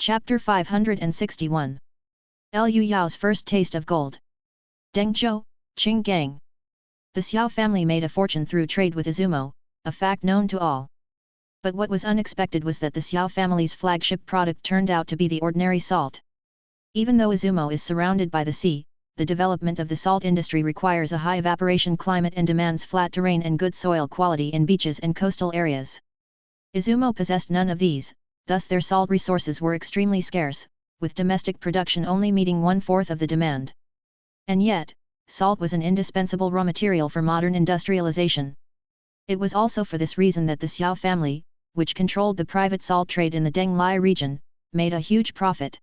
Chapter 561. Liu Yao's first taste of gold. Dengzhou, Qinggang. The Xiao family made a fortune through trade with Izumo, a fact known to all. But what was unexpected was that the Xiao family's flagship product turned out to be the ordinary salt. Even though Izumo is surrounded by the sea, the development of the salt industry requires a high evaporation climate and demands flat terrain and good soil quality in beaches and coastal areas. Izumo possessed none of these, thus their salt resources were extremely scarce, with domestic production only meeting 1/4 of the demand. And yet, salt was an indispensable raw material for modern industrialization. It was also for this reason that the Xiao family, which controlled the private salt trade in the Denglai region, made a huge profit.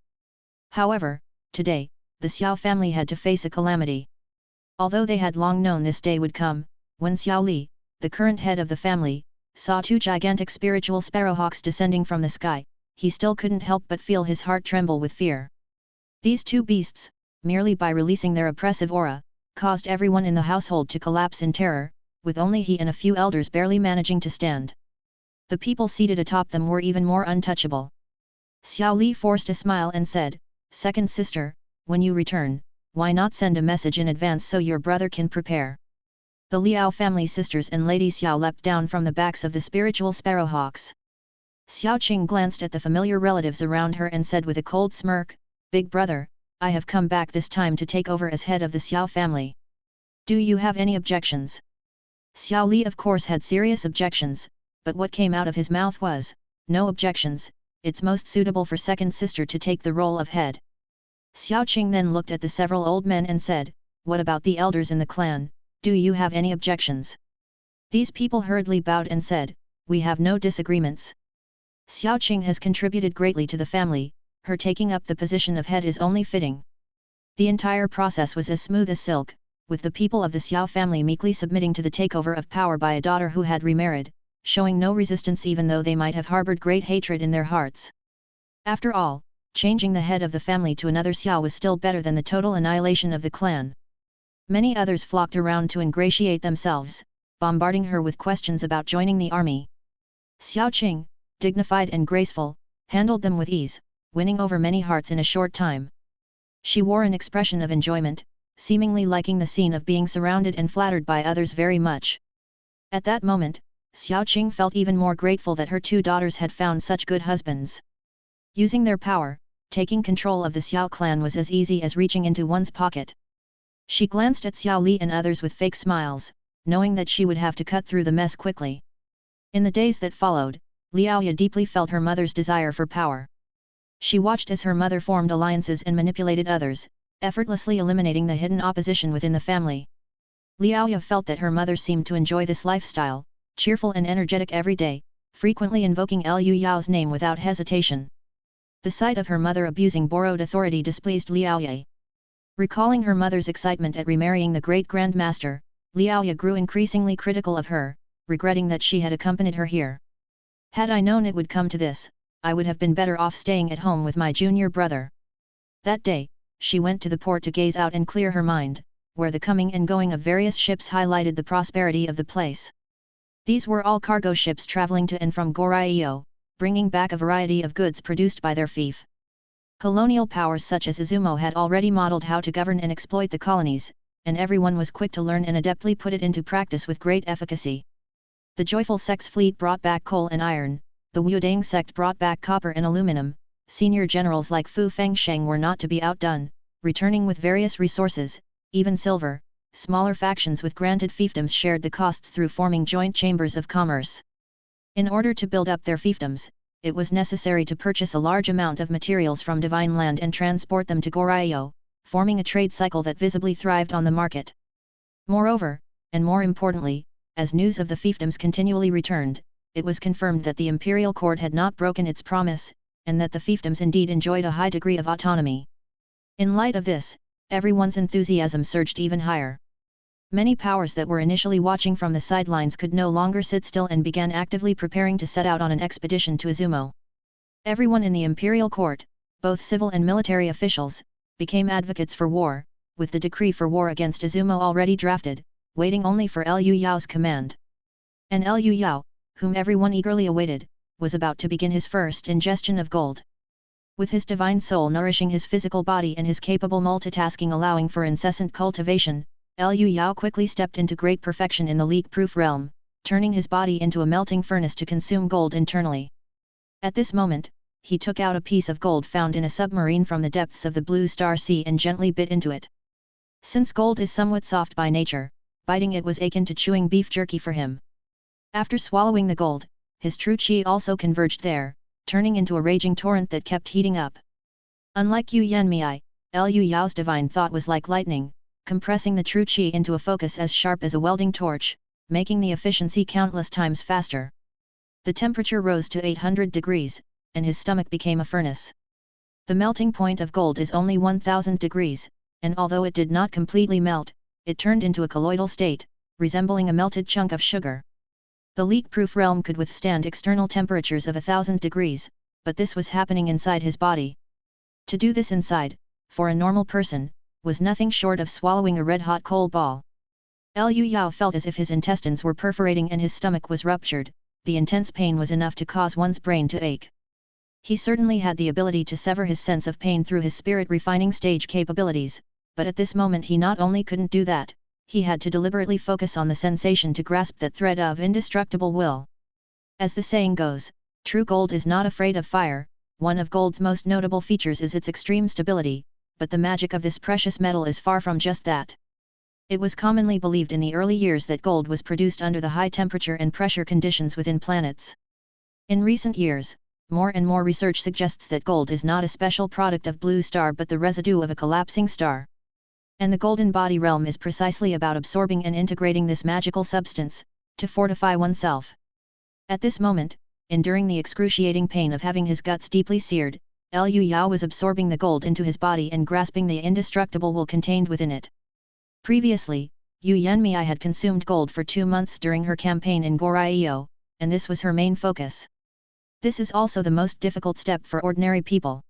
However, today, the Xiao family had to face a calamity. Although they had long known this day would come, when Xiao Li, the current head of the family, saw two gigantic spiritual sparrowhawks descending from the sky, he still couldn't help but feel his heart tremble with fear. These two beasts, merely by releasing their oppressive aura, caused everyone in the household to collapse in terror, with only he and a few elders barely managing to stand. The people seated atop them were even more untouchable. Xiao Li forced a smile and said, "Second sister, when you return, why not send a message in advance so your brother can prepare?" The Liao family sisters and Lady Xiao leapt down from the backs of the spiritual sparrowhawks. Xiao Qing glanced at the familiar relatives around her and said with a cold smirk, "Big brother, I have come back this time to take over as head of the Xiao family. Do you have any objections?" Xiao Li of course had serious objections, but what came out of his mouth was, "No objections, it's most suitable for second sister to take the role of head." Xiao Qing then looked at the several old men and said, "What about the elders in the clan, do you have any objections?" These people hurriedly bowed and said, "We have no disagreements. Xiao Qing has contributed greatly to the family, her taking up the position of head is only fitting." The entire process was as smooth as silk, with the people of the Xiao family meekly submitting to the takeover of power by a daughter who had remarried, showing no resistance even though they might have harbored great hatred in their hearts. After all, changing the head of the family to another Xiao was still better than the total annihilation of the clan. Many others flocked around to ingratiate themselves, bombarding her with questions about joining the army. Xiao Qing, dignified and graceful, handled them with ease, winning over many hearts in a short time. She wore an expression of enjoyment, seemingly liking the scene of being surrounded and flattered by others very much. At that moment, Xiao Qing felt even more grateful that her two daughters had found such good husbands. Using their power, taking control of the Xiao clan was as easy as reaching into one's pocket. She glanced at Xiao Li and others with fake smiles, knowing that she would have to cut through the mess quickly. In the days that followed, Liaoya deeply felt her mother's desire for power. She watched as her mother formed alliances and manipulated others, effortlessly eliminating the hidden opposition within the family. Liaoya felt that her mother seemed to enjoy this lifestyle, cheerful and energetic every day, frequently invoking Liu Yao's name without hesitation. The sight of her mother abusing borrowed authority displeased Liaoya. Recalling her mother's excitement at remarrying the great Grand Master, Liaoya grew increasingly critical of her, regretting that she had accompanied her here. "Had I known it would come to this, I would have been better off staying at home with my junior brother." That day, she went to the port to gaze out and clear her mind, where the coming and going of various ships highlighted the prosperity of the place. These were all cargo ships traveling to and from Goryeo, bringing back a variety of goods produced by their fief. Colonial powers such as Izumo had already modeled how to govern and exploit the colonies, and everyone was quick to learn and adeptly put it into practice with great efficacy. The Joyful Sect's fleet brought back coal and iron, the Wudang sect brought back copper and aluminum. Senior generals like Fu Fengsheng were not to be outdone, returning with various resources, even silver. Smaller factions with granted fiefdoms shared the costs through forming joint chambers of commerce. In order to build up their fiefdoms, it was necessary to purchase a large amount of materials from divine land and transport them to Goryeo, forming a trade cycle that visibly thrived on the market. Moreover, and more importantly, as news of the fiefdoms continually returned, it was confirmed that the imperial court had not broken its promise, and that the fiefdoms indeed enjoyed a high degree of autonomy. In light of this, everyone's enthusiasm surged even higher. Many powers that were initially watching from the sidelines could no longer sit still and began actively preparing to set out on an expedition to Izumo. Everyone in the imperial court, both civil and military officials, became advocates for war, with the decree for war against Izumo already drafted, waiting only for Liu Yao's command. And Liu Yao, whom everyone eagerly awaited, was about to begin his first ingestion of gold. With his divine soul nourishing his physical body and his capable multitasking allowing for incessant cultivation, Liu Yao quickly stepped into great perfection in the leak-proof realm, turning his body into a melting furnace to consume gold internally. At this moment, he took out a piece of gold found in a submarine from the depths of the Blue Star Sea and gently bit into it. Since gold is somewhat soft by nature, biting it was akin to chewing beef jerky for him. After swallowing the gold, his true qi also converged there, turning into a raging torrent that kept heating up. Unlike Yu Yanmei, Liu Yao's divine thought was like lightning, compressing the true qi into a focus as sharp as a welding torch, making the efficiency countless times faster. The temperature rose to 800 degrees, and his stomach became a furnace. The melting point of gold is only 1000 degrees, and although it did not completely melt, it turned into a colloidal state, resembling a melted chunk of sugar. The leak-proof realm could withstand external temperatures of 1000 degrees, but this was happening inside his body. To do this inside, for a normal person, was nothing short of swallowing a red-hot coal ball. Liu Yao felt as if his intestines were perforating and his stomach was ruptured. The intense pain was enough to cause one's brain to ache. He certainly had the ability to sever his sense of pain through his spirit-refining stage capabilities, but at this moment he not only couldn't do that, he had to deliberately focus on the sensation to grasp that thread of indestructible will. As the saying goes, true gold is not afraid of fire. One of gold's most notable features is its extreme stability, but the magic of this precious metal is far from just that. It was commonly believed in the early years that gold was produced under the high temperature and pressure conditions within planets. In recent years, more and more research suggests that gold is not a special product of Blue Star but the residue of a collapsing star. And the golden body realm is precisely about absorbing and integrating this magical substance, to fortify oneself. At this moment, enduring the excruciating pain of having his guts deeply seared, Liu Yao was absorbing the gold into his body and grasping the indestructible will contained within it. Previously, Yu Yanmei had consumed gold for 2 months during her campaign in Goryeo, and this was her main focus. This is also the most difficult step for ordinary people.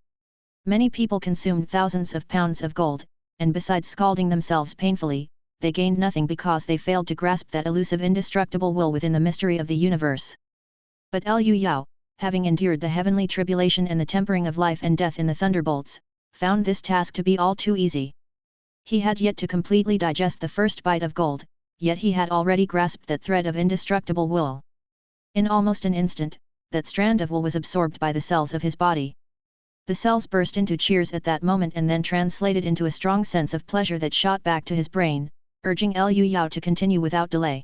Many people consumed thousands of pounds of gold, and besides scalding themselves painfully, they gained nothing because they failed to grasp that elusive indestructible will within the mystery of the universe. But Liu Yao, having endured the heavenly tribulation and the tempering of life and death in the thunderbolts, found this task to be all too easy. He had yet to completely digest the first bite of gold, yet he had already grasped that thread of indestructible wool. In almost an instant, that strand of wool was absorbed by the cells of his body. The cells burst into cheers at that moment and then translated into a strong sense of pleasure that shot back to his brain, urging Liu Yao to continue without delay.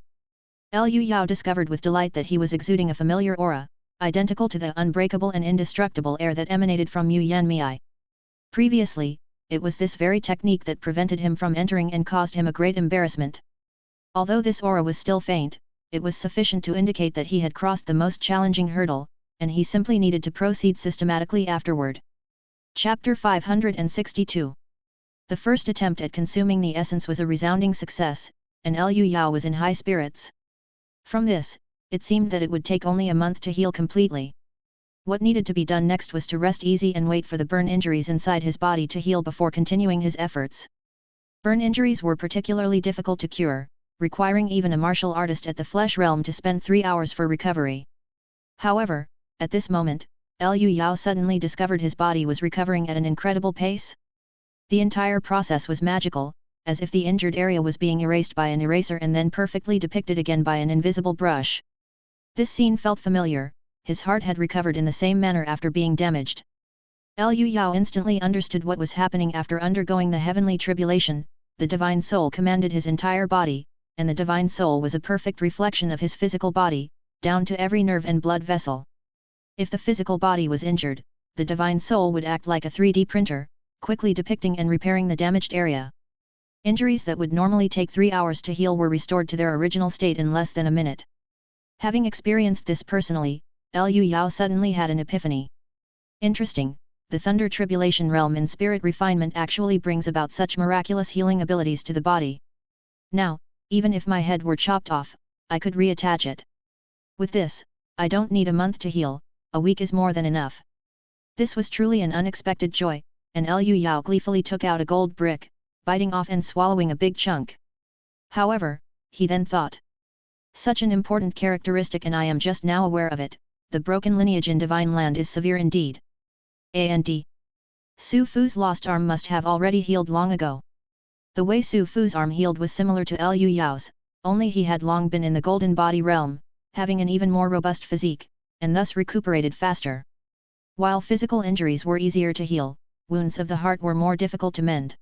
Liu Yao discovered with delight that he was exuding a familiar aura, identical to the unbreakable and indestructible air that emanated from Yu Yanmei. Previously, it was this very technique that prevented him from entering and caused him a great embarrassment. Although this aura was still faint, it was sufficient to indicate that he had crossed the most challenging hurdle, and he simply needed to proceed systematically afterward. Chapter 562. The first attempt at consuming the essence was a resounding success, and Liu Yao was in high spirits. From this, it seemed that it would take only a month to heal completely. What needed to be done next was to rest easy and wait for the burn injuries inside his body to heal before continuing his efforts. Burn injuries were particularly difficult to cure, requiring even a martial artist at the flesh realm to spend 3 hours for recovery. However, at this moment, Liu Yao suddenly discovered his body was recovering at an incredible pace. The entire process was magical, as if the injured area was being erased by an eraser and then perfectly depicted again by an invisible brush. This scene felt familiar. His heart had recovered in the same manner after being damaged. Liu Yao instantly understood what was happening after undergoing the heavenly tribulation. The divine soul commanded his entire body, and the divine soul was a perfect reflection of his physical body, down to every nerve and blood vessel. If the physical body was injured, the divine soul would act like a 3D printer, quickly depicting and repairing the damaged area. Injuries that would normally take 3 hours to heal were restored to their original state in less than a minute. Having experienced this personally, Liu Yao suddenly had an epiphany. Interesting, the thunder tribulation realm in spirit refinement actually brings about such miraculous healing abilities to the body. Now, even if my head were chopped off, I could reattach it. With this, I don't need a month to heal, a week is more than enough. This was truly an unexpected joy, and Liu Yao gleefully took out a gold brick, biting off and swallowing a big chunk. However, he then thought, such an important characteristic and I am just now aware of it. The broken lineage in divine land is severe indeed. And Su Fu's lost arm must have already healed long ago. The way Su Fu's arm healed was similar to Liu Yao's, only he had long been in the golden body realm, having an even more robust physique, and thus recuperated faster. While physical injuries were easier to heal, wounds of the heart were more difficult to mend.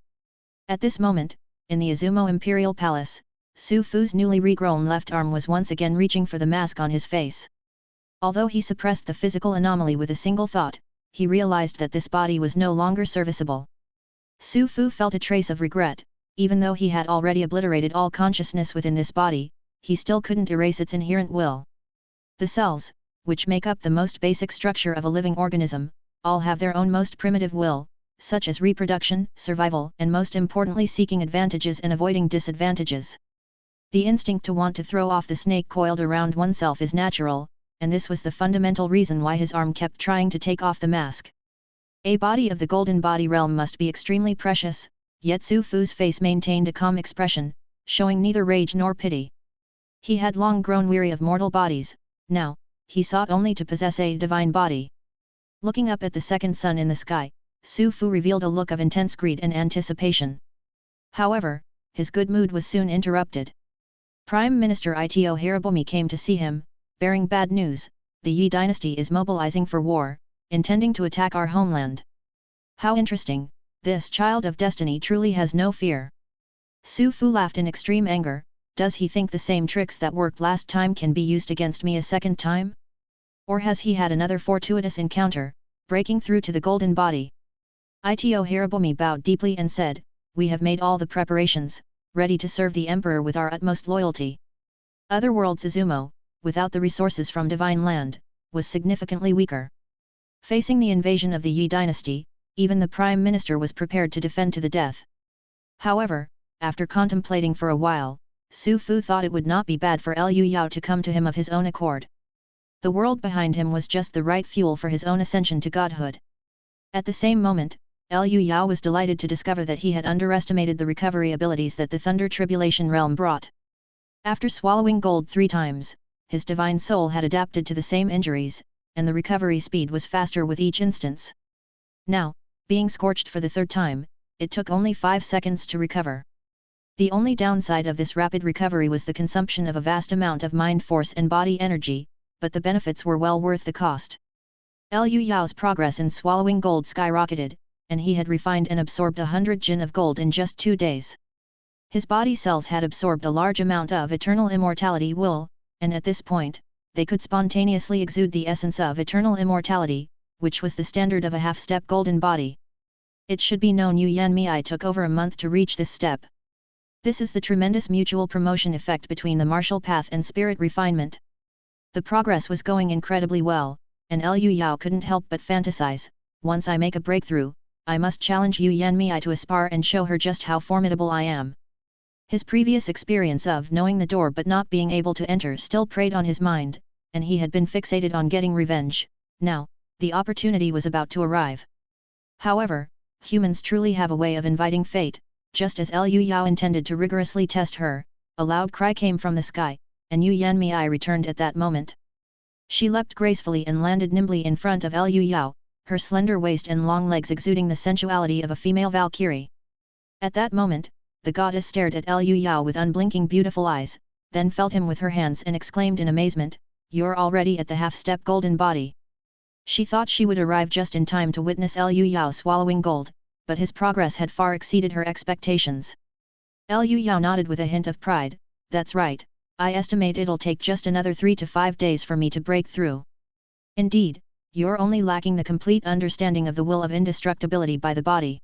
At this moment, in the Izumo Imperial Palace, Su Fu's newly regrown left arm was once again reaching for the mask on his face. Although he suppressed the physical anomaly with a single thought, he realized that this body was no longer serviceable. Su Fu felt a trace of regret. Even though he had already obliterated all consciousness within this body, he still couldn't erase its inherent will. The cells, which make up the most basic structure of a living organism, all have their own most primitive will, such as reproduction, survival, and most importantly seeking advantages and avoiding disadvantages. The instinct to want to throw off the snake coiled around oneself is natural, and this was the fundamental reason why his arm kept trying to take off the mask. A body of the golden body realm must be extremely precious, yet Su Fu's face maintained a calm expression, showing neither rage nor pity. He had long grown weary of mortal bodies, now, he sought only to possess a divine body. Looking up at the second sun in the sky, Su Fu revealed a look of intense greed and anticipation. However, his good mood was soon interrupted. Prime Minister Ito Hirabomi came to see him, bearing bad news: the Yi dynasty is mobilizing for war, intending to attack our homeland. How interesting! This child of destiny truly has no fear. Su Fu laughed in extreme anger. Does he think the same tricks that worked last time can be used against me a second time? Or has he had another fortuitous encounter, breaking through to the golden body? Ito Hirabomi bowed deeply and said, "We have made all the preparations, ready to serve the emperor with our utmost loyalty." Otherworld's Izumo, without the resources from divine land, was significantly weaker. Facing the invasion of the Yi dynasty, even the Prime Minister was prepared to defend to the death. However, after contemplating for a while, Su Fu thought it would not be bad for Liu Yao to come to him of his own accord. The world behind him was just the right fuel for his own ascension to godhood. At the same moment, Liu Yao was delighted to discover that he had underestimated the recovery abilities that the Thunder Tribulation realm brought. After swallowing gold 3 times, his divine soul had adapted to the same injuries, and the recovery speed was faster with each instance. Now, being scorched for the 3rd time, it took only 5 seconds to recover. The only downside of this rapid recovery was the consumption of a vast amount of mind force and body energy, but the benefits were well worth the cost. Liu Yao's progress in swallowing gold skyrocketed, and he had refined and absorbed 100 jin of gold in just 2 days. His body cells had absorbed a large amount of eternal immortality will, and at this point, they could spontaneously exude the essence of eternal immortality, which was the standard of a half-step golden body. It should be known Yu Yanmei took over a month to reach this step. This is the tremendous mutual promotion effect between the martial path and spirit refinement. The progress was going incredibly well, and Liu Yao couldn't help but fantasize, once I make a breakthrough, I must challenge Yu Yanmei to a spar and show her just how formidable I am. His previous experience of knowing the door but not being able to enter still preyed on his mind, and he had been fixated on getting revenge. Now, the opportunity was about to arrive. However, humans truly have a way of inviting fate. Just as Liu Yao intended to rigorously test her, a loud cry came from the sky, and Yu Yanmei returned at that moment. She leapt gracefully and landed nimbly in front of Liu Yao, her slender waist and long legs exuding the sensuality of a female valkyrie. At that moment, the goddess stared at Liu Yao with unblinking beautiful eyes, then felt him with her hands and exclaimed in amazement, "You're already at the half-step golden body." She thought she would arrive just in time to witness Liu Yao swallowing gold, but his progress had far exceeded her expectations. Liu Yao nodded with a hint of pride, "That's right, I estimate it'll take just another 3 to 5 days for me to break through." "Indeed, you're only lacking the complete understanding of the will of indestructibility by the body."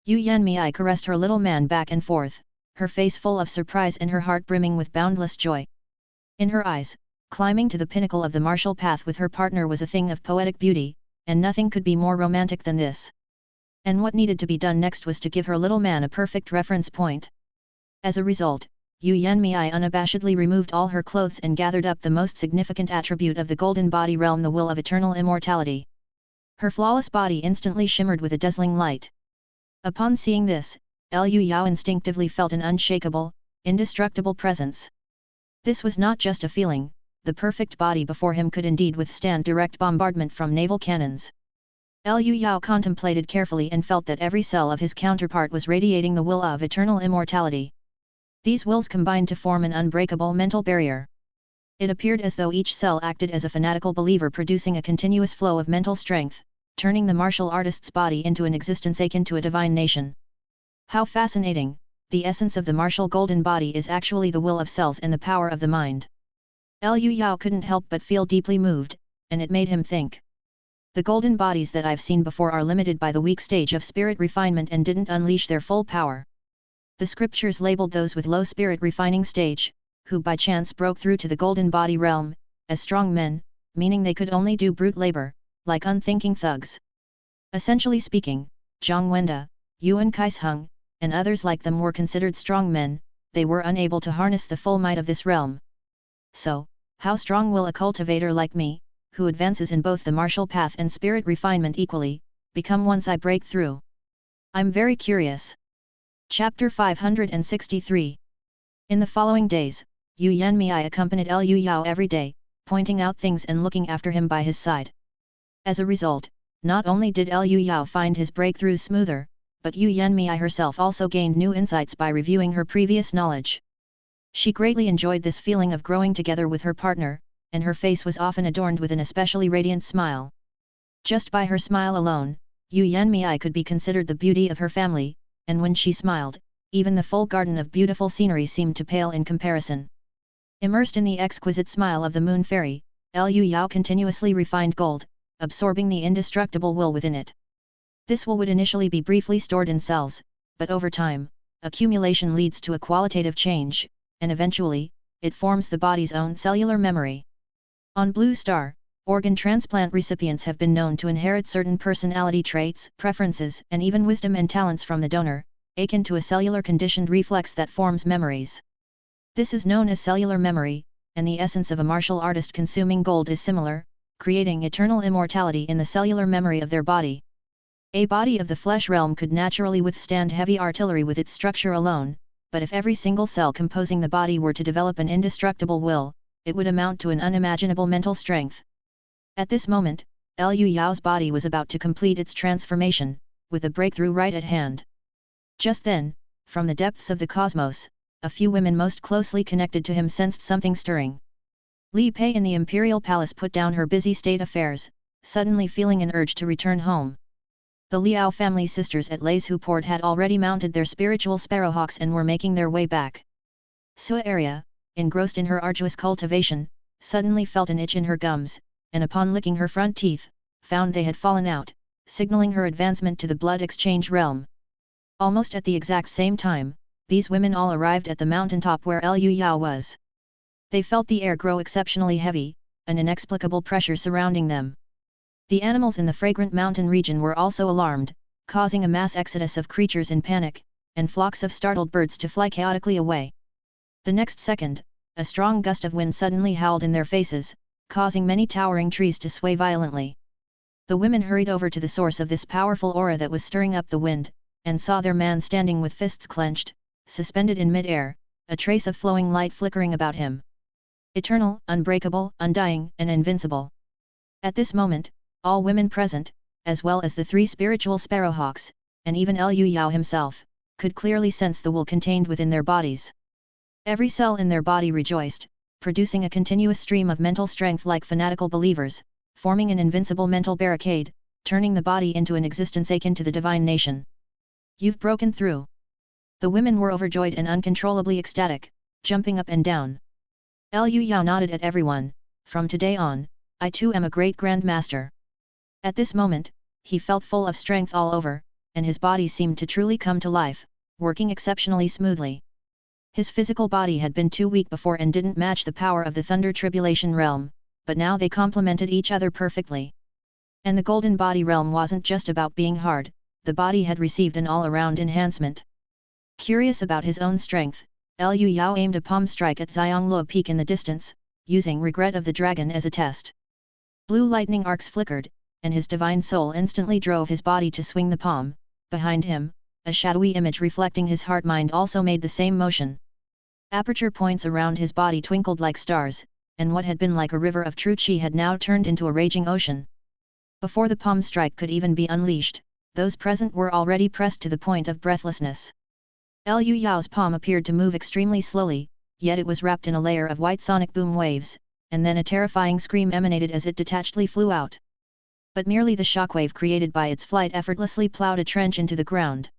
Yu Yanmei caressed her little man back and forth, her face full of surprise and her heart brimming with boundless joy. In her eyes, climbing to the pinnacle of the martial path with her partner was a thing of poetic beauty, and nothing could be more romantic than this. And what needed to be done next was to give her little man a perfect reference point. As a result, Yu Yanmei unabashedly removed all her clothes and gathered up the most significant attribute of the golden body realm, the will of eternal immortality. Her flawless body instantly shimmered with a dazzling light. Upon seeing this, Liu Yao instinctively felt an unshakable, indestructible presence. This was not just a feeling, the perfect body before him could indeed withstand direct bombardment from naval cannons. Liu Yao contemplated carefully and felt that every cell of his counterpart was radiating the will of eternal immortality. These wills combined to form an unbreakable mental barrier. It appeared as though each cell acted as a fanatical believer, producing a continuous flow of mental strength, turning the martial artist's body into an existence akin to a divine nation. How fascinating! The essence of the martial golden body is actually the will of cells and the power of the mind. Liu Yao couldn't help but feel deeply moved, and it made him think. The golden bodies that I've seen before are limited by the weak stage of spirit refinement and didn't unleash their full power. The scriptures labeled those with low spirit refining stage, who by chance broke through to the golden body realm, as strong men, meaning they could only do brute labor, like unthinking thugs. Essentially speaking, Zhang Wenda, Yuan Kaisheng, and others like them were considered strong men. They were unable to harness the full might of this realm. So, how strong will a cultivator like me, who advances in both the martial path and spirit refinement equally, become once I break through? I'm very curious. Chapter 563. In the following days, Yu Yanmei accompanied Liu Yao every day, pointing out things and looking after him by his side. As a result, not only did Liu Yao find his breakthroughs smoother, but Yu Yanmei herself also gained new insights by reviewing her previous knowledge. She greatly enjoyed this feeling of growing together with her partner, and her face was often adorned with an especially radiant smile. Just by her smile alone, Yu Yanmei could be considered the beauty of her family, and when she smiled, even the full garden of beautiful scenery seemed to pale in comparison. Immersed in the exquisite smile of the moon fairy, Liu Yao continuously refined gold, absorbing the indestructible will within it. This will would initially be briefly stored in cells, but over time, accumulation leads to a qualitative change, and eventually, it forms the body's own cellular memory. On Blue Star, organ transplant recipients have been known to inherit certain personality traits, preferences, and even wisdom and talents from the donor, akin to a cellular conditioned reflex that forms memories. This is known as cellular memory, and the essence of a martial artist consuming gold is similar, creating eternal immortality in the cellular memory of their body. A body of the flesh realm could naturally withstand heavy artillery with its structure alone, but if every single cell composing the body were to develop an indestructible will, it would amount to an unimaginable mental strength. At this moment, Liu Yao's body was about to complete its transformation, with a breakthrough right at hand. Just then, from the depths of the cosmos, a few women most closely connected to him sensed something stirring. Li Pei in the imperial palace put down her busy state affairs, suddenly feeling an urge to return home. The Liao family sisters at Leizhu port had already mounted their spiritual sparrowhawks and were making their way back. Sua Arya, engrossed in her arduous cultivation, suddenly felt an itch in her gums, and upon licking her front teeth, found they had fallen out, signaling her advancement to the blood exchange realm. Almost at the exact same time, these women all arrived at the mountaintop where Liu Yao was. They felt the air grow exceptionally heavy, an inexplicable pressure surrounding them. The animals in the fragrant mountain region were also alarmed, causing a mass exodus of creatures in panic, and flocks of startled birds to fly chaotically away. The next second, a strong gust of wind suddenly howled in their faces, causing many towering trees to sway violently. The women hurried over to the source of this powerful aura that was stirring up the wind, and saw their man standing with fists clenched, suspended in mid-air, a trace of flowing light flickering about him. Eternal, unbreakable, undying, and invincible. At this moment, all women present, as well as the three spiritual sparrowhawks, and even Liu Yao himself, could clearly sense the will contained within their bodies. Every cell in their body rejoiced, producing a continuous stream of mental strength like fanatical believers, forming an invincible mental barricade, turning the body into an existence akin to the divine nation. You've broken through. The women were overjoyed and uncontrollably ecstatic, jumping up and down. Liu Yao nodded at everyone. From today on, I too am a great Grand Master. At this moment, he felt full of strength all over, and his body seemed to truly come to life, working exceptionally smoothly. His physical body had been too weak before and didn't match the power of the Thunder Tribulation realm, but now they complemented each other perfectly. And the Golden Body realm wasn't just about being hard, the body had received an all-around enhancement. Curious about his own strength, Liu Yao aimed a palm strike at Xiangluo Peak in the distance, using Regret of the Dragon as a test. Blue lightning arcs flickered, and his divine soul instantly drove his body to swing the palm. Behind him, a shadowy image reflecting his heart-mind also made the same motion. Aperture points around his body twinkled like stars, and what had been like a river of true qi had now turned into a raging ocean. Before the palm strike could even be unleashed, those present were already pressed to the point of breathlessness. Liu Yao's palm appeared to move extremely slowly, yet it was wrapped in a layer of white sonic boom waves, and then a terrifying scream emanated as it detachedly flew out. But merely the shockwave created by its flight effortlessly plowed a trench into the ground.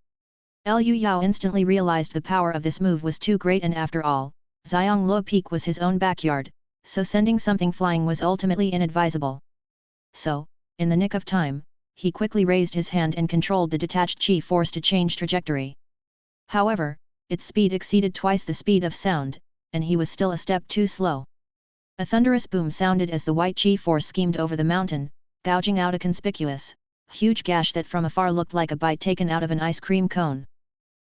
Liu Yao instantly realized the power of this move was too great, and after all, Xiangluo Peak was his own backyard, so sending something flying was ultimately inadvisable. So, in the nick of time, he quickly raised his hand and controlled the detached chi force to change trajectory. However, its speed exceeded twice the speed of sound, and he was still a step too slow. A thunderous boom sounded as the white chi force schemed over the mountain, gouging out a conspicuous, huge gash that from afar looked like a bite taken out of an ice cream cone.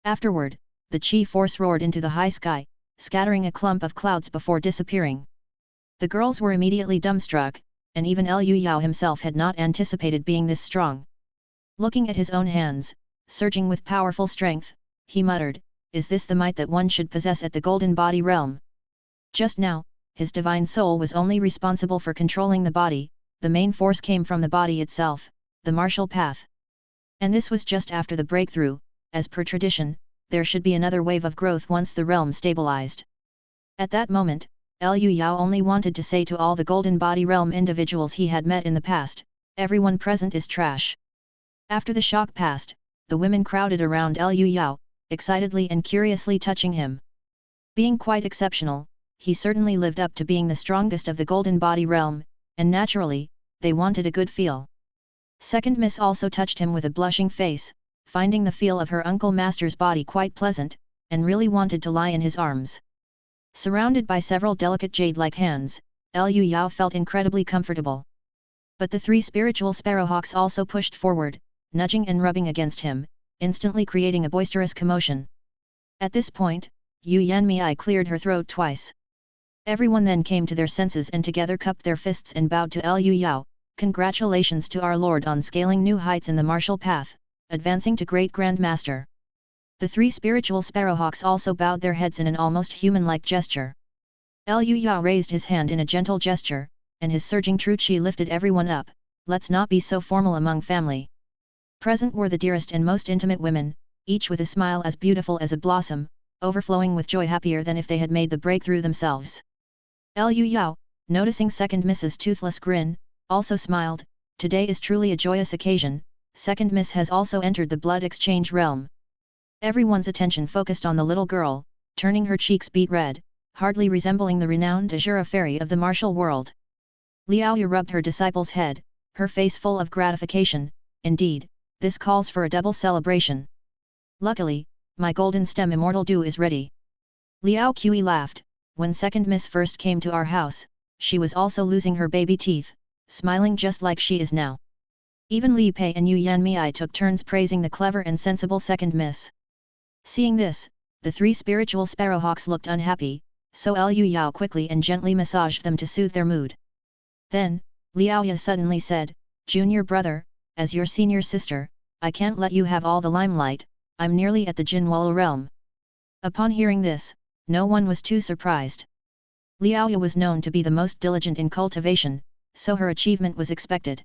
Afterward, the chi force roared into the high sky, scattering a clump of clouds before disappearing. The girls were immediately dumbstruck, and even Liu Yao himself had not anticipated being this strong. Looking at his own hands, surging with powerful strength, he muttered, "Is this the might that one should possess at the Golden Body Realm?" Just now, his divine soul was only responsible for controlling the body, the main force came from the body itself, the martial path. And this was just after the breakthrough. As per tradition, there should be another wave of growth once the realm stabilized. At that moment, Liu Yao only wanted to say to all the Golden Body Realm individuals he had met in the past, everyone present is trash. After the shock passed, the women crowded around Liu Yao, excitedly and curiously touching him. Being quite exceptional, he certainly lived up to being the strongest of the Golden Body Realm, and naturally, they wanted a good feel. Second Miss also touched him with a blushing face, finding the feel of her uncle master's body quite pleasant, and really wanted to lie in his arms. Surrounded by several delicate jade-like hands, Liu Yao felt incredibly comfortable. But the three spiritual sparrowhawks also pushed forward, nudging and rubbing against him, instantly creating a boisterous commotion. At this point, Yu Yanmei cleared her throat twice. Everyone then came to their senses and together cupped their fists and bowed to Liu Yao. "Congratulations to our Lord on scaling new heights in the martial path, advancing to great Grand Master." The three spiritual sparrowhawks also bowed their heads in an almost human-like gesture. Liu Yao raised his hand in a gentle gesture, and his surging true chi lifted everyone up. "Let's not be so formal among family." Present were the dearest and most intimate women, each with a smile as beautiful as a blossom, overflowing with joy, happier than if they had made the breakthrough themselves. Liu Yao, noticing Second Miss's toothless grin, also smiled. "Today is truly a joyous occasion. Second Miss has also entered the blood exchange realm." Everyone's attention focused on the little girl, turning her cheeks beet red, hardly resembling the renowned Azura fairy of the martial world. Liaoya rubbed her disciple's head, her face full of gratification. "Indeed, this calls for a double celebration. Luckily, my golden stem immortal dew is ready." Liao Qi laughed. "When Second Miss first came to our house, she was also losing her baby teeth, smiling just like she is now." Even Li Pei and Yu Yanmei took turns praising the clever and sensible Second Miss. Seeing this, the three spiritual sparrowhawks looked unhappy, so Liu Yao quickly and gently massaged them to soothe their mood. Then, Liaoya suddenly said, "Junior brother, as your senior sister, I can't let you have all the limelight. I'm nearly at the Jinwala realm." Upon hearing this, no one was too surprised. Liaoya was known to be the most diligent in cultivation, so her achievement was expected.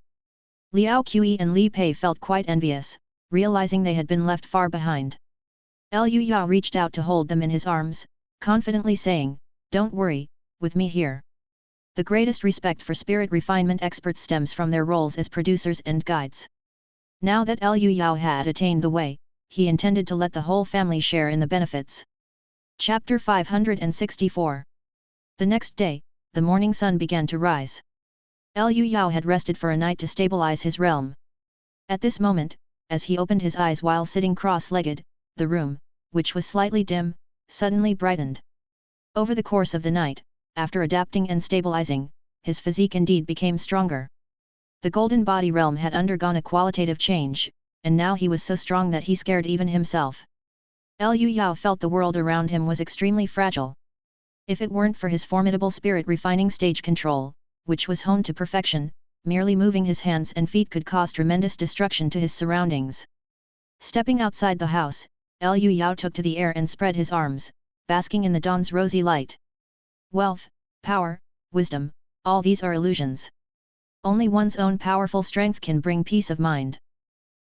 Liao Qi and Li Pei felt quite envious, realizing they had been left far behind. Liu Yao reached out to hold them in his arms, confidently saying, "Don't worry, with me here." The greatest respect for spirit refinement experts stems from their roles as producers and guides. Now that Liu Yao had attained the way, he intended to let the whole family share in the benefits. Chapter 564. The next day, the morning sun began to rise. Liu Yao had rested for a night to stabilize his realm. At this moment, as he opened his eyes while sitting cross-legged, the room, which was slightly dim, suddenly brightened. Over the course of the night, after adapting and stabilizing, his physique indeed became stronger. The Golden Body Realm had undergone a qualitative change, and now he was so strong that he scared even himself. Liu Yao felt the world around him was extremely fragile. If it weren't for his formidable spirit refining stage control, which was honed to perfection, merely moving his hands and feet could cause tremendous destruction to his surroundings. Stepping outside the house, Liu Yao took to the air and spread his arms, basking in the dawn's rosy light. Wealth, power, wisdom, all these are illusions. Only one's own powerful strength can bring peace of mind.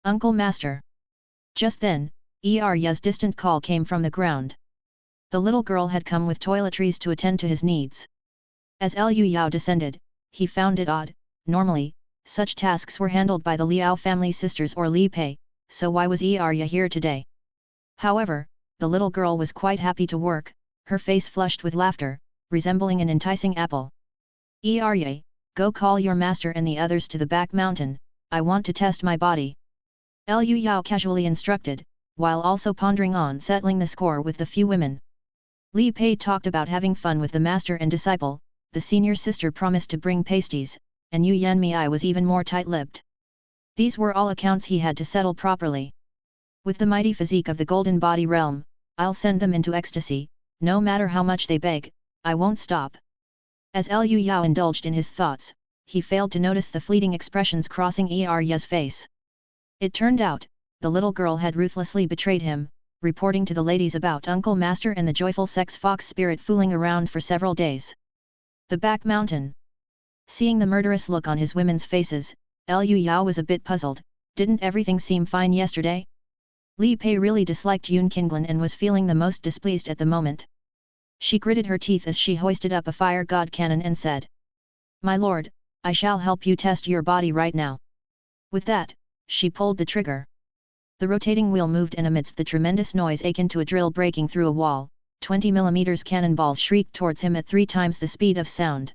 Uncle Master. Just then, Ya's distant call came from the ground. The little girl had come with toiletries to attend to his needs. As Liu Yao descended, he found it odd. Normally, such tasks were handled by the Liao family sisters or Li Pei, so why was Ya here today? However, the little girl was quite happy to work, her face flushed with laughter, resembling an enticing apple. Ya, go call your master and the others to the back mountain, I want to test my body. Liu Yao casually instructed, while also pondering on settling the score with the few women. Li Pei talked about having fun with the master and disciple, the senior sister promised to bring pasties, and Yu Yanmei was even more tight-lipped. These were all accounts he had to settle properly. With the mighty physique of the golden body realm, I'll send them into ecstasy, no matter how much they beg, I won't stop. As Liu Yao indulged in his thoughts, he failed to notice the fleeting expressions crossing Ya's face. It turned out, the little girl had ruthlessly betrayed him, reporting to the ladies about Uncle Master and the joyful sex fox spirit fooling around for several days. The back mountain. Seeing the murderous look on his women's faces, Liu Yao was a bit puzzled. Didn't everything seem fine yesterday? Li Pei really disliked Yun Qinglan and was feeling the most displeased at the moment. She gritted her teeth as she hoisted up a fire god cannon and said, "My lord, I shall help you test your body right now." With that, she pulled the trigger. The rotating wheel moved, and amidst the tremendous noise akin to a drill breaking through a wall, 20mm cannonballs shrieked towards him at 3 times the speed of sound.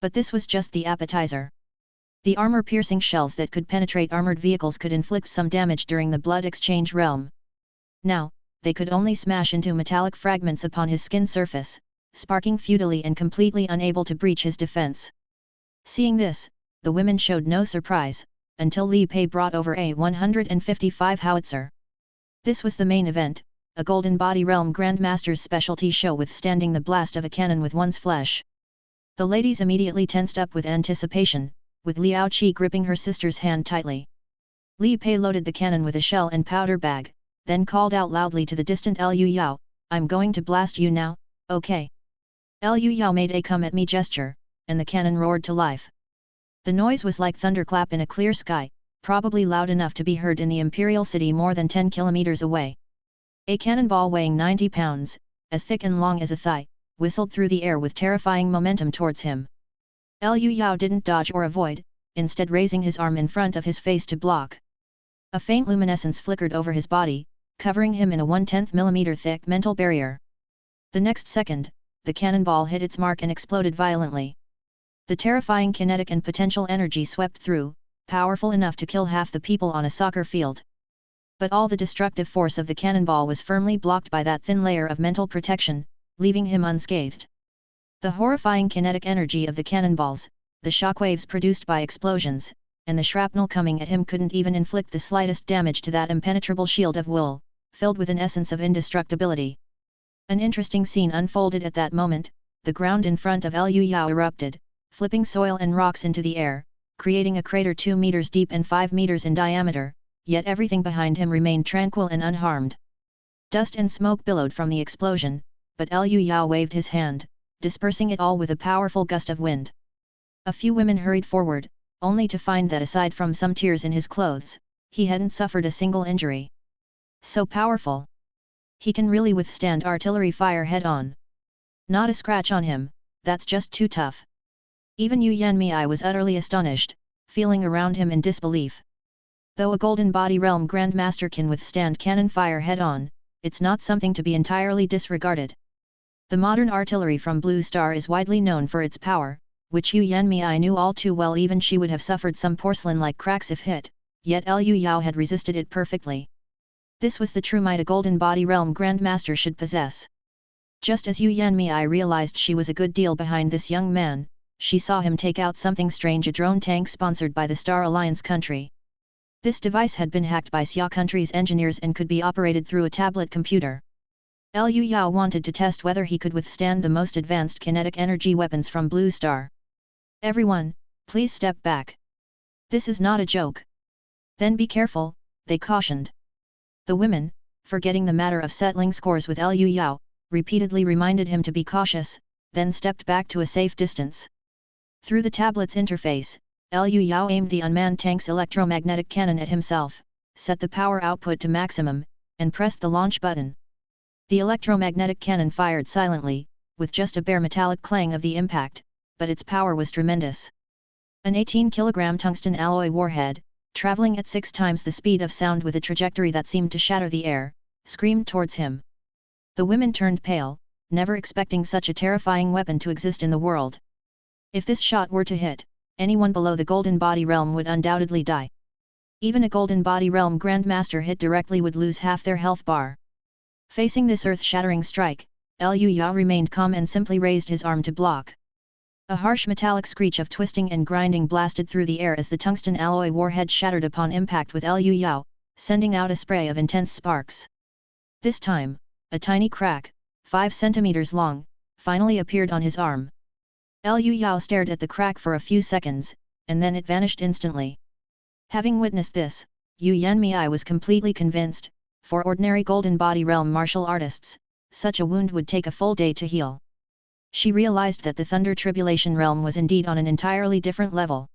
But this was just the appetizer. The armor-piercing shells that could penetrate armored vehicles could inflict some damage during the blood exchange realm. Now, they could only smash into metallic fragments upon his skin surface, sparking futilely and completely unable to breach his defense. Seeing this, the women showed no surprise, until Li Pei brought over a 155 howitzer. This was the main event, a Golden Body Realm Grandmaster's specialty show withstanding the blast of a cannon with one's flesh. The ladies immediately tensed up with anticipation, with Liao Qi gripping her sister's hand tightly. Li Pei loaded the cannon with a shell and powder bag, then called out loudly to the distant Liu Yao, "I'm going to blast you now, okay?" Liu Yao made a come-at-me gesture, and the cannon roared to life. The noise was like thunderclap in a clear sky, probably loud enough to be heard in the imperial city more than 10 kilometers away. A cannonball weighing 90 pounds, as thick and long as a thigh, whistled through the air with terrifying momentum towards him. Liu Yao didn't dodge or avoid, instead raising his arm in front of his face to block. A faint luminescence flickered over his body, covering him in a 1/10 millimeter thick mental barrier. The next second, the cannonball hit its mark and exploded violently. The terrifying kinetic and potential energy swept through, powerful enough to kill half the people on a soccer field. But all the destructive force of the cannonball was firmly blocked by that thin layer of mental protection, leaving him unscathed. The horrifying kinetic energy of the cannonballs, the shockwaves produced by explosions, and the shrapnel coming at him couldn't even inflict the slightest damage to that impenetrable shield of wool, filled with an essence of indestructibility. An interesting scene unfolded at that moment. The ground in front of Liu Yao erupted, flipping soil and rocks into the air, creating a crater 2 meters deep and 5 meters in diameter, yet everything behind him remained tranquil and unharmed. Dust and smoke billowed from the explosion, but Liu Yao waved his hand, dispersing it all with a powerful gust of wind. A few women hurried forward, only to find that aside from some tears in his clothes, he hadn't suffered a single injury. So powerful! He can really withstand artillery fire head-on. Not a scratch on him, that's just too tough. Even Yu Yanmei was utterly astonished, feeling around him in disbelief. Though a Golden Body Realm Grandmaster can withstand cannon fire head-on, it's not something to be entirely disregarded. The modern artillery from Blue Star is widely known for its power, which Yu Yanmei knew all too well. Even she would have suffered some porcelain-like cracks if hit, yet Liu Yao had resisted it perfectly. This was the true might a Golden Body Realm Grandmaster should possess. Just as Yu Yanmei realized she was a good deal behind this young man, she saw him take out something strange, a drone tank sponsored by the Star Alliance country. This device had been hacked by Xia country's engineers and could be operated through a tablet computer. Liu Yao wanted to test whether he could withstand the most advanced kinetic energy weapons from Blue Star. "Everyone, please step back. This is not a joke." "Then be careful," they cautioned. The women, forgetting the matter of settling scores with Liu Yao, repeatedly reminded him to be cautious, then stepped back to a safe distance. Through the tablet's interface, Liu Yao aimed the unmanned tank's electromagnetic cannon at himself, set the power output to maximum, and pressed the launch button. The electromagnetic cannon fired silently, with just a bare metallic clang of the impact, but its power was tremendous. An 18-kilogram tungsten alloy warhead, traveling at 6 times the speed of sound with a trajectory that seemed to shatter the air, screamed towards him. The women turned pale, never expecting such a terrifying weapon to exist in the world. If this shot were to hit, anyone below the Golden Body Realm would undoubtedly die. Even a Golden Body Realm Grandmaster hit directly would lose half their health bar. Facing this earth-shattering strike, Liu Yao remained calm and simply raised his arm to block. A harsh metallic screech of twisting and grinding blasted through the air as the tungsten alloy warhead shattered upon impact with Liu Yao, sending out a spray of intense sparks. This time, a tiny crack, 5 centimeters long, finally appeared on his arm. Liu Yao stared at the crack for a few seconds, and then it vanished instantly. Having witnessed this, Yu Yanmei was completely convinced, for ordinary Golden Body Realm martial artists, such a wound would take a full day to heal. She realized that the Thunder Tribulation Realm was indeed on an entirely different level.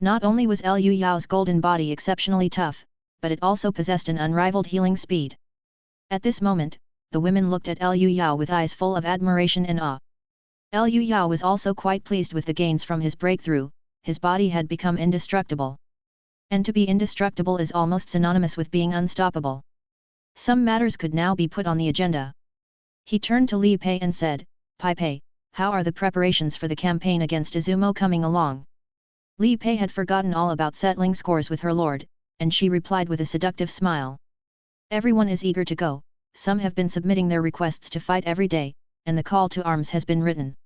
Not only was Liu Yao's golden body exceptionally tough, but it also possessed an unrivaled healing speed. At this moment, the women looked at Liu Yao with eyes full of admiration and awe. Liu Yao was also quite pleased with the gains from his breakthrough. His body had become indestructible. And to be indestructible is almost synonymous with being unstoppable. Some matters could now be put on the agenda. He turned to Li Pei and said, "Pai Pei, how are the preparations for the campaign against Izumo coming along?" Li Pei had forgotten all about settling scores with her lord, and she replied with a seductive smile. "Everyone is eager to go, some have been submitting their requests to fight every day, and the call to arms has been written."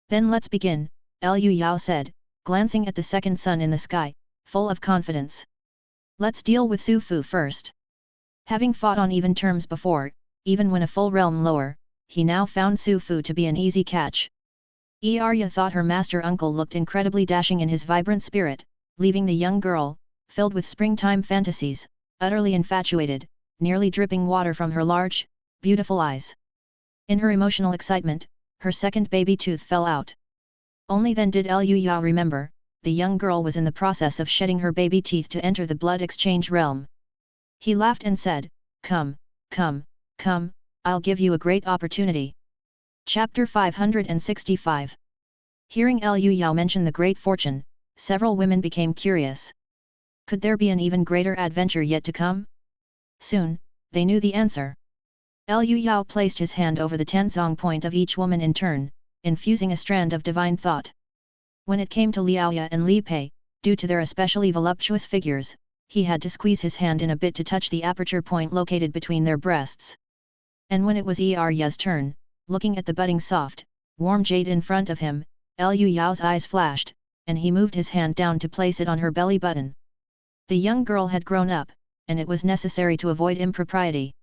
"Then let's begin," Liu Yao said, glancing at the second sun in the sky, full of confidence. "Let's deal with Su Fu first." Having fought on even terms before, even when a full realm lower, he now found Su Fu to be an easy catch. Arya thought her master uncle looked incredibly dashing in his vibrant spirit, leaving the young girl, filled with springtime fantasies, utterly infatuated, nearly dripping water from her large, beautiful eyes. In her emotional excitement, her second baby tooth fell out. Only then did Liu Yao remember, the young girl was in the process of shedding her baby teeth to enter the blood exchange realm. He laughed and said, "Come, come, come, I'll give you a great opportunity." Chapter 565. Hearing Liu Yao mention the great fortune, several women became curious. Could there be an even greater adventure yet to come? Soon, they knew the answer. Liu Yao placed his hand over the Tenzong point of each woman in turn, infusing a strand of divine thought. When it came to Liaoya and Li Pei, due to their especially voluptuous figures, he had to squeeze his hand in a bit to touch the aperture point located between their breasts. And when it was Arya's turn, looking at the budding soft, warm jade in front of him, Liu Yao's eyes flashed, and he moved his hand down to place it on her belly button. The young girl had grown up, and it was necessary to avoid impropriety.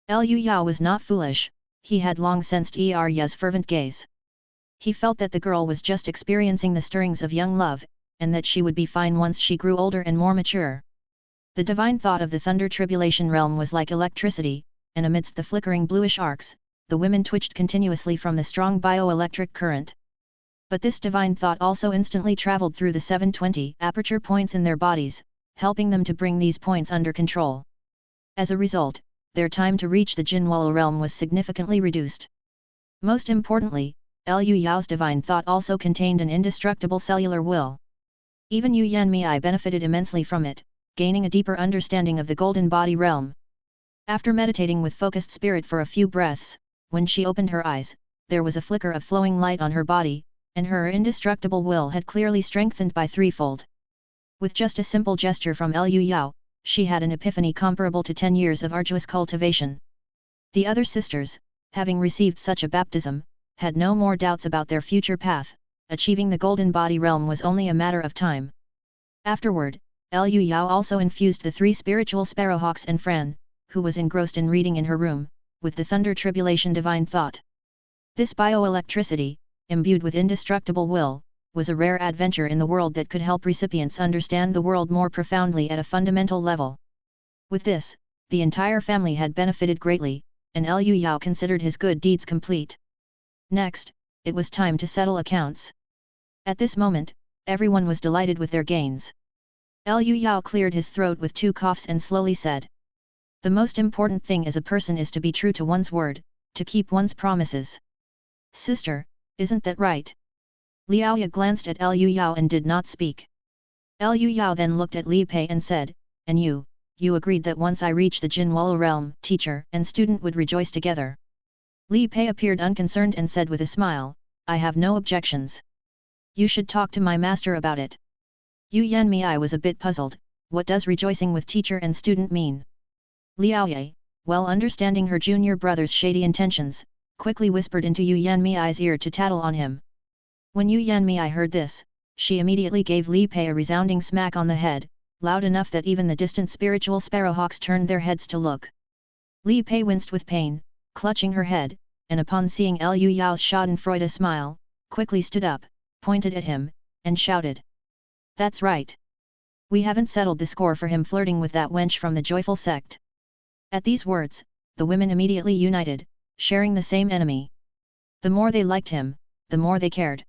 Liu Yao was not foolish, he had long sensed Arya's fervent gaze. He felt that the girl was just experiencing the stirrings of young love, and that she would be fine once she grew older and more mature. The divine thought of the Thunder Tribulation Realm was like electricity, and amidst the flickering bluish arcs, the women twitched continuously from the strong bioelectric current. But this divine thought also instantly traveled through the 720 aperture points in their bodies, helping them to bring these points under control. As a result, their time to reach the Jinwala realm was significantly reduced. Most importantly, Liu Yao's divine thought also contained an indestructible cellular will. Even Yu Yanmei benefited immensely from it, gaining a deeper understanding of the Golden Body Realm. After meditating with focused spirit for a few breaths, when she opened her eyes, there was a flicker of flowing light on her body, and her indestructible will had clearly strengthened by threefold. With just a simple gesture from Liu Yao, she had an epiphany comparable to 10 years of arduous cultivation. The other sisters, having received such a baptism, had no more doubts about their future path. Achieving the Golden Body Realm was only a matter of time. Afterward, Liu Yao also infused the 3 spiritual sparrowhawks and Fran, who was engrossed in reading in her room, with the Thunder Tribulation divine thought. This bioelectricity, imbued with indestructible will, was a rare adventure in the world that could help recipients understand the world more profoundly at a fundamental level. With this, the entire family had benefited greatly, and Liu Yao considered his good deeds complete. Next, it was time to settle accounts. At this moment, Everyone was delighted with their gains. Liu Yao cleared his throat with 2 coughs and slowly said. The most important thing as a person is to be true to one's word, to keep one's promises. Sister, isn't that right? Liao Ya glanced at Liu Yao and did not speak. Liu Yao then looked at Li Pei and said, and you agreed that once I reach the Jinwala realm, teacher and student would rejoice together. Li Pei appeared unconcerned and said with a smile, I have no objections. You should talk to my master about it. Yu Yanmei was a bit puzzled, what does rejoicing with teacher and student mean? Liao Ye, well understanding her junior brother's shady intentions, quickly whispered into Yu Yanmei's ear to tattle on him. When Yu Yanmei heard this, she immediately gave Li Pei a resounding smack on the head, loud enough that even the distant spiritual sparrowhawks turned their heads to look. Li Pei winced with pain, clutching her head, and upon seeing Liu Yao's schadenfreude smile, quickly stood up, pointed at him, and shouted. That's right. We haven't settled the score for him flirting with that wench from the joyful sect. At these words, the women immediately united, sharing the same enemy. The more they liked him, the more they cared.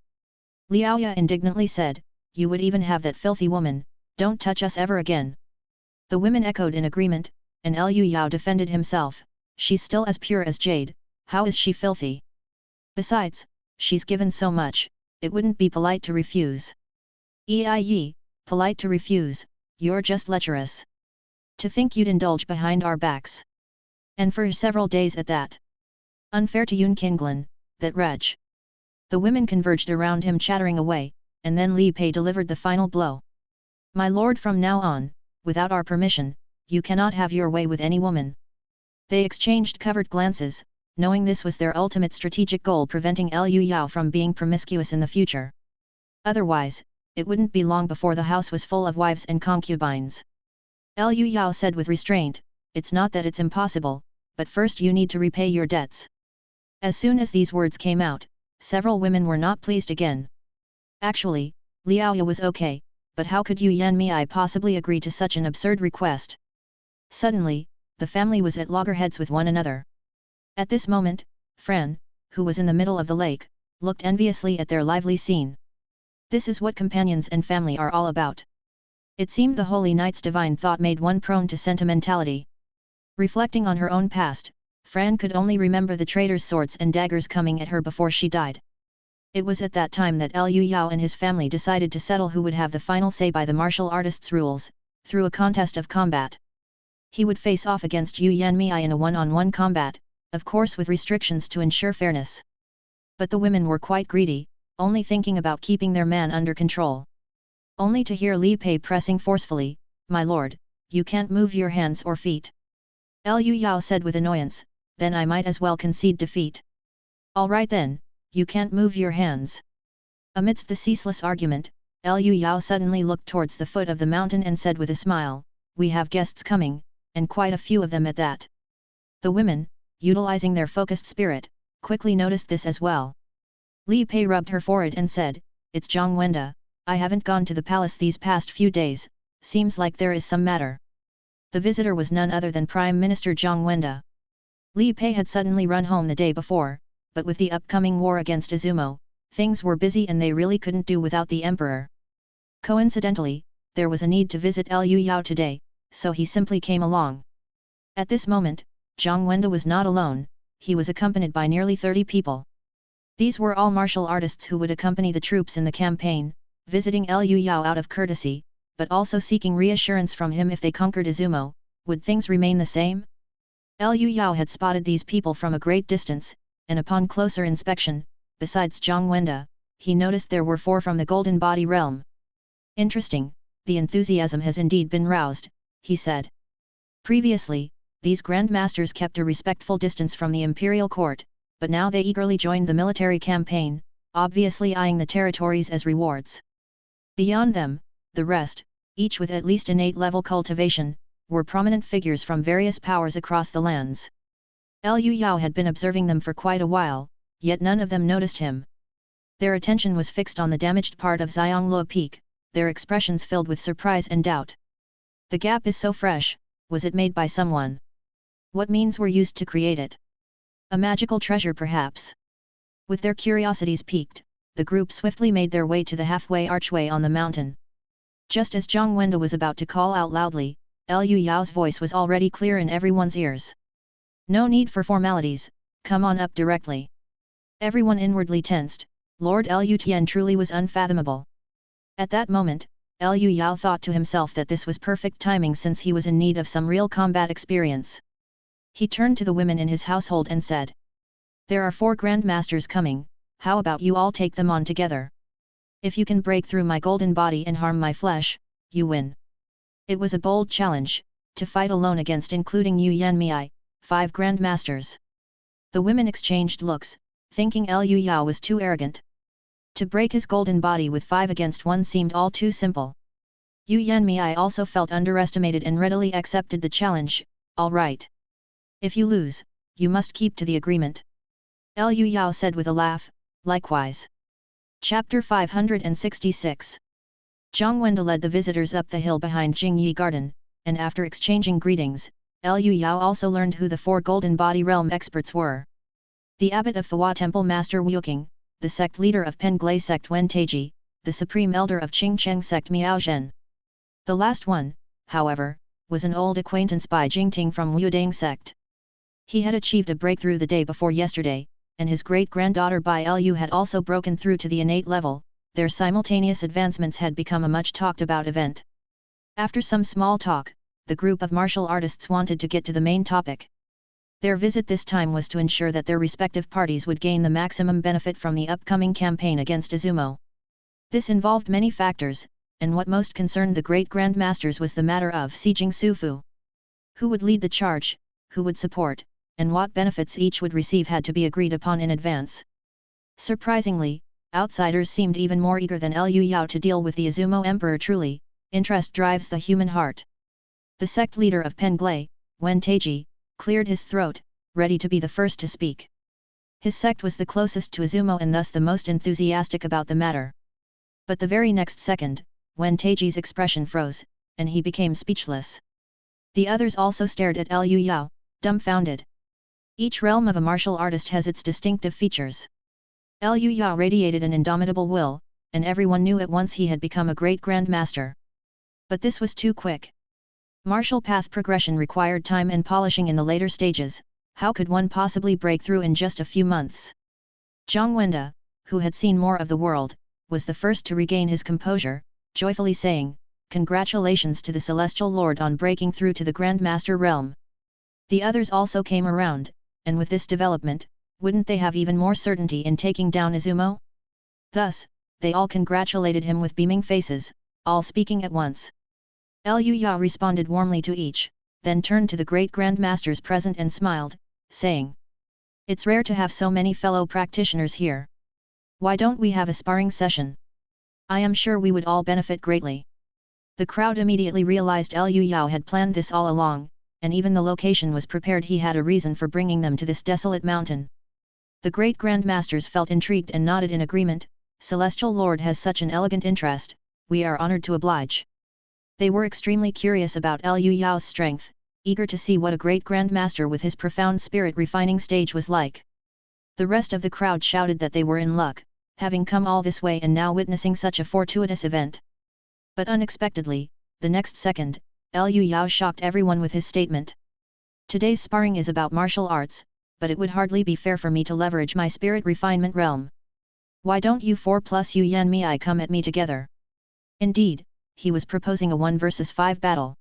Liao Ya indignantly said, you would even have that filthy woman, don't touch us ever again. The women echoed in agreement, and Liu Yao defended himself, she's still as pure as jade, how is she filthy? Besides, she's given so much, it wouldn't be polite to refuse. Yi, polite to refuse, you're just lecherous. To think you'd indulge behind our backs. And for several days at that. Unfair to Yun Qinglan, that wretch. The women converged around him chattering away, and then Li Pei delivered the final blow. My lord, from now on, without our permission, you cannot have your way with any woman. They exchanged covert glances, knowing this was their ultimate strategic goal, preventing Liu Yao from being promiscuous in the future. Otherwise, it wouldn't be long before the house was full of wives and concubines. Liu Yao said with restraint, it's not that it's impossible, but first you need to repay your debts. As soon as these words came out, several women were not pleased again. Actually, Liao Ya was okay, but how could Yu Yanmei possibly agree to such an absurd request? Suddenly, the family was at loggerheads with one another. At this moment, Fran, who was in the middle of the lake, looked enviously at their lively scene. This is what companions and family are all about. It seemed the holy knight's divine thought made one prone to sentimentality. Reflecting on her own past, Fran could only remember the traitor's swords and daggers coming at her before she died. It was at that time that Liu Yao and his family decided to settle who would have the final say by the martial artist's rules, through a contest of combat. He would face off against Yu Yanmei in a one-on-one combat, of course with restrictions to ensure fairness. But the women were quite greedy, only thinking about keeping their man under control. Only to hear Li Pei pressing forcefully, my lord, you can't move your hands or feet. Liu Yao said with annoyance, then I might as well concede defeat. All right then, you can't move your hands. Amidst the ceaseless argument, Liu Yao suddenly looked towards the foot of the mountain and said with a smile, we have guests coming, and quite a few of them at that. The women, utilizing their focused spirit, quickly noticed this as well. Li Pei rubbed her forehead and said, it's Zhang Wenda, I haven't gone to the palace these past few days, seems like there is some matter. The visitor was none other than Prime Minister Zhang Wenda. Li Pei had suddenly run home the day before, but with the upcoming war against Izumo, things were busy and they really couldn't do without the emperor. Coincidentally, there was a need to visit Liu Yao today, so he simply came along. At this moment, Zhang Wenda was not alone, he was accompanied by nearly 30 people. These were all martial artists who would accompany the troops in the campaign, visiting Liu Yao out of courtesy, but also seeking reassurance from him if they conquered Izumo, would things remain the same? Liu Yao had spotted these people from a great distance, and upon closer inspection, besides Zhang Wenda, he noticed there were 4 from the Golden Body realm. Interesting, the enthusiasm has indeed been roused, he said. Previously, these Grand Masters kept a respectful distance from the imperial court, but now they eagerly joined the military campaign, obviously eyeing the territories as rewards. Beyond them, the rest, each with at least an 8-level cultivation, were prominent figures from various powers across the lands. Liu Yao had been observing them for quite a while, yet none of them noticed him. Their attention was fixed on the damaged part of Xiangluo Peak, their expressions filled with surprise and doubt. The gap is so fresh, was it made by someone? What means were used to create it? A magical treasure perhaps? With their curiosities piqued, the group swiftly made their way to the halfway archway on the mountain. Just as Zhang Wenda was about to call out loudly, Liu Yao's voice was already clear in everyone's ears. No need for formalities, come on up directly. Everyone inwardly tensed, Lord Liu Tian truly was unfathomable. At that moment, Liu Yao thought to himself that this was perfect timing since he was in need of some real combat experience. He turned to the women in his household and said, "There are 4 grandmasters coming, how about you all take them on together? If you can break through my golden body and harm my flesh, you win." It was a bold challenge, to fight alone against including Yu Yanmei, 5 grandmasters. The women exchanged looks, thinking Liu Yao was too arrogant. To break his golden body with 5 against 1 seemed all too simple. Yu Yanmei also felt underestimated and readily accepted the challenge, all right. If you lose, you must keep to the agreement. Liu Yao said with a laugh, likewise. Chapter 566. Zhang Wenda led the visitors up the hill behind Jingyi Garden, and after exchanging greetings, Liu Yao also learned who the 4 Golden Body Realm experts were. The abbot of Fawua Temple Master Wuqing, the sect leader of Penglai sect Wen Taiji, the supreme elder of Qingcheng sect Miao Zhen. The last one, however, was an old acquaintance by Jingting from Wudang sect. He had achieved a breakthrough the day before yesterday, and his great-granddaughter Bai Lu had also broken through to the innate level. Their simultaneous advancements had become a much talked-about event. After some small talk, the group of martial artists wanted to get to the main topic. Their visit this time was to ensure that their respective parties would gain the maximum benefit from the upcoming campaign against Izumo. This involved many factors, and what most concerned the great grandmasters was the matter of sieging Sufu. Who would lead the charge, who would support, and what benefits each would receive had to be agreed upon in advance. Surprisingly, outsiders seemed even more eager than Liu Yao to deal with the Izumo Emperor. Truly, interest drives the human heart. The sect leader of Penglai, Wen Taiji, cleared his throat, ready to be the first to speak. His sect was the closest to Izumo and thus the most enthusiastic about the matter. But the very next second, Wen Taiji's expression froze, and he became speechless. The others also stared at Liu Yao, dumbfounded. Each realm of a martial artist has its distinctive features. Liu Yao radiated an indomitable will, and everyone knew at once he had become a great grandmaster. But this was too quick. Martial path progression required time and polishing in the later stages. How could one possibly break through in just a few months? Zhang Wenda, who had seen more of the world, was the first to regain his composure, joyfully saying, "Congratulations to the Celestial Lord on breaking through to the Grandmaster realm." The others also came around, and with this development, wouldn't they have even more certainty in taking down Izumo? Thus, they all congratulated him with beaming faces, all speaking at once. Liu Yao responded warmly to each, then turned to the great grandmasters present and smiled, saying, "It's rare to have so many fellow practitioners here. Why don't we have a sparring session? I am sure we would all benefit greatly." The crowd immediately realized Liu Yao had planned this all along, and even the location was prepared. He had a reason for bringing them to this desolate mountain. The great grandmasters felt intrigued and nodded in agreement. "Celestial Lord has such an elegant interest, we are honored to oblige." They were extremely curious about Liu Yao's strength, eager to see what a great grandmaster with his profound spirit refining stage was like. The rest of the crowd shouted that they were in luck, having come all this way and now witnessing such a fortuitous event. But unexpectedly, the next second, Liu Yao shocked everyone with his statement. "Today's sparring is about martial arts, but it would hardly be fair for me to leverage my spirit refinement realm. Why don't you 4 plus Yu Yanmei come at me together?" Indeed, he was proposing a 1 versus 5 battle.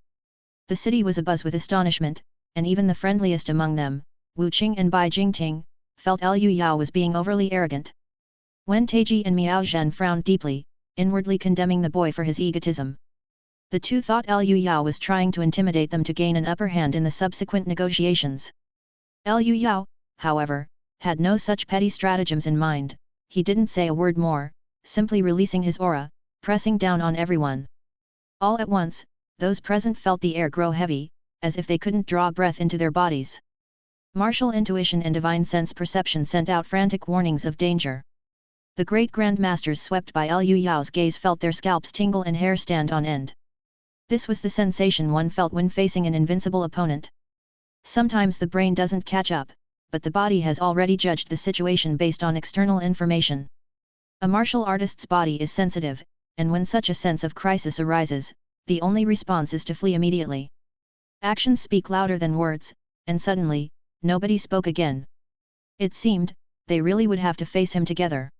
The city was abuzz with astonishment, and even the friendliest among them, Wu Qing and Bai Jingting, felt Liu Yao was being overly arrogant. Wen Taiji and Miao Zhen frowned deeply, inwardly condemning the boy for his egotism. The two thought Liu Yao was trying to intimidate them to gain an upper hand in the subsequent negotiations. Liu Yao, however, had no such petty stratagems in mind. He didn't say a word more, simply releasing his aura, pressing down on everyone. All at once, those present felt the air grow heavy, as if they couldn't draw breath into their bodies. Martial intuition and divine sense perception sent out frantic warnings of danger. The great grandmasters swept by Liu Yao's gaze felt their scalps tingle and hair stand on end. This was the sensation one felt when facing an invincible opponent. Sometimes the brain doesn't catch up, but the body has already judged the situation based on external information. A martial artist's body is sensitive, and when such a sense of crisis arises, the only response is to flee immediately. Actions speak louder than words, and suddenly, nobody spoke again. It seemed, they really would have to face him together.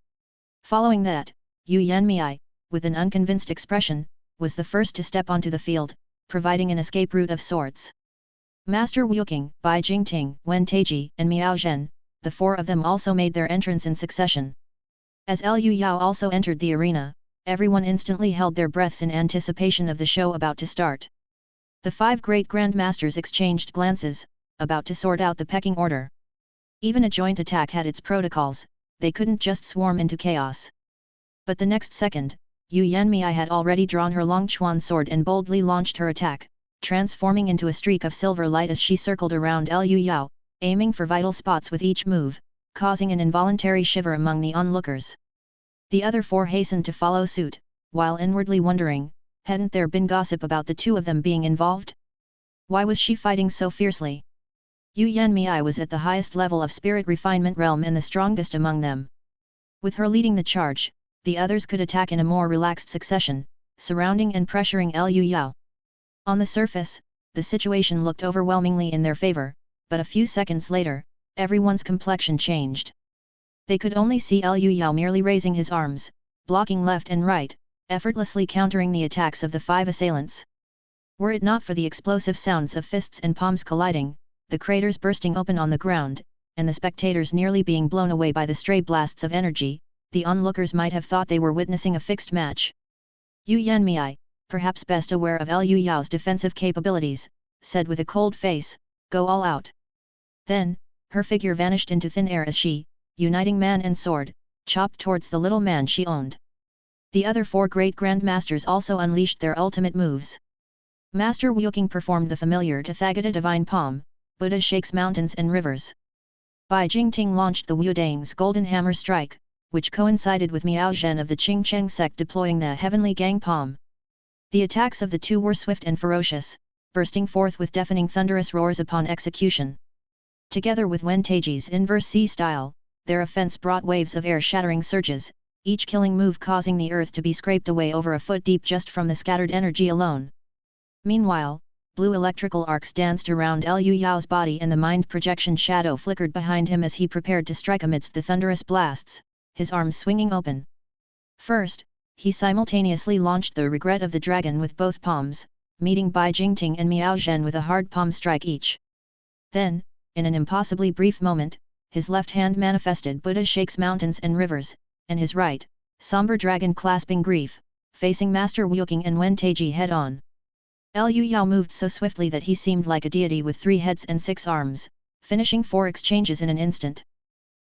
Following that, Yu Yanmei, with an unconvinced expression, was the first to step onto the field, providing an escape route of sorts. Master Wuking, Bai Jingting, Wen Taiji, and Miao Zhen, the four of them also made their entrance in succession. As Liu Yao also entered the arena, everyone instantly held their breaths in anticipation of the show about to start. The five great grandmasters exchanged glances, about to sort out the pecking order. Even a joint attack had its protocols, they couldn't just swarm into chaos. But the next second, Yu Yanmei had already drawn her long chuan sword and boldly launched her attack, transforming into a streak of silver light as she circled around Liu Yao, aiming for vital spots with each move, causing an involuntary shiver among the onlookers. The other four hastened to follow suit, while inwardly wondering, hadn't there been gossip about the two of them being involved? Why was she fighting so fiercely? Yu Yanmei was at the highest level of spirit refinement realm and the strongest among them. With her leading the charge, the others could attack in a more relaxed succession, surrounding and pressuring Liu Yao. On the surface, the situation looked overwhelmingly in their favor, but a few seconds later, everyone's complexion changed. They could only see Liu Yao merely raising his arms, blocking left and right, effortlessly countering the attacks of the five assailants. Were it not for the explosive sounds of fists and palms colliding, the craters bursting open on the ground, and the spectators nearly being blown away by the stray blasts of energy, the onlookers might have thought they were witnessing a fixed match. Yu Yanmei, perhaps best aware of Liu Yao's defensive capabilities, said with a cold face, "Go all out." Then, her figure vanished into thin air as she, uniting man and sword, chopped towards the little man she owned. The other four great grandmasters also unleashed their ultimate moves. Master Wuking performed the familiar Tathagata Divine Palm, Buddha shakes mountains and rivers. Bai Jingting launched the Wudang's Golden Hammer Strike, which coincided with Miao Zhen of the Qingcheng sect deploying the Heavenly Gang Palm. The attacks of the two were swift and ferocious, bursting forth with deafening thunderous roars upon execution. Together with Wen Taiji's inverse C style, their offense brought waves of air-shattering surges, each killing move causing the earth to be scraped away over a foot deep just from the scattered energy alone. Meanwhile, blue electrical arcs danced around Liu Yao's body and the mind projection shadow flickered behind him as he prepared to strike amidst the thunderous blasts, his arms swinging open. First, he simultaneously launched the Regret of the Dragon with both palms, meeting Bai Jingting and Miao Zhen with a hard palm strike each. Then, in an impossibly brief moment, his left hand manifested Buddha shakes mountains and rivers, and his right, somber dragon clasping grief, facing Master Wuking and Wen Taiji head-on. Liu Yao moved so swiftly that he seemed like a deity with 3 heads and 6 arms, finishing 4 exchanges in an instant.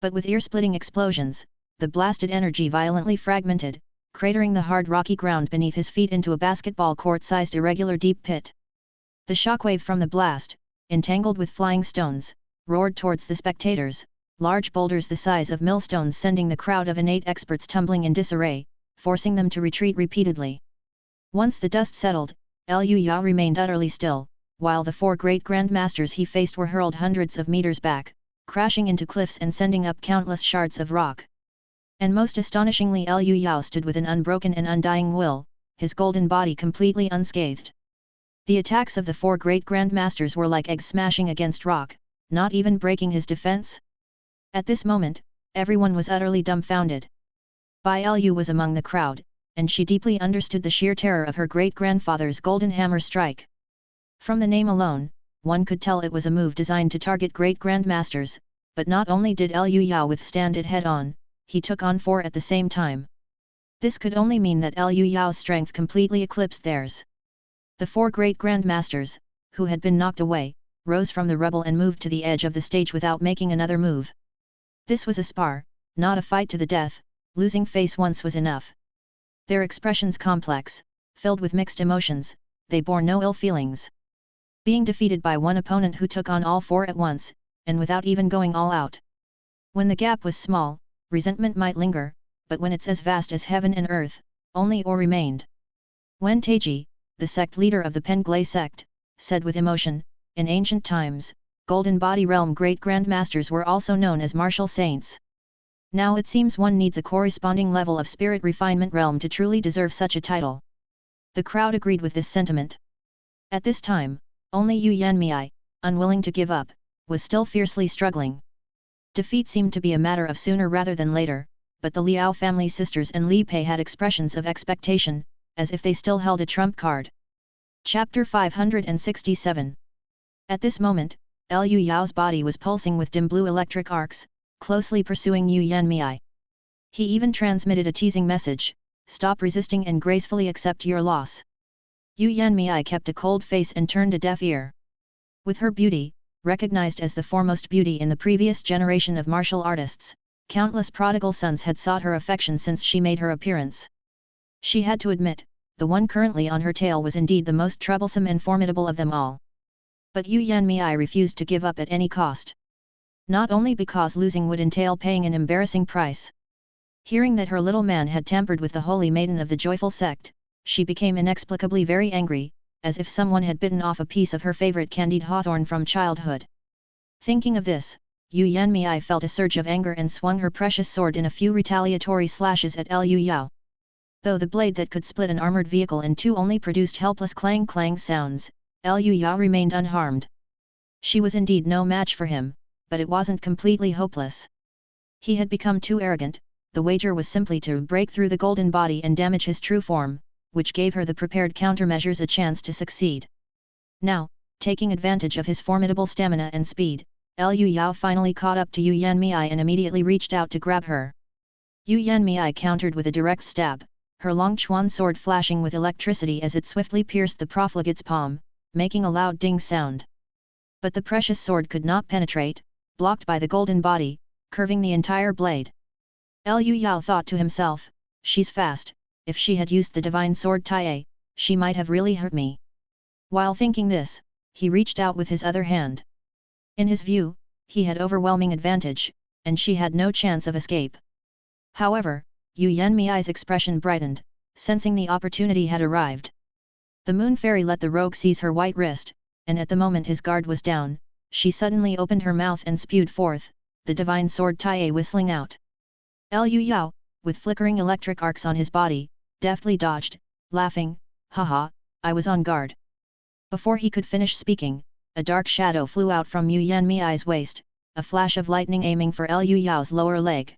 But with ear-splitting explosions, the blasted energy violently fragmented, cratering the hard rocky ground beneath his feet into a basketball court-sized irregular deep pit. The shockwave from the blast, entangled with flying stones, roared towards the spectators, large boulders the size of millstones sending the crowd of innate experts tumbling in disarray, forcing them to retreat repeatedly. Once the dust settled, Liu Yao remained utterly still, while the 4 great grandmasters he faced were hurled hundreds of meters back, crashing into cliffs and sending up countless shards of rock. And most astonishingly, Liu Yao stood with an unbroken and undying will, his golden body completely unscathed. The attacks of the 4 great grandmasters were like eggs smashing against rock, not even breaking his defense. At this moment, everyone was utterly dumbfounded. Bai Liu was among the crowd, and she deeply understood the sheer terror of her great-grandfather's golden hammer strike. From the name alone, one could tell it was a move designed to target great grandmasters, but not only did Liu Yao withstand it head-on, he took on 4 at the same time. This could only mean that Liu Yao's strength completely eclipsed theirs. The 4 great grandmasters, who had been knocked away, rose from the rubble and moved to the edge of the stage without making another move. This was a spar, not a fight to the death, losing face once was enough. Their expressions complex, filled with mixed emotions, they bore no ill feelings. Being defeated by one opponent who took on all 4 at once, and without even going all out. When the gap was small, resentment might linger, but when it's as vast as heaven and earth, only awe remained. Wen Taiji, the sect leader of the Penglai sect, said with emotion, in ancient times, Golden Body Realm great grandmasters were also known as martial saints. Now it seems one needs a corresponding level of spirit refinement realm to truly deserve such a title. The crowd agreed with this sentiment. At this time, only Yu Yanmei, unwilling to give up, was still fiercely struggling. Defeat seemed to be a matter of sooner rather than later, but the Liao family sisters and Li Pei had expressions of expectation, as if they still held a trump card. Chapter 567. At this moment, Liu Yao's body was pulsing with dim blue electric arcs, closely pursuing Yu Yanmei. He even transmitted a teasing message: "Stop resisting and gracefully accept your loss." Yu Yanmei kept a cold face and turned a deaf ear. With her beauty, recognized as the foremost beauty in the previous generation of martial artists, countless prodigal sons had sought her affection since she made her appearance. She had to admit, the one currently on her tail was indeed the most troublesome and formidable of them all. But Yu Yanmei refused to give up at any cost. Not only because losing would entail paying an embarrassing price. Hearing that her little man had tampered with the holy maiden of the joyful sect, she became inexplicably very angry, as if someone had bitten off a piece of her favorite candied hawthorn from childhood. Thinking of this, Yu Yanmei felt a surge of anger and swung her precious sword in a few retaliatory slashes at Liu Yao. Though the blade that could split an armored vehicle in two only produced helpless clang-clang sounds, Liu Yao remained unharmed. She was indeed no match for him, but it wasn't completely hopeless. He had become too arrogant. The wager was simply to break through the golden body and damage his true form, which gave her the prepared countermeasures a chance to succeed. Now, taking advantage of his formidable stamina and speed, Liu Yao finally caught up to Yu Yanmei and immediately reached out to grab her. Yu Yanmei countered with a direct stab, her long chuan sword flashing with electricity as it swiftly pierced the profligate's palm, making a loud ding sound. But the precious sword could not penetrate, blocked by the golden body, curving the entire blade. Liu Yao thought to himself, "She's fast, if she had used the divine sword Tai, she might have really hurt me." While thinking this, he reached out with his other hand. In his view, he had overwhelming advantage, and she had no chance of escape. However, Yu Yanmei's expression brightened, sensing the opportunity had arrived. The moon fairy let the rogue seize her white wrist, and at the moment his guard was down, she suddenly opened her mouth and spewed forth, the divine sword Tai whistling out. Liu Yao, with flickering electric arcs on his body, deftly dodged, laughing, "Haha, I was on guard." Before he could finish speaking, a dark shadow flew out from Yu Yanmei's waist, a flash of lightning aiming for Liu Yao's lower leg.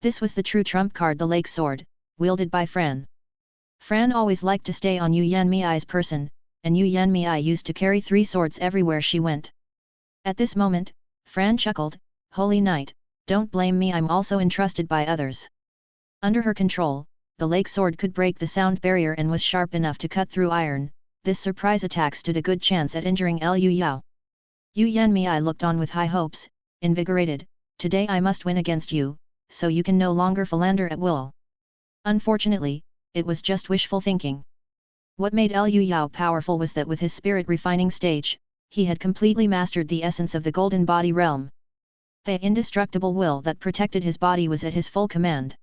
This was the true trump card, the lake sword, wielded by Fran. Fran always liked to stay on Yu Yanmei's person, and Yu Yanmei used to carry 3 swords everywhere she went. At this moment, Fran chuckled, "Holy Knight, don't blame me, I'm also entrusted by others." Under her control, the lake sword could break the sound barrier and was sharp enough to cut through iron. This surprise attack stood a good chance at injuring Liu Yao. Yu Yanmei looked on with high hopes, invigorated, "Today I must win against you, so you can no longer philander at will." Unfortunately, it was just wishful thinking. What made Liu Yao powerful was that with his spirit refining stage, he had completely mastered the essence of the golden body realm. The indestructible will that protected his body was at his full command.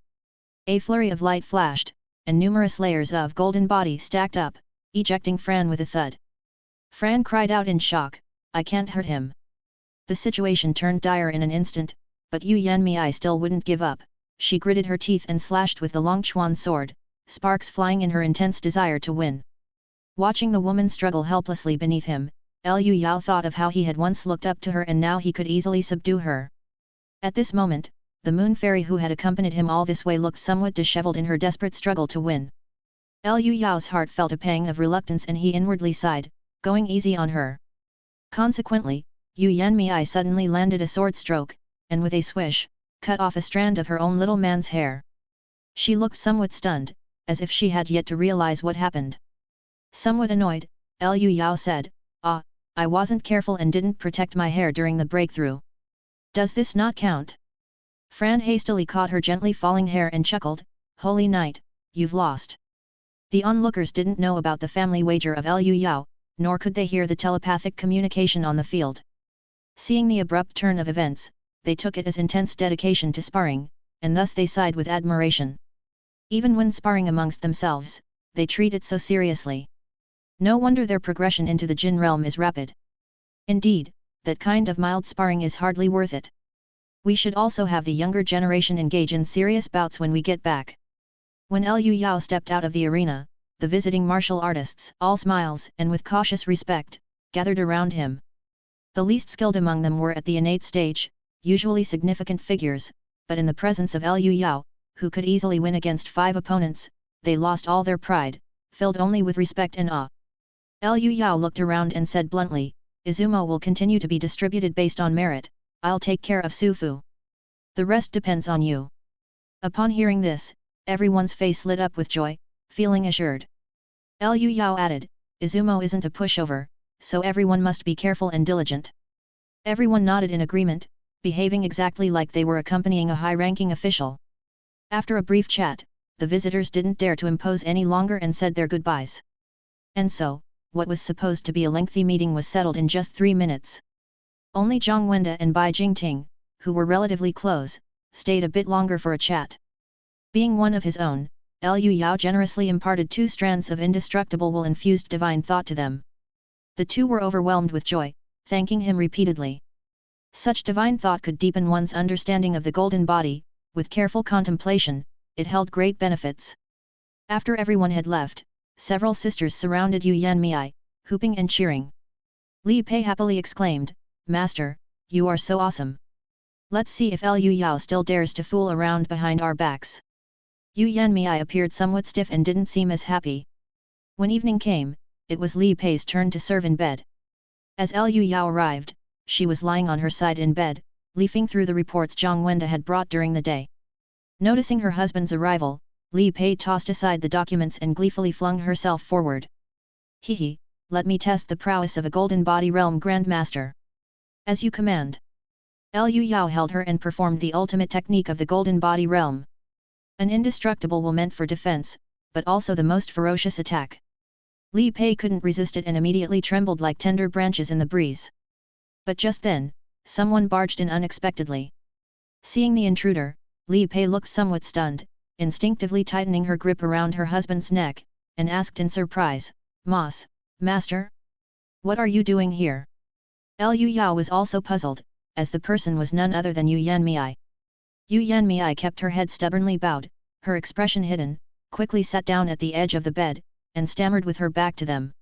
A flurry of light flashed, and numerous layers of golden body stacked up, ejecting Fran with a thud. Fran cried out in shock, "I can't hurt him." The situation turned dire in an instant, but Yu Yanmei still wouldn't give up. She gritted her teeth and slashed with the long chuan sword, sparks flying in her intense desire to win. Watching the woman struggle helplessly beneath him, Liu Yao thought of how he had once looked up to her and now he could easily subdue her. At this moment, the moon fairy who had accompanied him all this way looked somewhat disheveled in her desperate struggle to win. Liu Yao's heart felt a pang of reluctance and he inwardly sighed, going easy on her. Consequently, Yu Yanmei suddenly landed a sword stroke, and with a swish, cut off a strand of her own little man's hair. She looked somewhat stunned, as if she had yet to realize what happened. Somewhat annoyed, Liu Yao said, "Ah, I wasn't careful and didn't protect my hair during the breakthrough. Does this not count?" Fran hastily caught her gently falling hair and chuckled, "Holy Knight, you've lost." The onlookers didn't know about the family wager of Liu Yao, nor could they hear the telepathic communication on the field. Seeing the abrupt turn of events, they took it as intense dedication to sparring, and thus they sighed with admiration. Even when sparring amongst themselves, they treat it so seriously. No wonder their progression into the Jin realm is rapid. Indeed, that kind of mild sparring is hardly worth it. We should also have the younger generation engage in serious bouts when we get back. When Liu Yao stepped out of the arena, the visiting martial artists, all smiles and with cautious respect, gathered around him. The least skilled among them were at the innate stage, usually significant figures, but in the presence of Liu Yao, who could easily win against 5 opponents, they lost all their pride, filled only with respect and awe. Liu Yao looked around and said bluntly, Izumo will continue to be distributed based on merit, I'll take care of Sufu. The rest depends on you. Upon hearing this, everyone's face lit up with joy, feeling assured. Liu Yao added, Izumo isn't a pushover, so everyone must be careful and diligent. Everyone nodded in agreement, behaving exactly like they were accompanying a high-ranking official. After a brief chat, the visitors didn't dare to impose any longer and said their goodbyes. And so, what was supposed to be a lengthy meeting was settled in just 3 minutes. Only Zhang Wenda and Bai Jingting, who were relatively close, stayed a bit longer for a chat. Being one of his own, Liu Yao generously imparted 2 strands of indestructible will-infused divine thought to them. The 2 were overwhelmed with joy, thanking him repeatedly. Such divine thought could deepen one's understanding of the golden body. With careful contemplation, it held great benefits. After everyone had left, several sisters surrounded Yu Yanmei, whooping and cheering. Li Pei happily exclaimed, Master, you are so awesome. Let's see if Liu Yao still dares to fool around behind our backs. Yu Yanmei appeared somewhat stiff and didn't seem as happy. When evening came, it was Li Pei's turn to serve in bed. As Liu Yao arrived, she was lying on her side in bed, leafing through the reports Zhang Wenda had brought during the day. Noticing her husband's arrival, Li Pei tossed aside the documents and gleefully flung herself forward. Hehe, let me test the prowess of a Golden Body Realm Grandmaster. As you command. Liu Yao held her and performed the ultimate technique of the Golden Body Realm. An indestructible will meant for defense, but also the most ferocious attack. Li Pei couldn't resist it and immediately trembled like tender branches in the breeze. But just then, someone barged in unexpectedly. Seeing the intruder, Li Pei looked somewhat stunned, instinctively tightening her grip around her husband's neck, and asked in surprise, Master? What are you doing here? Liu Yao was also puzzled, as the person was none other than Yu Yanmei. Yu Yanmei kept her head stubbornly bowed, her expression hidden, quickly sat down at the edge of the bed, and stammered with her back to them.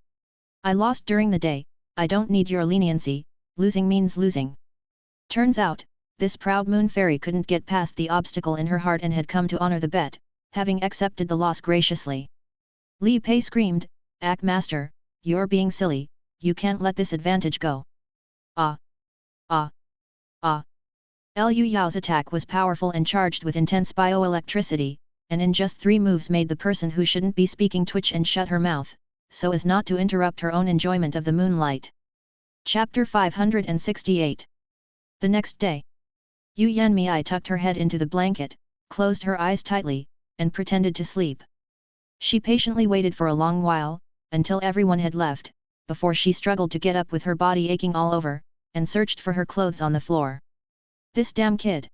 I lost during the day, I don't need your leniency, losing means losing. Turns out, this proud moon fairy couldn't get past the obstacle in her heart and had come to honor the bet, having accepted the loss graciously. Li Pei screamed, Master, you're being silly, you can't let this advantage go. Liu Yao's attack was powerful and charged with intense bioelectricity, and in just 3 moves made the person who shouldn't be speaking twitch and shut her mouth, so as not to interrupt her own enjoyment of the moonlight. Chapter 568. The next day, Yu Yanmei tucked her head into the blanket, closed her eyes tightly, and pretended to sleep. She patiently waited for a long while, until everyone had left, before she struggled to get up with her body aching all over, and searched for her clothes on the floor. This damn kid!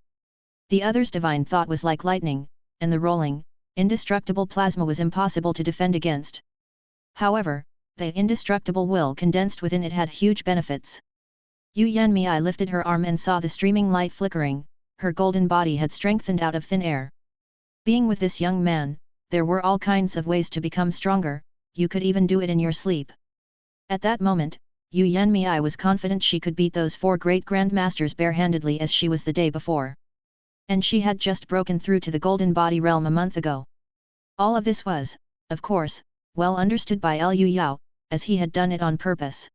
The other's divine thought was like lightning, and the rolling, indestructible plasma was impossible to defend against. However, the indestructible will condensed within it had huge benefits. Yu Yanmei lifted her arm and saw the streaming light flickering, her golden body had strengthened out of thin air. Being with this young man, there were all kinds of ways to become stronger, you could even do it in your sleep. At that moment, Yu Yanmei was confident she could beat those 4 great grandmasters barehandedly as she was the day before. And she had just broken through to the Golden Body Realm a month ago. All of this was, of course, well understood by Liu Yao, as he had done it on purpose.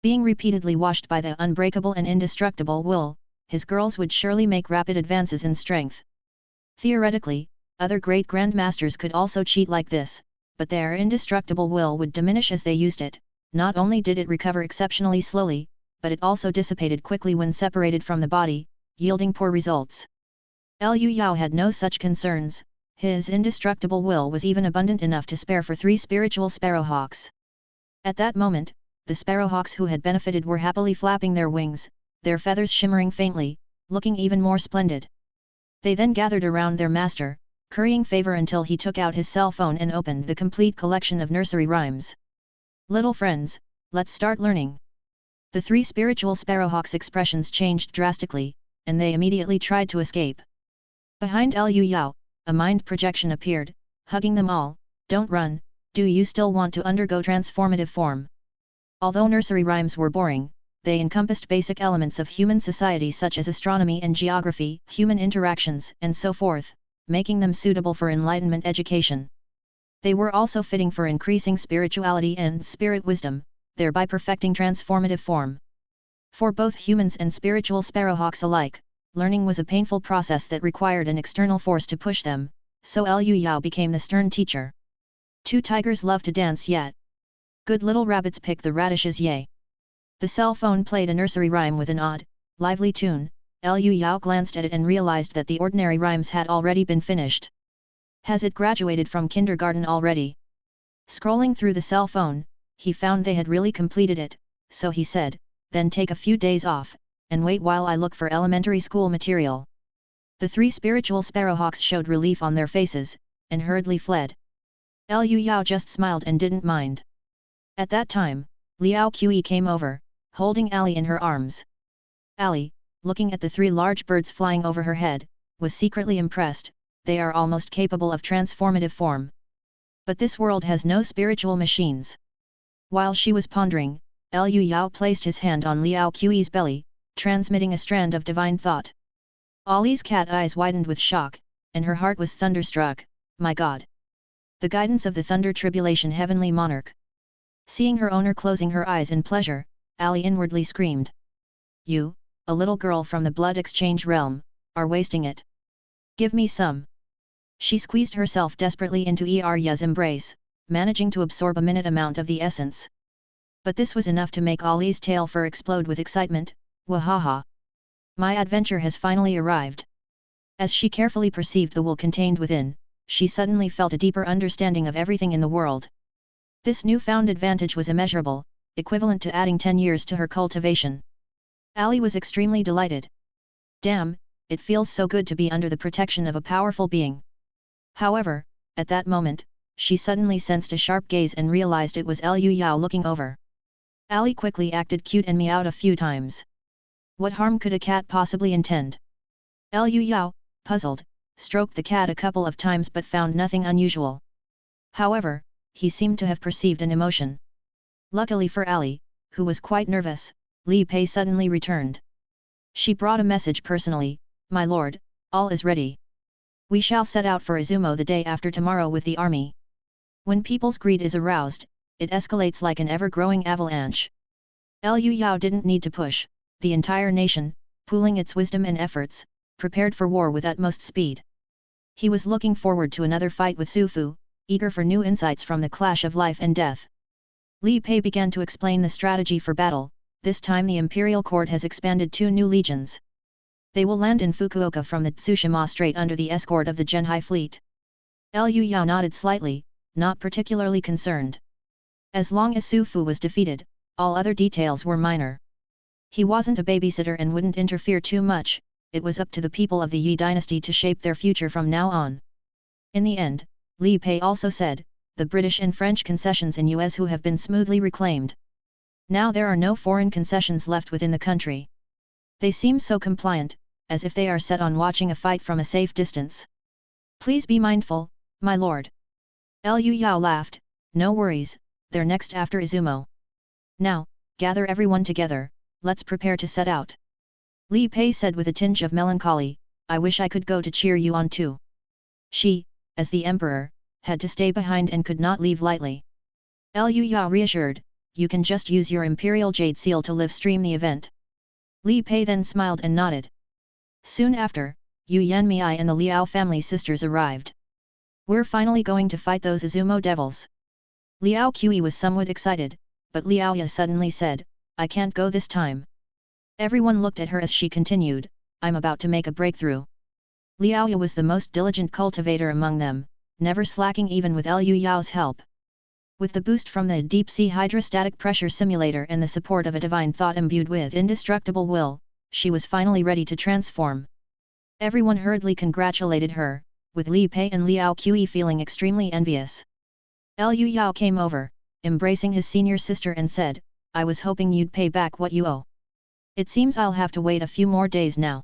Being repeatedly washed by the unbreakable and indestructible will, his girls would surely make rapid advances in strength. Theoretically, other great grandmasters could also cheat like this, but their indestructible will would diminish as they used it. Not only did it recover exceptionally slowly, but it also dissipated quickly when separated from the body, yielding poor results. Liu Yao had no such concerns, his indestructible will was even abundant enough to spare for 3 spiritual sparrowhawks. At that moment, the sparrowhawks who had benefited were happily flapping their wings, their feathers shimmering faintly, looking even more splendid. They then gathered around their master, currying favor until he took out his cell phone and opened the complete collection of nursery rhymes. Little friends, let's start learning. The 3 spiritual sparrowhawks' expressions changed drastically, and they immediately tried to escape. Behind Liu Yao, a mind projection appeared, hugging them all. Don't run, do you still want to undergo transformative form? Although nursery rhymes were boring, they encompassed basic elements of human society such as astronomy and geography, human interactions, and so forth, making them suitable for enlightenment education. They were also fitting for increasing spirituality and spirit wisdom, thereby perfecting transformative form. For both humans and spiritual sparrowhawks alike, learning was a painful process that required an external force to push them, so Liu Yao became the stern teacher. Two tigers love to dance yet. Good little rabbits pick the radishes yay. The cell phone played a nursery rhyme with an odd, lively tune. Liu Yao glanced at it and realized that the ordinary rhymes had already been finished. Has it graduated from kindergarten already? Scrolling through the cell phone, he found they had really completed it, so he said, then take a few days off, and wait while I look for elementary school material. The three spiritual sparrowhawks showed relief on their faces, and hurriedly fled. Liu Yao just smiled and didn't mind. At that time, Liao Qi came over, holding Ali in her arms. Ali, looking at the three large birds flying over her head, was secretly impressed. They are almost capable of transformative form. But this world has no spiritual machines. While she was pondering, Liu Yao placed his hand on Liao Qi's belly, transmitting a strand of divine thought. Ali's cat eyes widened with shock, and her heart was thunderstruck. My God! The guidance of the thunder tribulation heavenly monarch. Seeing her owner closing her eyes in pleasure, Ali inwardly screamed. You, a little girl from the blood exchange realm, are wasting it. Give me some. She squeezed herself desperately into Ya's embrace, managing to absorb a minute amount of the essence. But this was enough to make Ali's tail fur explode with excitement. Wahaha! My adventure has finally arrived. As she carefully perceived the wool contained within, she suddenly felt a deeper understanding of everything in the world. This newfound advantage was immeasurable, equivalent to adding 10 years to her cultivation. Ali was extremely delighted. Damn, it feels so good to be under the protection of a powerful being. However, at that moment, she suddenly sensed a sharp gaze and realized it was Liu Yao looking over. Ali quickly acted cute and meowed a few times. What harm could a cat possibly intend? Liu Yao, puzzled, stroked the cat a couple of times but found nothing unusual. However, he seemed to have perceived an emotion. Luckily for Ali, who was quite nervous, Li Pei suddenly returned. She brought a message personally. My lord, all is ready. We shall set out for Izumo the day after tomorrow with the army. When people's greed is aroused, it escalates like an ever-growing avalanche. Liu Yao didn't need to push. The entire nation, pooling its wisdom and efforts, prepared for war with utmost speed. He was looking forward to another fight with Su Fu, eager for new insights from the clash of life and death. Li Pei began to explain the strategy for battle. This time the imperial court has expanded 2 new legions. They will land in Fukuoka from the Tsushima Strait under the escort of the Genhai fleet. Liu Yao nodded slightly, not particularly concerned. As long as Su Fu was defeated, all other details were minor. He wasn't a babysitter and wouldn't interfere too much. It was up to the people of the Yi dynasty to shape their future from now on. In the end, Li Pei also said, the British and French concessions in Yuezhu have been smoothly reclaimed. Now there are no foreign concessions left within the country. They seem so compliant, as if they are set on watching a fight from a safe distance. Please be mindful, my lord. Liu Yao laughed. No worries, they're next after Izumo. Now, gather everyone together, let's prepare to set out. Li Pei said with a tinge of melancholy, I wish I could go to cheer you on too. She, as the emperor, had to stay behind and could not leave lightly. Liu Yao reassured, you can just use your imperial jade seal to live stream the event. Li Pei then smiled and nodded. Soon after, Yu Yanmei and the Liao family sisters arrived. We're finally going to fight those Izumo devils. Liao Qi was somewhat excited, but Liao Ya suddenly said, I can't go this time. Everyone looked at her as she continued, I'm about to make a breakthrough. Liao Ya was the most diligent cultivator among them, never slacking even with Liu Yao's help. With the boost from the deep-sea hydrostatic pressure simulator and the support of a divine thought imbued with indestructible will, she was finally ready to transform. Everyone hurriedly congratulated her, with Li Pei and Liao Qi feeling extremely envious. Liu Yao came over, embracing his senior sister and said, I was hoping you'd pay back what you owe. It seems I'll have to wait a few more days now.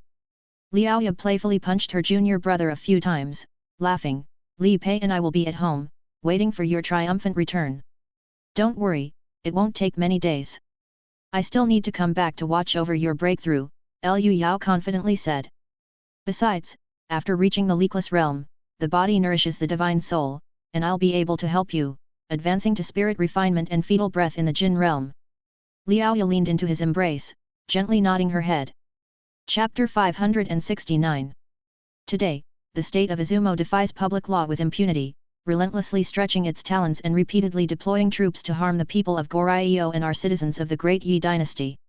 Liao Ya playfully punched her junior brother a few times, laughing, Li Pei and I will be at home, waiting for your triumphant return. Don't worry, it won't take many days. I still need to come back to watch over your breakthrough, Liu Yao confidently said. Besides, after reaching the leakless realm, the body nourishes the divine soul, and I'll be able to help you, advancing to spirit refinement and fetal breath in the Jin realm. Liao Ya leaned into his embrace, gently nodding her head. Chapter 569. Today, the state of Izumo defies public law with impunity, relentlessly stretching its talons and repeatedly deploying troops to harm the people of Goryeo and our citizens of the Great Yi dynasty.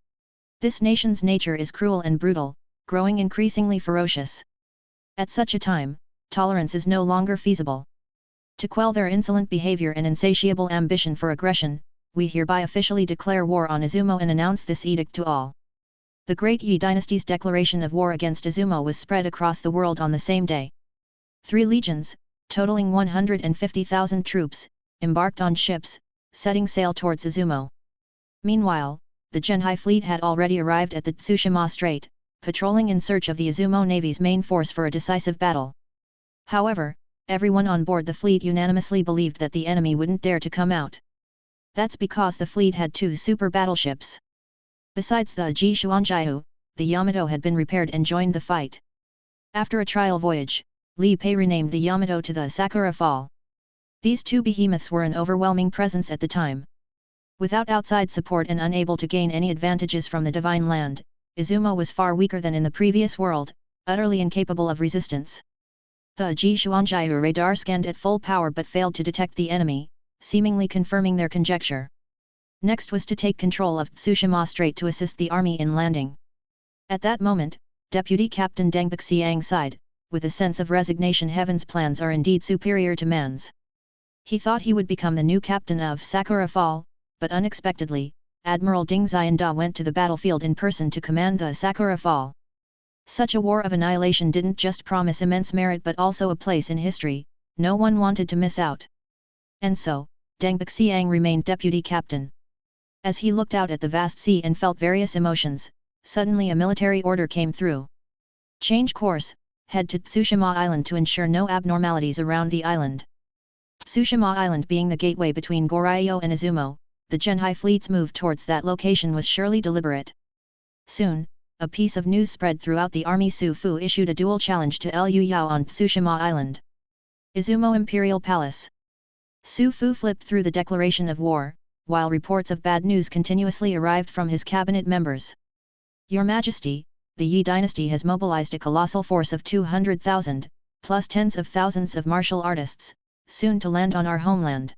This nation's nature is cruel and brutal, growing increasingly ferocious. At such a time, tolerance is no longer feasible. To quell their insolent behavior and insatiable ambition for aggression, we hereby officially declare war on Izumo and announce this edict to all. The Great Yi dynasty's declaration of war against Izumo was spread across the world on the same day. 3 legions, totaling 150,000 troops, embarked on ships, setting sail towards Izumo. Meanwhile, the Genhai fleet had already arrived at the Tsushima Strait, patrolling in search of the Izumo Navy's main force for a decisive battle. However, everyone on board the fleet unanimously believed that the enemy wouldn't dare to come out. That's because the fleet had 2 super battleships. Besides the Ji Xuanjiu, the Yamato had been repaired and joined the fight. After a trial voyage, Li Pei renamed the Yamato to the Sakura Fall. These 2 behemoths were an overwhelming presence at the time. Without outside support and unable to gain any advantages from the Divine Land, Izumo was far weaker than in the previous world, utterly incapable of resistance. The Ji Xuanjiu radar scanned at full power but failed to detect the enemy, seemingly confirming their conjecture. Next was to take control of Tsushima Strait to assist the army in landing. At that moment, Deputy Captain Deng Baxiang sighed, with a sense of resignation. Heaven's plans are indeed superior to man's. He thought he would become the new captain of Sakura Fall, but unexpectedly, Admiral Ding Xianda went to the battlefield in person to command the Sakura Fall. Such a war of annihilation didn't just promise immense merit but also a place in history, no one wanted to miss out. And so, Deng Baxiang remained deputy captain. As he looked out at the vast sea and felt various emotions, suddenly a military order came through. Change course, head to Tsushima Island to ensure no abnormalities around the island. Tsushima Island being the gateway between Goryeo and Izumo, the Genhai fleet's move towards that location was surely deliberate. Soon, a piece of news spread throughout the army. Su Fu issued a dual challenge to Liu Yao on Tsushima Island. Izumo Imperial Palace. Su Fu flipped through the declaration of war, while reports of bad news continuously arrived from his cabinet members. Your Majesty, the Yi dynasty has mobilized a colossal force of 200,000, plus tens of thousands of martial artists, soon to land on our homeland.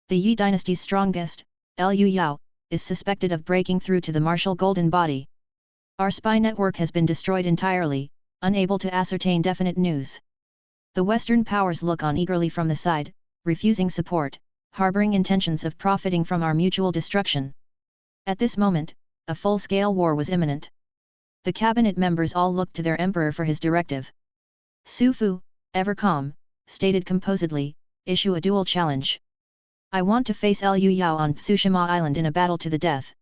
The Yi dynasty's strongest, Liu Yao, is suspected of breaking through to the martial golden body. Our spy network has been destroyed entirely, unable to ascertain definite news. The Western powers look on eagerly from the side, refusing support, harboring intentions of profiting from our mutual destruction. At this moment, a full-scale war was imminent. The cabinet members all looked to their emperor for his directive. Su Fu, ever calm, stated composedly, issue a dual challenge. I want to face Liu Yao on Tsushima Island in a battle to the death.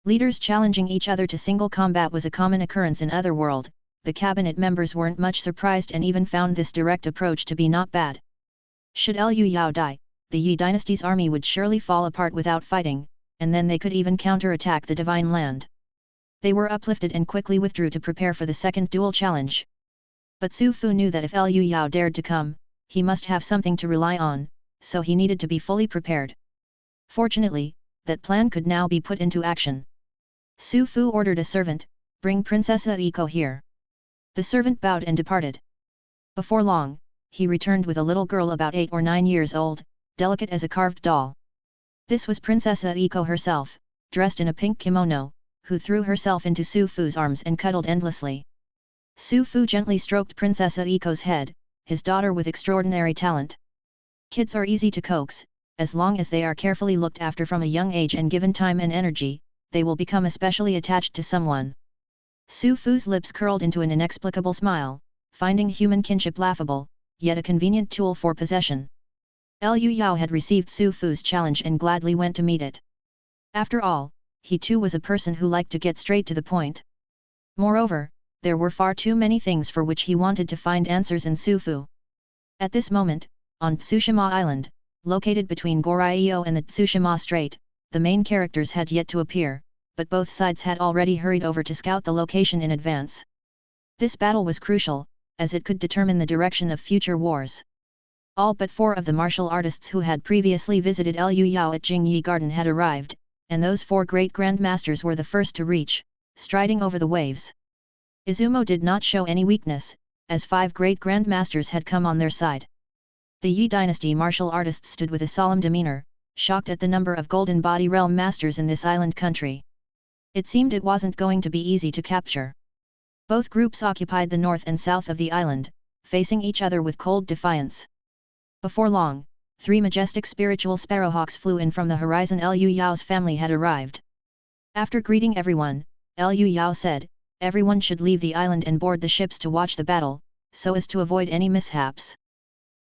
Leaders challenging each other to single combat was a common occurrence in Otherworld. The cabinet members weren't much surprised and even found this direct approach to be not bad. Should Liu Yao die, the Yi dynasty's army would surely fall apart without fighting, and then they could even counter-attack the Divine Land. They were uplifted and quickly withdrew to prepare for the second dual challenge. But Su Fu knew that if Liu Yao dared to come, he must have something to rely on, so he needed to be fully prepared. Fortunately, that plan could now be put into action. Su Fu ordered a servant, bring Princess Iko here. The servant bowed and departed. Before long, he returned with a little girl about 8 or 9 years old, delicate as a carved doll. This was Princess Iko herself, dressed in a pink kimono, who threw herself into Su Fu's arms and cuddled endlessly. Su Fu gently stroked Princess Iko's head, his daughter with extraordinary talent. Kids are easy to coax, as long as they are carefully looked after from a young age and given time and energy, they will become especially attached to someone. Su Fu's lips curled into an inexplicable smile, finding human kinship laughable, yet a convenient tool for possession. Liu Yao had received Su Fu's challenge and gladly went to meet it. After all, he too was a person who liked to get straight to the point. Moreover, there were far too many things for which he wanted to find answers in Sufu. At this moment, on Tsushima Island, located between Goryeo and the Tsushima Strait, the main characters had yet to appear, but both sides had already hurried over to scout the location in advance. This battle was crucial, as it could determine the direction of future wars. All but 4 of the martial artists who had previously visited Liu Yao at Jingyi Garden had arrived, and those 4 great grandmasters were the first to reach, striding over the waves. Izumo did not show any weakness, as 5 great grandmasters had come on their side. The Yi dynasty martial artists stood with a solemn demeanor, shocked at the number of Golden Body Realm masters in this island country. It seemed it wasn't going to be easy to capture. Both groups occupied the north and south of the island, facing each other with cold defiance. Before long, 3 majestic spiritual sparrowhawks flew in from the horizon. Liu Yao's family had arrived. After greeting everyone, Liu Yao said, everyone should leave the island and board the ships to watch the battle, so as to avoid any mishaps.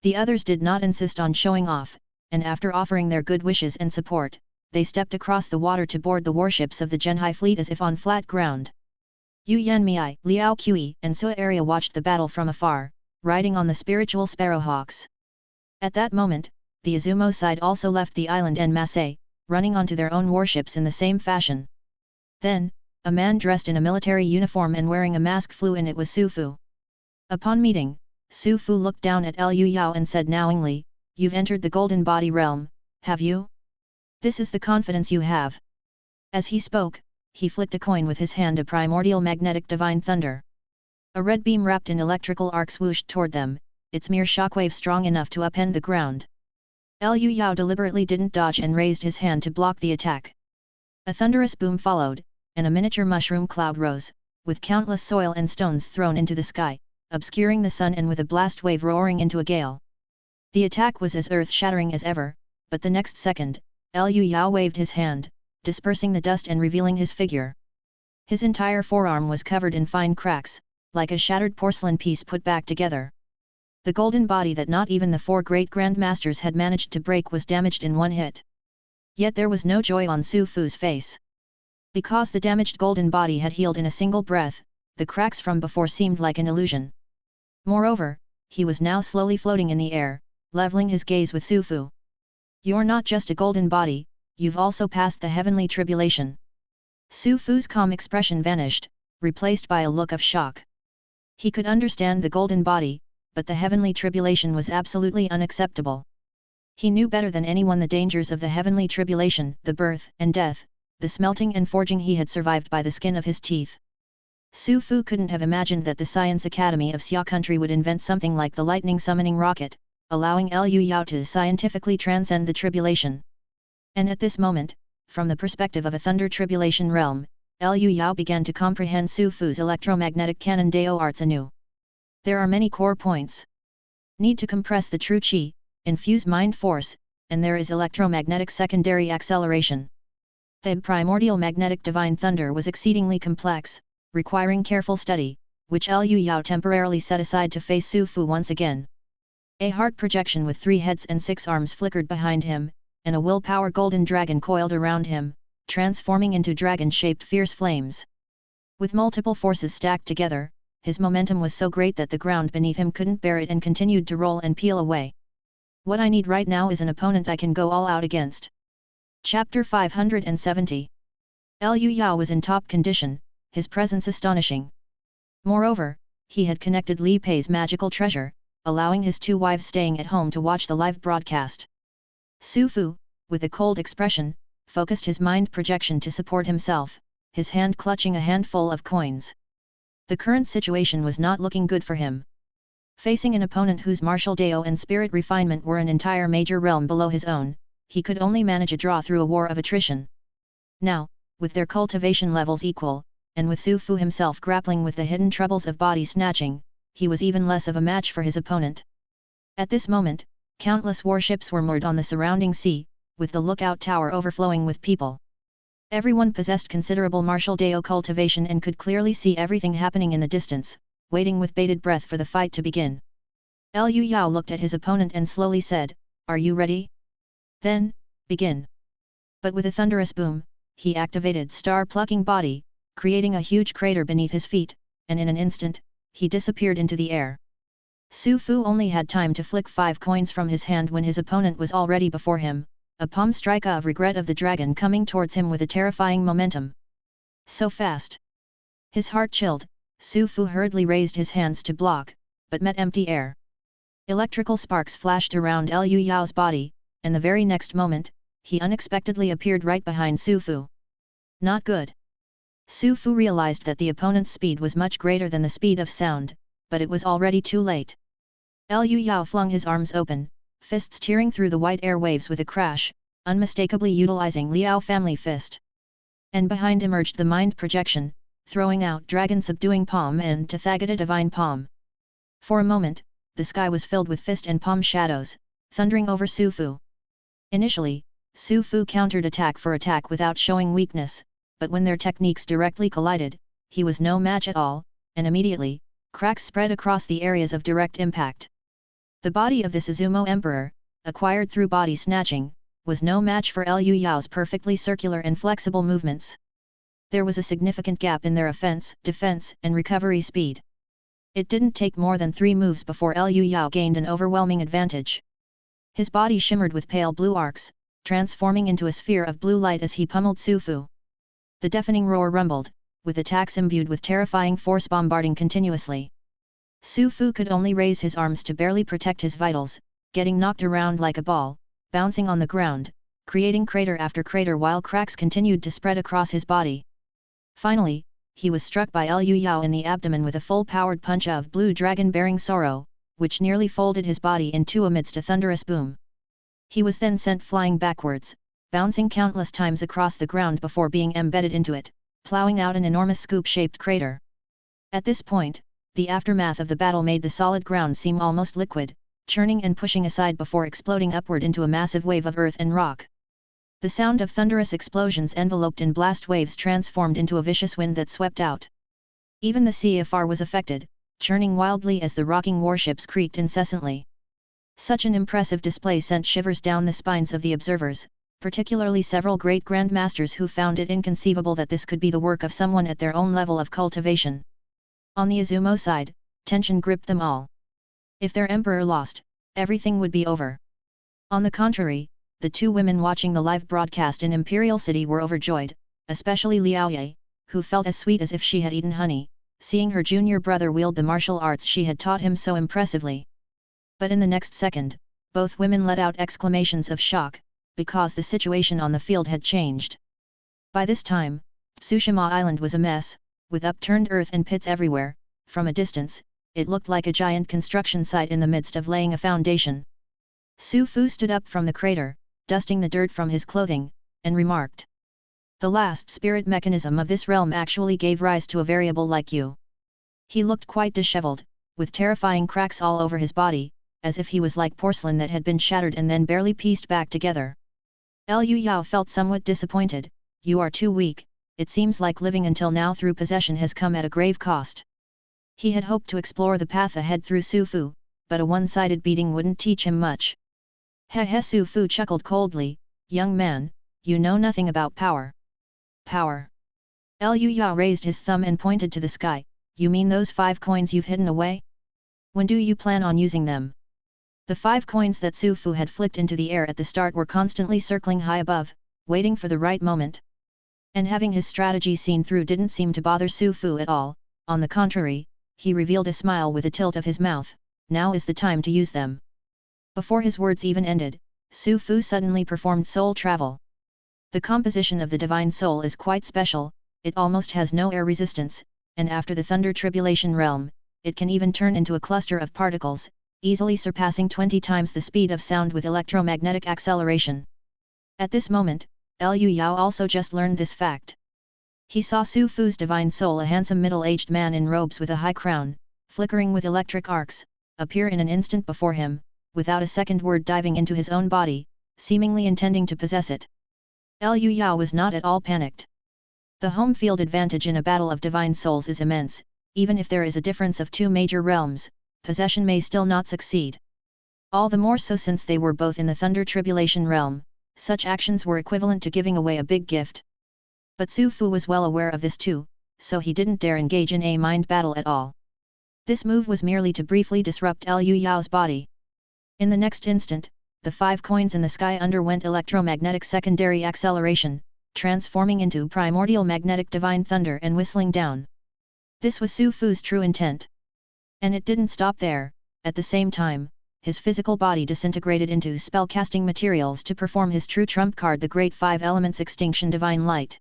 The others did not insist on showing off, and after offering their good wishes and support, they stepped across the water to board the warships of the Genhai fleet as if on flat ground. Yu Yanmei, Liao Qi, and Sua Arya watched the battle from afar, riding on the spiritual sparrowhawks. At that moment, the Izumo side also left the island en masse, running onto their own warships in the same fashion. Then, a man dressed in a military uniform and wearing a mask flew in. It was Su Fu. Upon meeting, Su Fu looked down at Liu Yao and said knowingly, "You've entered the Golden Body Realm, have you? This is the confidence you have." As he spoke, he flicked a coin with his hand, a primordial magnetic divine thunder. A red beam wrapped in electrical arcs whooshed toward them, its mere shockwave strong enough to upend the ground. Liu Yao deliberately didn't dodge and raised his hand to block the attack. A thunderous boom followed, and a miniature mushroom cloud rose, with countless soil and stones thrown into the sky, obscuring the sun and with a blast wave roaring into a gale. The attack was as earth-shattering as ever, but the next second, Liu Yao waved his hand, dispersing the dust and revealing his figure. His entire forearm was covered in fine cracks, like a shattered porcelain piece put back together. The golden body that not even the 4 great grandmasters had managed to break was damaged in one hit. Yet there was no joy on Su Fu's face. Because the damaged golden body had healed in a single breath, the cracks from before seemed like an illusion. Moreover, he was now slowly floating in the air, leveling his gaze with Su Fu. "You're not just a golden body, you've also passed the heavenly tribulation." Su Fu's calm expression vanished, replaced by a look of shock. He could understand the golden body, but the heavenly tribulation was absolutely unacceptable. He knew better than anyone the dangers of the heavenly tribulation, the birth and death, the smelting and forging he had survived by the skin of his teeth. Su Fu couldn't have imagined that the Science Academy of Xia Country would invent something like the lightning summoning rocket, allowing Liu Yao to scientifically transcend the tribulation. And at this moment, from the perspective of a thunder tribulation realm, Liu Yao began to comprehend Su Fu's electromagnetic Canon Dao arts anew. There are many core points. Need to compress the true qi, infuse mind force, and there is electromagnetic secondary acceleration. The primordial magnetic divine thunder was exceedingly complex, requiring careful study, which Liu Yao temporarily set aside to face Su Fu once again. A heart projection with 3 heads and 6 arms flickered behind him, and a willpower golden dragon coiled around him, transforming into dragon-shaped fierce flames. With multiple forces stacked together, his momentum was so great that the ground beneath him couldn't bear it and continued to roll and peel away. What I need right now is an opponent I can go all out against. Chapter 570. Liu Yao was in top condition, his presence astonishing. Moreover, he had connected Li Pei's magical treasure, allowing his 2 wives staying at home to watch the live broadcast. Su Fu, with a cold expression, focused his mind projection to support himself, his hand clutching a handful of coins. The current situation was not looking good for him. Facing an opponent whose martial Dao and spirit refinement were an entire major realm below his own, he could only manage a draw through a war of attrition. Now, with their cultivation levels equal, and with Su Fu himself grappling with the hidden troubles of body snatching, he was even less of a match for his opponent. At this moment, countless warships were moored on the surrounding sea, with the lookout tower overflowing with people. Everyone possessed considerable martial Dao cultivation and could clearly see everything happening in the distance, waiting with bated breath for the fight to begin. Liu Yao looked at his opponent and slowly said, "Are you ready? Then, begin." But with a thunderous boom, he activated Star Plucking Body, creating a huge crater beneath his feet, and in an instant, he disappeared into the air. Su Fu only had time to flick 5 coins from his hand when his opponent was already before him, a palm strike of regret of the dragon coming towards him with a terrifying momentum. So fast! His heart chilled, Su Fu hurriedly raised his hands to block, but met empty air. Electrical sparks flashed around Liu Yao's body, and the very next moment, he unexpectedly appeared right behind Su Fu. Not good. Su Fu realized that the opponent's speed was much greater than the speed of sound, but it was already too late. Liu Yao flung his arms open, fists tearing through the white airwaves with a crash, unmistakably utilizing Liao family fist. And behind emerged the mind projection, throwing out dragon subduing palm and Tathagata divine palm. For a moment, the sky was filled with fist and palm shadows, thundering over Su Fu. Initially, Su Fu countered attack for attack without showing weakness, but when their techniques directly collided, he was no match at all, and immediately, cracks spread across the areas of direct impact. The body of this Izumo emperor, acquired through body snatching, was no match for Liu Yao's perfectly circular and flexible movements. There was a significant gap in their offense, defense, and recovery speed. It didn't take more than 3 moves before Liu Yao gained an overwhelming advantage. His body shimmered with pale blue arcs, transforming into a sphere of blue light as he pummeled Su Fu. The deafening roar rumbled, with attacks imbued with terrifying force bombarding continuously. Su Fu could only raise his arms to barely protect his vitals, getting knocked around like a ball, bouncing on the ground, creating crater after crater while cracks continued to spread across his body. Finally, he was struck by Liu Yao in the abdomen with a full-powered punch of blue dragon-bearing sorrow, which nearly folded his body in two amidst a thunderous boom. He was then sent flying backwards, bouncing countless times across the ground before being embedded into it, plowing out an enormous scoop-shaped crater. At this point, the aftermath of the battle made the solid ground seem almost liquid, churning and pushing aside before exploding upward into a massive wave of earth and rock. The sound of thunderous explosions enveloped in blast waves transformed into a vicious wind that swept out. Even the sea afar was affected, churning wildly as the rocking warships creaked incessantly. Such an impressive display sent shivers down the spines of the observers, particularly several great grandmasters who found it inconceivable that this could be the work of someone at their own level of cultivation. On the Izumo side, tension gripped them all. If their emperor lost, everything would be over. On the contrary, the 2 women watching the live broadcast in Imperial City were overjoyed, especially Liao Ye, who felt as sweet as if she had eaten honey, seeing her junior brother wield the martial arts she had taught him so impressively. But in the next second, both women let out exclamations of shock, because the situation on the field had changed. By this time, Tsushima Island was a mess, with upturned earth and pits everywhere. From a distance, it looked like a giant construction site in the midst of laying a foundation. Su Fu stood up from the crater, dusting the dirt from his clothing, and remarked, "The last spirit mechanism of this realm actually gave rise to a variable like you." He looked quite disheveled, with terrifying cracks all over his body, as if he was like porcelain that had been shattered and then barely pieced back together. Liu Yao felt somewhat disappointed. "You are too weak, it seems like living until now through possession has come at a grave cost." He had hoped to explore the path ahead through Su Fu, but a one-sided beating wouldn't teach him much. He Su Fu chuckled coldly, "Young man, you know nothing about power." "Power?" Liu Yao raised his thumb and pointed to the sky. "You mean those 5 coins you've hidden away? When do you plan on using them?" The 5 coins that Su Fu had flicked into the air at the start were constantly circling high above, waiting for the right moment. And having his strategy seen through didn't seem to bother Su Fu at all. On the contrary, he revealed a smile with a tilt of his mouth. "Now is the time to use them." Before his words even ended, Su Fu suddenly performed soul travel. The composition of the divine soul is quite special, it almost has no air resistance, and after the thunder tribulation realm, it can even turn into a cluster of particles, easily surpassing 20 times the speed of sound with electromagnetic acceleration. At this moment, Liu Yao also just learned this fact. He saw Su Fu's divine soul, a handsome middle-aged man in robes with a high crown, flickering with electric arcs, appear in an instant before him, without a second word diving into his own body, seemingly intending to possess it. Liu Yao was not at all panicked. The home field advantage in a battle of divine souls is immense. Even if there is a difference of 2 major realms, possession may still not succeed. All the more so since they were both in the thunder tribulation realm, such actions were equivalent to giving away a big gift. But Su Fu was well aware of this too, so he didn't dare engage in a mind battle at all. This move was merely to briefly disrupt Liu Yao's body. In the next instant, the 5 coins in the sky underwent electromagnetic secondary acceleration, transforming into primordial magnetic divine thunder and whistling down. This was Su Fu's true intent. And it didn't stop there. At the same time, his physical body disintegrated into spell-casting materials to perform his true trump card, the Great Five Elements Extinction Divine Light.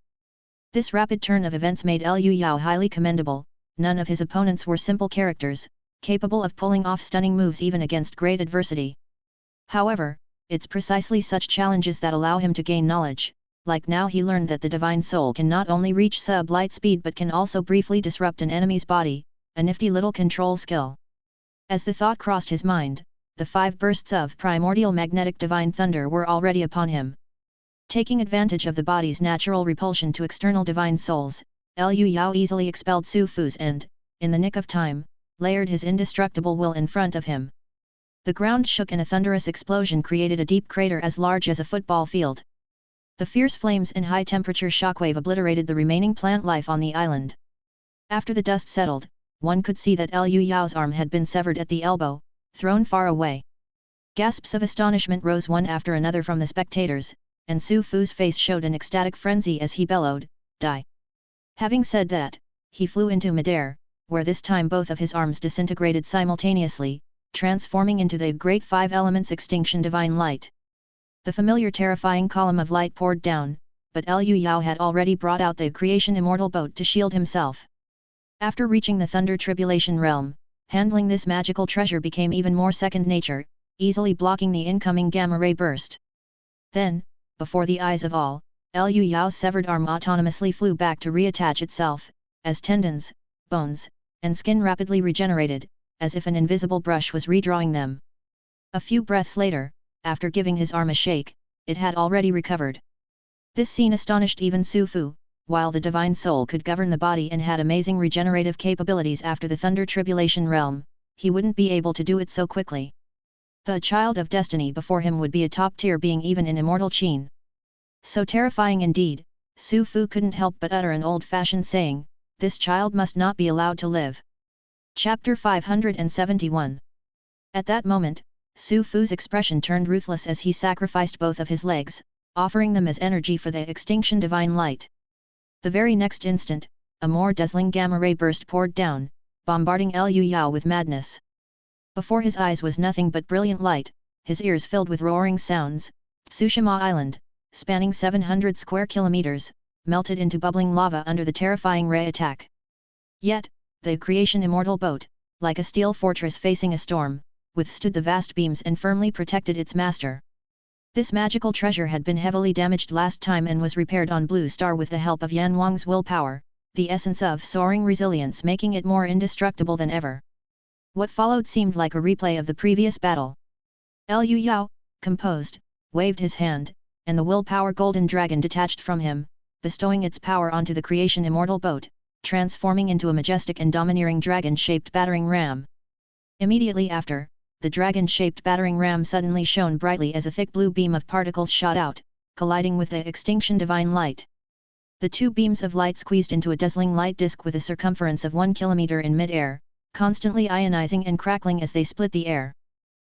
This rapid turn of events made Liu Yao highly commendable. None of his opponents were simple characters, capable of pulling off stunning moves even against great adversity. However, it's precisely such challenges that allow him to gain knowledge. Like now he learned that the Divine Soul can not only reach sub-light speed but can also briefly disrupt an enemy's body, a nifty little control skill. As the thought crossed his mind, the 5 bursts of primordial magnetic divine thunder were already upon him. Taking advantage of the body's natural repulsion to external divine souls, Liu Yao easily expelled Su Fu's and, in the nick of time, layered his indestructible will in front of him. The ground shook and a thunderous explosion created a deep crater as large as a football field. The fierce flames and high-temperature shockwave obliterated the remaining plant life on the island. After the dust settled, one could see that Liu Yao's arm had been severed at the elbow, thrown far away. Gasps of astonishment rose one after another from the spectators, and Su Fu's face showed an ecstatic frenzy as he bellowed, "Die!" Having said that, he flew into midair, where this time both of his arms disintegrated simultaneously, transforming into the Great Five Elements Extinction Divine Light. The familiar terrifying column of light poured down, but Liu Yao had already brought out the Creation Immortal Boat to shield himself. After reaching the Thunder Tribulation realm, handling this magical treasure became even more second nature, easily blocking the incoming gamma ray burst. Then, before the eyes of all, Liu Yao's severed arm autonomously flew back to reattach itself, as tendons, bones, and skin rapidly regenerated, as if an invisible brush was redrawing them. A few breaths later, after giving his arm a shake, it had already recovered. This scene astonished even Su Fu. While the Divine Soul could govern the body and had amazing regenerative capabilities after the Thunder Tribulation realm, he wouldn't be able to do it so quickly. The child of destiny before him would be a top-tier being even in immortal Qin. So terrifying indeed, Su Fu couldn't help but utter an old-fashioned saying, "This child must not be allowed to live." Chapter 571. At that moment, Su Fu's expression turned ruthless as he sacrificed both of his legs, offering them as energy for the Extinction Divine Light. The very next instant, a more dazzling gamma ray burst poured down, bombarding Liu Yao with madness. Before his eyes was nothing but brilliant light, his ears filled with roaring sounds. Tsushima Island, spanning 700 square kilometers, melted into bubbling lava under the terrifying ray attack. Yet, the Creation Immortal Boat, like a steel fortress facing a storm, withstood the vast beams and firmly protected its master. This magical treasure had been heavily damaged last time and was repaired on Blue Star with the help of Yan Wang's willpower, the essence of soaring resilience making it more indestructible than ever. What followed seemed like a replay of the previous battle. Liu Yao, composed, waved his hand, and the willpower golden dragon detached from him, bestowing its power onto the Creation Immortal Boat, transforming into a majestic and domineering dragon-shaped battering ram. Immediately after, the dragon-shaped battering ram suddenly shone brightly as a thick blue beam of particles shot out, colliding with the Extinction Divine Light. The two beams of light squeezed into a dazzling light disk with a circumference of 1 kilometer in mid-air, constantly ionizing and crackling as they split the air.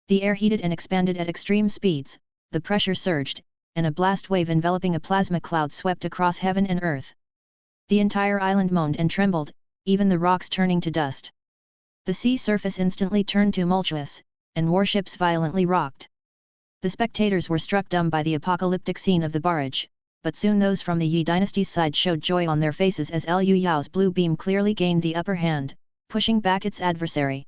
The air heated and expanded at extreme speeds, the pressure surged, and a blast wave enveloping a plasma cloud swept across heaven and earth. The entire island moaned and trembled, even the rocks turning to dust. The sea surface instantly turned tumultuous, and warships violently rocked. The spectators were struck dumb by the apocalyptic scene of the barrage, but soon those from the Yi dynasty's side showed joy on their faces as Liu Yao's blue beam clearly gained the upper hand, pushing back its adversary.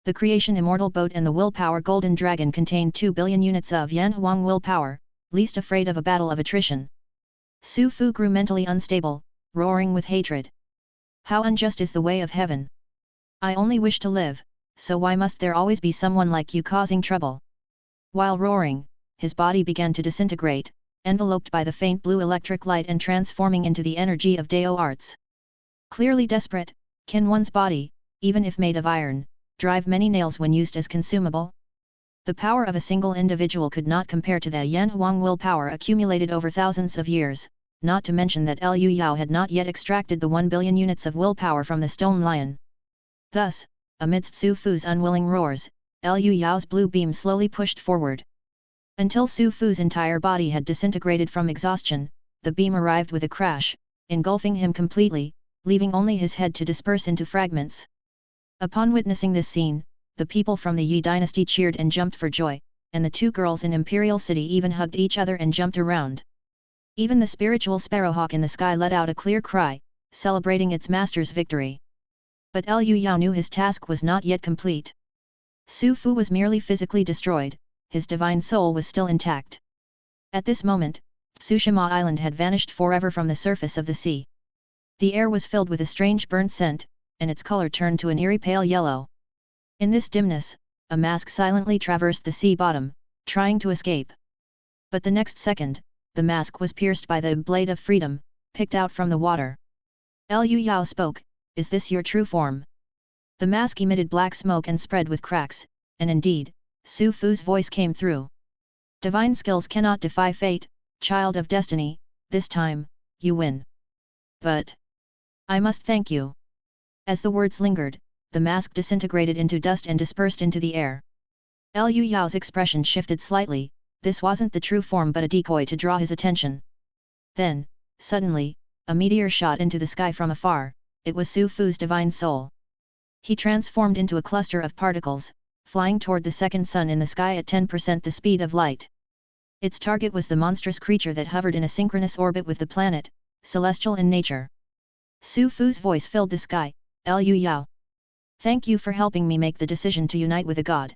The Creation Immortal Boat and the Willpower Golden Dragon contained 2 billion units of Yan Huang willpower, least afraid of a battle of attrition. Su Fu grew mentally unstable, roaring with hatred. How unjust is the way of heaven! I only wish to live, so why must there always be someone like you causing trouble? While roaring, his body began to disintegrate, enveloped by the faint blue electric light and transforming into the energy of Dao arts. Clearly desperate, can one's body, even if made of iron, drive many nails when used as consumable? The power of a single individual could not compare to the Yan Huang willpower accumulated over thousands of years, not to mention that Liu Yao had not yet extracted the 1 billion units of willpower from the stone lion. Thus, amidst Su Fu's unwilling roars, Liu Yao's blue beam slowly pushed forward. Until Su Fu's entire body had disintegrated from exhaustion, the beam arrived with a crash, engulfing him completely, leaving only his head to disperse into fragments. Upon witnessing this scene, the people from the Yi dynasty cheered and jumped for joy, and the two girls in Imperial City even hugged each other and jumped around. Even the spiritual sparrowhawk in the sky let out a clear cry, celebrating its master's victory. But Liu Yao knew his task was not yet complete. Su Fu was merely physically destroyed, his divine soul was still intact. At this moment, Tsushima Island had vanished forever from the surface of the sea. The air was filled with a strange burnt scent, and its color turned to an eerie pale yellow. In this dimness, a mask silently traversed the sea bottom, trying to escape. But the next second, the mask was pierced by the blade of freedom, picked out from the water. Liu Yao spoke, "Is this your true form?" The mask emitted black smoke and spread with cracks, and indeed, Su Fu's voice came through. "Divine skills cannot defy fate, child of destiny, this time, you win. But I must thank you." As the words lingered, the mask disintegrated into dust and dispersed into the air. Liu Yao's expression shifted slightly, this wasn't the true form but a decoy to draw his attention. Then, suddenly, a meteor shot into the sky from afar, it was Su Fu's divine soul. He transformed into a cluster of particles, flying toward the second sun in the sky at 10% the speed of light. Its target was the monstrous creature that hovered in a synchronous orbit with the planet, celestial in nature. Su Fu's voice filled the sky, "Liu Yao. Thank you for helping me make the decision to unite with a god."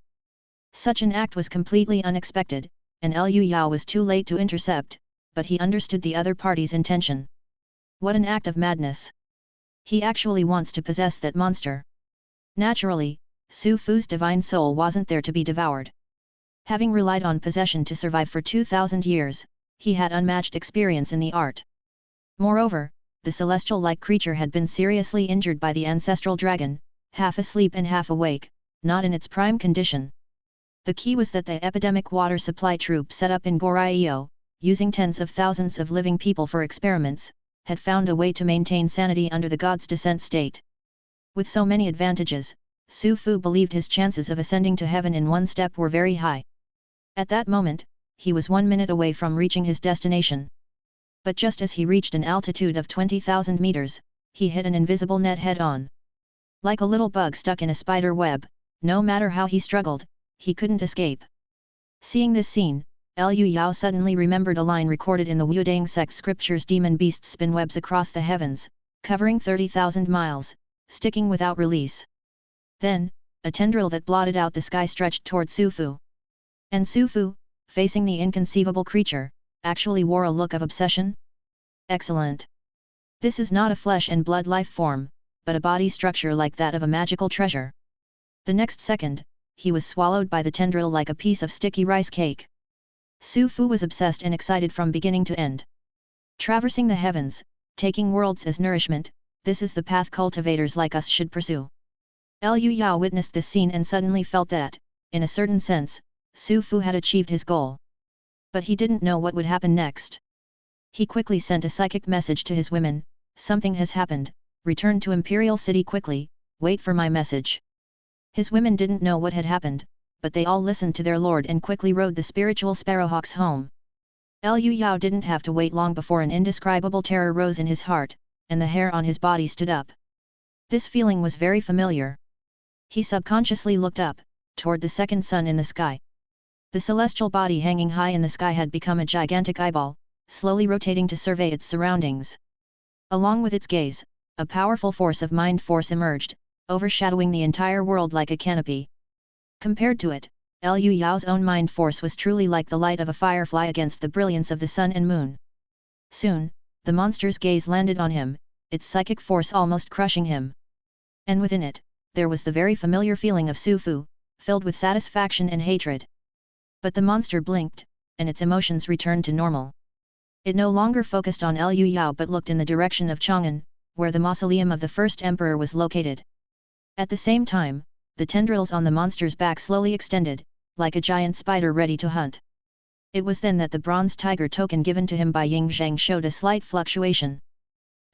Such an act was completely unexpected, and Liu Yao was too late to intercept, but he understood the other party's intention. What an act of madness! He actually wants to possess that monster. Naturally, Su Fu's divine soul wasn't there to be devoured. Having relied on possession to survive for 2,000 years, he had unmatched experience in the art. Moreover, the celestial-like creature had been seriously injured by the ancestral dragon, half asleep and half awake, not in its prime condition. The key was that the epidemic water supply troop set up in Goryeo, using tens of thousands of living people for experiments, had found a way to maintain sanity under the god's descent state. With so many advantages, Su Fu believed his chances of ascending to heaven in one step were very high. At that moment, he was 1 minute away from reaching his destination. But just as he reached an altitude of 20,000 meters, he hit an invisible net head-on. Like a little bug stuck in a spider web, no matter how he struggled, he couldn't escape. Seeing this scene, Liu Yao suddenly remembered a line recorded in the Wudang sect scriptures: demon beasts spin webs across the heavens, covering 30,000 miles, sticking without release. Then, a tendril that blotted out the sky stretched toward Su Fu. And Su Fu, facing the inconceivable creature, actually wore a look of obsession. Excellent! This is not a flesh and blood life form, but a body structure like that of a magical treasure. The next second, he was swallowed by the tendril like a piece of sticky rice cake. Su Fu was obsessed and excited from beginning to end. Traversing the heavens, taking worlds as nourishment, this is the path cultivators like us should pursue. Liu Yao witnessed this scene and suddenly felt that, in a certain sense, Su Fu had achieved his goal. But he didn't know what would happen next. He quickly sent a psychic message to his women: "Something has happened, return to Imperial City quickly, wait for my message." His women didn't know what had happened, but they all listened to their lord and quickly rode the spiritual sparrowhawks home. Liu Yao didn't have to wait long before an indescribable terror rose in his heart, and the hair on his body stood up. This feeling was very familiar. He subconsciously looked up, toward the second sun in the sky. The celestial body hanging high in the sky had become a gigantic eyeball, slowly rotating to survey its surroundings. Along with its gaze, a powerful force of mind force emerged, overshadowing the entire world like a canopy. Compared to it, Liu Yao's own mind force was truly like the light of a firefly against the brilliance of the sun and moon. Soon, the monster's gaze landed on him, its psychic force almost crushing him. And within it, there was the very familiar feeling of Su Fu, filled with satisfaction and hatred. But the monster blinked, and its emotions returned to normal. It no longer focused on Liu Yao but looked in the direction of Chang'an, where the mausoleum of the first emperor was located. At the same time, the tendrils on the monster's back slowly extended, like a giant spider ready to hunt. It was then that the bronze tiger token given to him by Ying Zheng showed a slight fluctuation.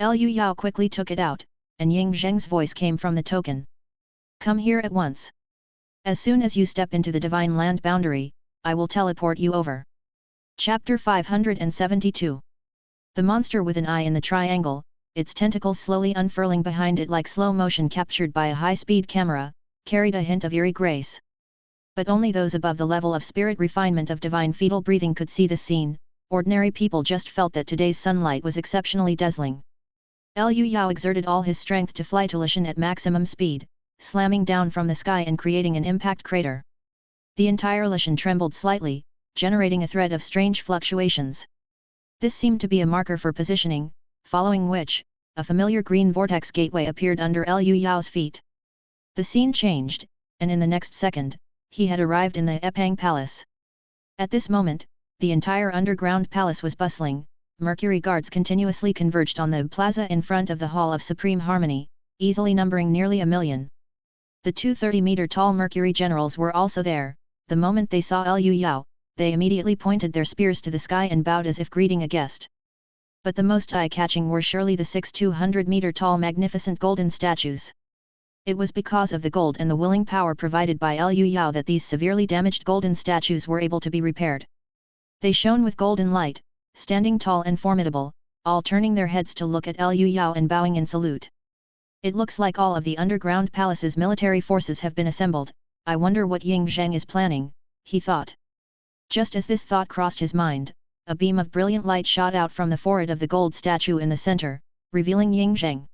Liu Yao quickly took it out, and Ying Zheng's voice came from the token. Come here at once. As soon as you step into the divine land boundary, I will teleport you over. Chapter 572. The monster with an eye in the triangle, its tentacles slowly unfurling behind it like slow motion captured by a high-speed camera, carried a hint of eerie grace. But only those above the level of spirit refinement of divine fetal breathing could see the scene. Ordinary people just felt that today's sunlight was exceptionally dazzling. Liu Yao exerted all his strength to fly to Lishan at maximum speed, slamming down from the sky and creating an impact crater. The entire Lishan trembled slightly, generating a thread of strange fluctuations. This seemed to be a marker for positioning, following which, a familiar green vortex gateway appeared under Liu Yao's feet. The scene changed, and in the next second, he had arrived in the Epang Palace. At this moment, the entire underground palace was bustling. Mercury guards continuously converged on the plaza in front of the Hall of Supreme Harmony, easily numbering nearly 1,000,000. The 230-meter-tall Mercury generals were also there. The moment they saw Liu Yao, they immediately pointed their spears to the sky and bowed as if greeting a guest. But the most eye-catching were surely the 6 200-meter-tall magnificent golden statues. It was because of the gold and the willing power provided by Liu Yao that these severely damaged golden statues were able to be repaired. They shone with golden light, standing tall and formidable, all turning their heads to look at Liu Yao and bowing in salute. It looks like all of the underground palace's military forces have been assembled. I wonder what Ying Zheng is planning, he thought. Just as this thought crossed his mind, a beam of brilliant light shot out from the forehead of the gold statue in the center, revealing Ying Zheng.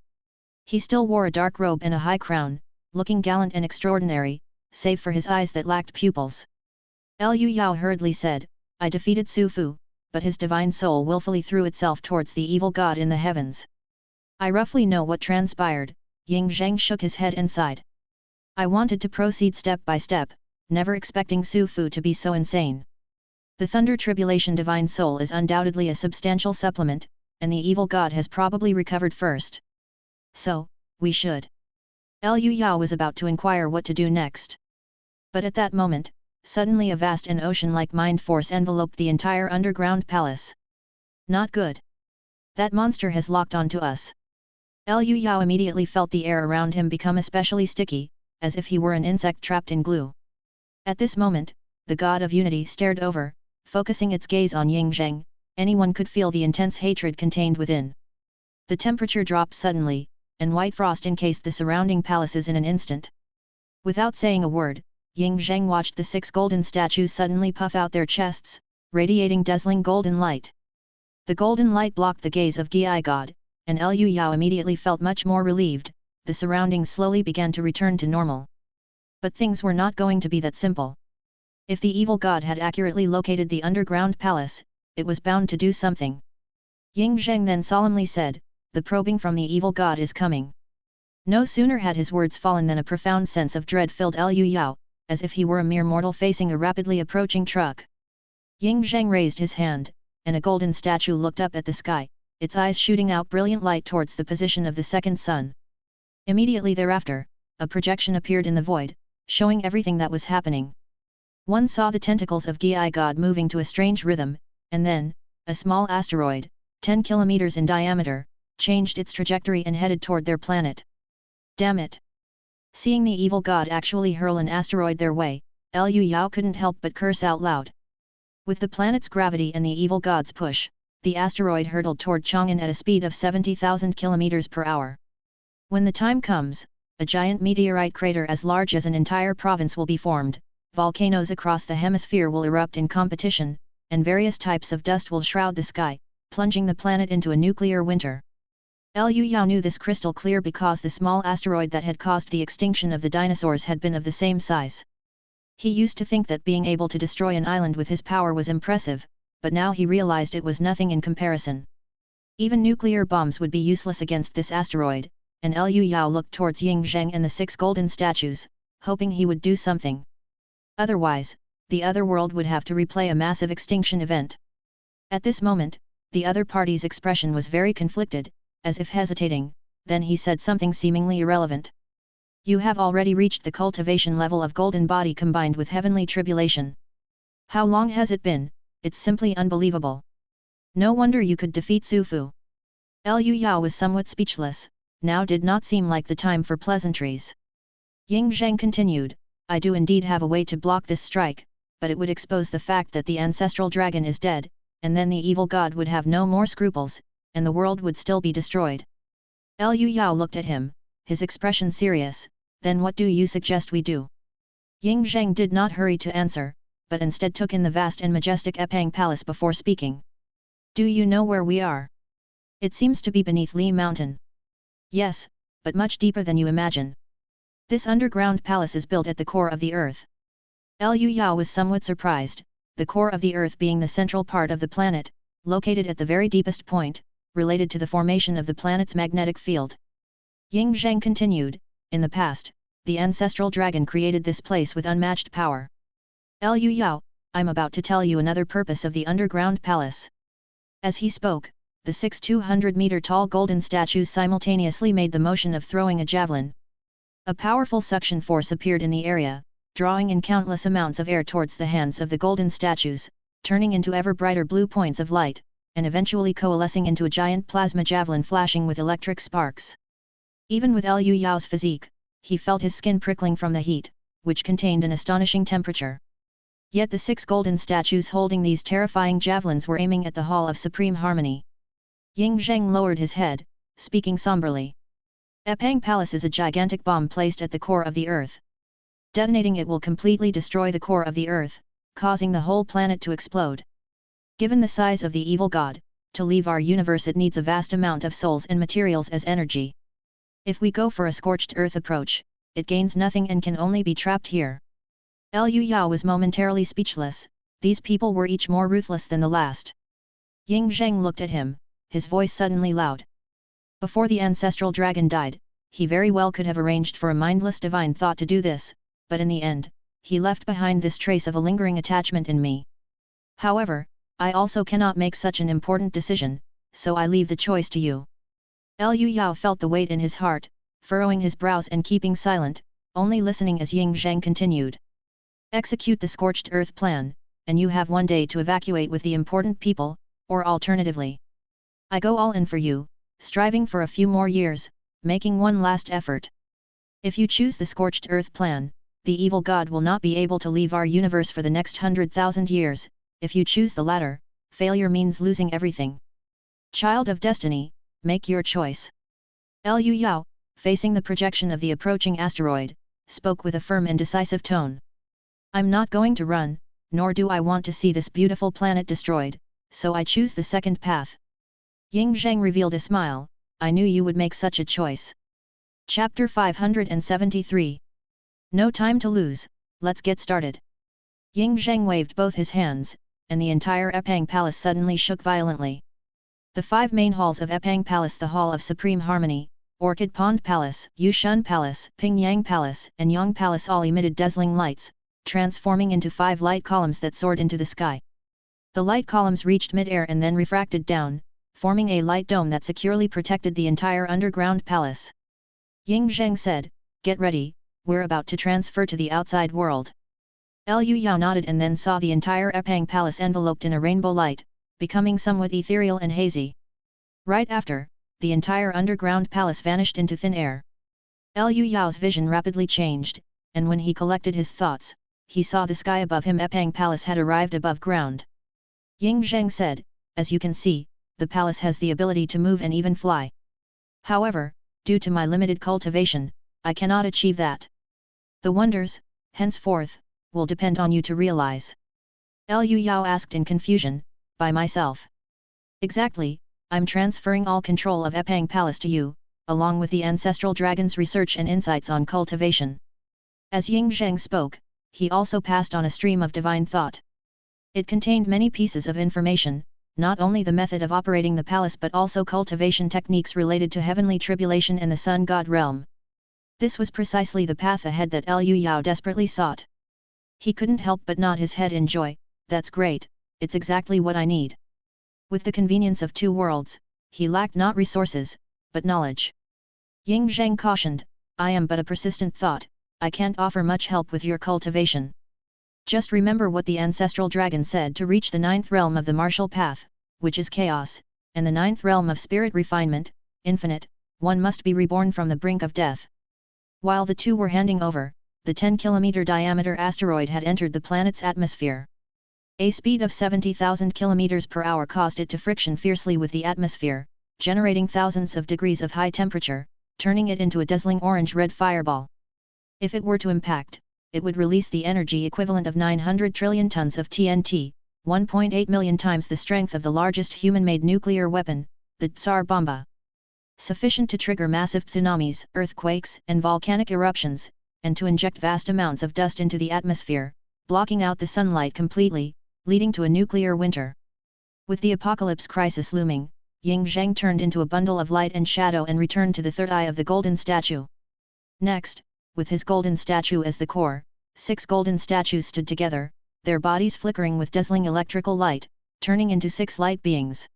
He still wore a dark robe and a high crown, looking gallant and extraordinary, save for his eyes that lacked pupils. Liu Yao hurriedly said, I defeated Su Fu, but his divine soul willfully threw itself towards the evil god in the heavens. I roughly know what transpired. Ying Zheng shook his head and sighed. I wanted to proceed step by step, never expecting Su Fu to be so insane. The Thunder Tribulation divine soul is undoubtedly a substantial supplement, and the evil god has probably recovered first. So, we should. Liu Yao was about to inquire what to do next. But at that moment, suddenly a vast and ocean-like mind force enveloped the entire underground palace. Not good. That monster has locked onto us. Liu Yao immediately felt the air around him become especially sticky, as if he were an insect trapped in glue. At this moment, the god of unity stared over, focusing its gaze on Ying Zheng. Anyone could feel the intense hatred contained within. The temperature dropped suddenly, and white frost encased the surrounding palaces in an instant. Without saying a word, Ying Zheng watched the 6 golden statues suddenly puff out their chests, radiating dazzling golden light. The golden light blocked the gaze of Gai God, and Liu Yao immediately felt much more relieved. The surroundings slowly began to return to normal. But things were not going to be that simple. If the evil god had accurately located the underground palace, it was bound to do something. Ying Zheng then solemnly said, the probing from the evil god is coming. No sooner had his words fallen than a profound sense of dread filled Liu Yao, as if he were a mere mortal facing a rapidly approaching truck. Ying Zheng raised his hand, and a golden statue looked up at the sky, its eyes shooting out brilliant light towards the position of the second sun. Immediately thereafter, a projection appeared in the void, showing everything that was happening. One saw the tentacles of Gai God moving to a strange rhythm, and then, a small asteroid, 10 kilometers in diameter, changed its trajectory and headed toward their planet. Damn it! Seeing the evil god actually hurl an asteroid their way, Liu Yao couldn't help but curse out loud. With the planet's gravity and the evil god's push, the asteroid hurtled toward Chang'an at a speed of 70,000 kilometers per hour. When the time comes, a giant meteorite crater as large as an entire province will be formed, volcanoes across the hemisphere will erupt in competition, and various types of dust will shroud the sky, plunging the planet into a nuclear winter. Liu Yao knew this crystal clear because the small asteroid that had caused the extinction of the dinosaurs had been of the same size. He used to think that being able to destroy an island with his power was impressive, but now he realized it was nothing in comparison. Even nuclear bombs would be useless against this asteroid, and Liu Yao looked towards Ying Zheng and the 6 golden statues, hoping he would do something. Otherwise, the other world would have to replay a massive extinction event. At this moment, the other party's expression was very conflicted, as if hesitating, then he said something seemingly irrelevant. You have already reached the cultivation level of golden body combined with heavenly tribulation. How long has it been? it's simply unbelievable. No wonder you could defeat Sufu. Liu Yao was somewhat speechless, now did not seem like the time for pleasantries. Ying Zheng continued, I do indeed have a way to block this strike, but it would expose the fact that the ancestral dragon is dead, and then the evil god would have no more scruples, and the world would still be destroyed. Liu Yao looked at him, his expression serious, then what do you suggest we do? Ying Zheng did not hurry to answer, but instead took in the vast and majestic Epang Palace before speaking. Do you know where we are? It seems to be beneath Li Mountain. Yes, but much deeper than you imagine. This underground palace is built at the core of the earth. Liu Yao was somewhat surprised, the core of the earth being the central part of the planet, located at the very deepest point, related to the formation of the planet's magnetic field. Ying Zheng continued, in the past, the ancestral dragon created this place with unmatched power. Liu Yao, I'm about to tell you another purpose of the underground palace. As he spoke, the 6 200-meter-tall golden statues simultaneously made the motion of throwing a javelin. A powerful suction force appeared in the area, drawing in countless amounts of air towards the hands of the golden statues, turning into ever brighter blue points of light, and eventually coalescing into a giant plasma javelin flashing with electric sparks. Even with Liu Yao's physique, he felt his skin prickling from the heat, which contained an astonishing temperature. Yet the 6 golden statues holding these terrifying javelins were aiming at the Hall of Supreme Harmony. Ying Zheng lowered his head, speaking somberly. Epang Palace is a gigantic bomb placed at the core of the earth. Detonating it will completely destroy the core of the earth, causing the whole planet to explode. Given the size of the evil god, to leave our universe it needs a vast amount of souls and materials as energy. If we go for a scorched earth approach, it gains nothing and can only be trapped here. Liu Yao was momentarily speechless, these people were each more ruthless than the last. Ying Zheng looked at him, his voice suddenly loud. Before the ancestral dragon died, he very well could have arranged for a mindless divine thought to do this, but in the end, he left behind this trace of a lingering attachment in me. However, I also cannot make such an important decision, so I leave the choice to you. Liu Yao felt the weight in his heart, furrowing his brows and keeping silent, only listening as Ying Zheng continued. Execute the scorched earth plan, and you have one day to evacuate with the important people, or alternatively. I go all in for you, striving for a few more years, making one last effort. If you choose the scorched earth plan, the evil god will not be able to leave our universe for the next 100,000 years, if you choose the latter, failure means losing everything. Child of destiny, make your choice. Liu Yao, facing the projection of the approaching asteroid, spoke with a firm and decisive tone. I'm not going to run, nor do I want to see this beautiful planet destroyed, so I choose the second path. Ying Zheng revealed a smile, I knew you would make such a choice. Chapter 573. No time to lose, let's get started. Ying Zheng waved both his hands, and the entire Epang Palace suddenly shook violently. The 5 main halls of Epang Palace, the Hall of Supreme Harmony, Orchid Pond Palace, Yushun Palace, Pingyang Palace, and Yang Palace all emitted dazzling lights, transforming into 5 light columns that soared into the sky. The light columns reached mid-air and then refracted down, forming a light dome that securely protected the entire underground palace. Ying Zheng said, get ready, we're about to transfer to the outside world. Liu Yao nodded and then saw the entire Epang Palace enveloped in a rainbow light, becoming somewhat ethereal and hazy. Right after, the entire underground palace vanished into thin air. Liu Yao's vision rapidly changed, and when he collected his thoughts, he saw the sky above him. Epang Palace had arrived above ground. Ying Zheng said, as you can see, the palace has the ability to move and even fly. However, due to my limited cultivation, I cannot achieve that. The wonders, henceforth, will depend on you to realize. Liu Yao asked in confusion, by myself. Exactly, I'm transferring all control of Epang Palace to you, along with the ancestral dragon's research and insights on cultivation. As Ying Zheng spoke, he also passed on a stream of divine thought. It contained many pieces of information, not only the method of operating the palace but also cultivation techniques related to heavenly tribulation and the sun god realm. This was precisely the path ahead that Liu Yao desperately sought. He couldn't help but nod his head in joy, that's great, it's exactly what I need. With the convenience of 2 worlds, he lacked not resources, but knowledge. Ying Zheng cautioned, I am but a persistent thought, I can't offer much help with your cultivation. Just remember what the ancestral dragon said to reach the ninth realm of the martial path, which is chaos, and the ninth realm of spirit refinement, infinite, one must be reborn from the brink of death. While the two were handing over, the 10-kilometer diameter asteroid had entered the planet's atmosphere. A speed of 70,000 km per hour caused it to friction fiercely with the atmosphere, generating thousands of degrees of high temperature, turning it into a dazzling orange-red fireball. If it were to impact, it would release the energy equivalent of 900 trillion tons of TNT, 1.8 million times the strength of the largest human-made nuclear weapon, the Tsar Bomba. Sufficient to trigger massive tsunamis, earthquakes, and volcanic eruptions, and to inject vast amounts of dust into the atmosphere, blocking out the sunlight completely, leading to a nuclear winter. With the apocalypse crisis looming, Ying Zheng turned into a bundle of light and shadow and returned to the third eye of the golden statue. Next, with his golden statue as the core, 6 golden statues stood together, their bodies flickering with dazzling electrical light, turning into 6 light beings.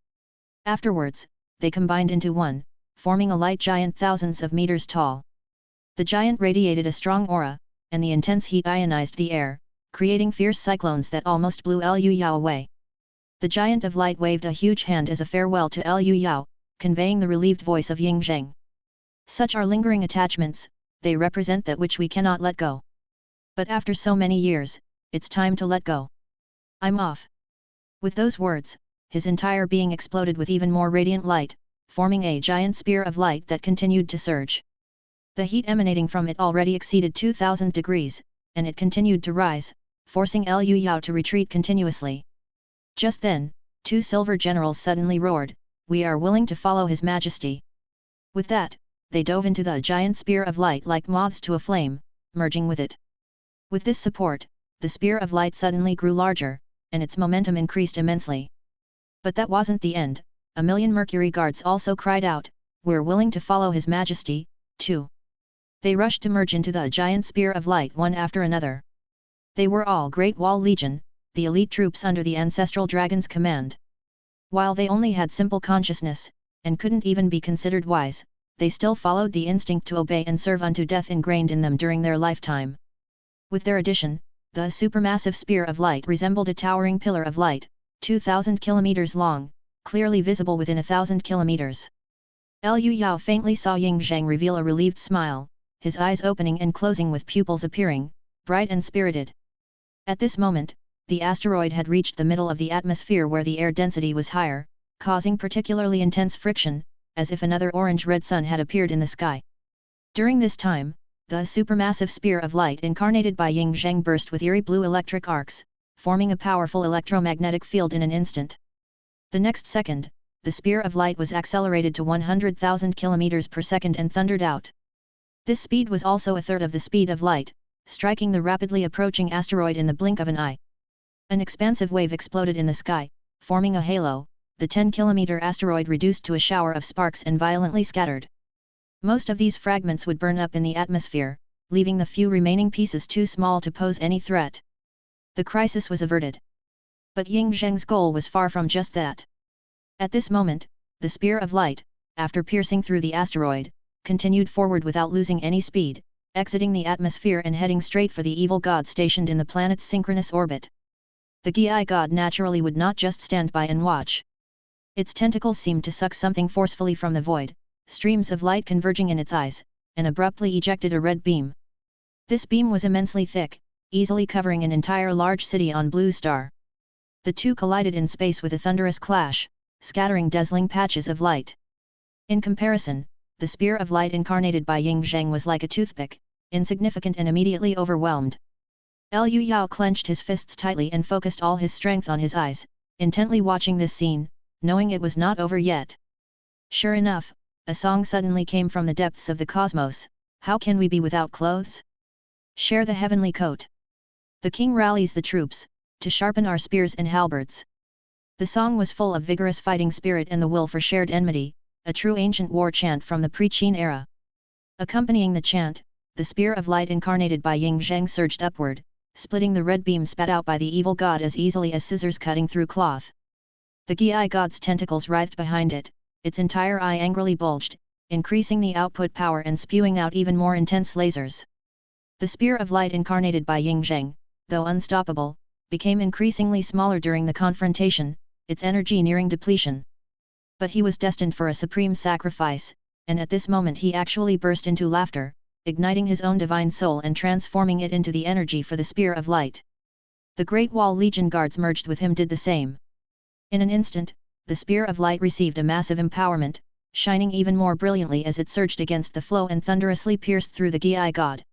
Afterwards, they combined into one, forming a light giant thousands of meters tall. The giant radiated a strong aura, and the intense heat ionized the air, creating fierce cyclones that almost blew Liu Yao away. The giant of light waved a huge hand as a farewell to Liu Yao, conveying the relieved voice of Ying Zheng. Such are lingering attachments, they represent that which we cannot let go. But after so many years, it's time to let go. I'm off. With those words, his entire being exploded with even more radiant light, forming a giant spear of light that continued to surge. The heat emanating from it already exceeded 2000 degrees, and it continued to rise, forcing Liu Yao to retreat continuously. Just then, 2 silver generals suddenly roared, "We are willing to follow His Majesty." With that, they dove into the giant spear of light like moths to a flame, merging with it. With this support, the spear of light suddenly grew larger, and its momentum increased immensely. But that wasn't the end. A million Mercury guards also cried out, "We're willing to follow His Majesty, too." They rushed to merge into the giant spear of light one after another. They were all Great Wall Legion, the elite troops under the ancestral dragon's command. While they only had simple consciousness, and couldn't even be considered wise, they still followed the instinct to obey and serve unto death ingrained in them during their lifetime. With their addition, the supermassive spear of light resembled a towering pillar of light, 2,000 kilometers long, clearly visible within 1,000 kilometers. Liu Yao faintly saw Ying Zheng reveal a relieved smile, his eyes opening and closing with pupils appearing, bright and spirited. At this moment, the asteroid had reached the middle of the atmosphere where the air density was higher, causing particularly intense friction, as if another orange-red sun had appeared in the sky. During this time, the supermassive spear of light incarnated by Ying Zheng burst with eerie blue electric arcs, forming a powerful electromagnetic field in an instant. The next second, the spear of light was accelerated to 100,000 km per second and thundered out. This speed was also a third of the speed of light, striking the rapidly approaching asteroid in the blink of an eye. An expansive wave exploded in the sky, forming a halo. The 10-kilometer asteroid reduced to a shower of sparks and violently scattered. Most of these fragments would burn up in the atmosphere, leaving the few remaining pieces too small to pose any threat. The crisis was averted. But Ying Zheng's goal was far from just that. At this moment, the spear of light, after piercing through the asteroid, continued forward without losing any speed, exiting the atmosphere and heading straight for the evil god stationed in the planet's synchronous orbit. The Gi god naturally would not just stand by and watch. Its tentacles seemed to suck something forcefully from the void, streams of light converging in its eyes, and abruptly ejected a red beam. This beam was immensely thick, easily covering an entire large city on Blue Star. The two collided in space with a thunderous clash, scattering dazzling patches of light. In comparison, the spear of light incarnated by Ying Zheng was like a toothpick, insignificant and immediately overwhelmed. Liu Yao clenched his fists tightly and focused all his strength on his eyes, intently watching this scene, knowing it was not over yet. Sure enough, a song suddenly came from the depths of the cosmos, "How can we be without clothes? Share the heavenly coat. The king rallies the troops, to sharpen our spears and halberds." The song was full of vigorous fighting spirit and the will for shared enmity, a true ancient war chant from the pre-Qin era. Accompanying the chant, the spear of light incarnated by Ying Zheng surged upward, splitting the red beam spat out by the evil god as easily as scissors cutting through cloth. The Gi god's tentacles writhed behind it, its entire eye angrily bulged, increasing the output power and spewing out even more intense lasers. The spear of light incarnated by Ying Zheng, though unstoppable, became increasingly smaller during the confrontation, its energy nearing depletion. But he was destined for a supreme sacrifice, and at this moment he actually burst into laughter, igniting his own divine soul and transforming it into the energy for the Spear of Light. The Great Wall Legion guards merged with him did the same. In an instant, the Spear of Light received a massive empowerment, shining even more brilliantly as it surged against the flow and thunderously pierced through the Gi god.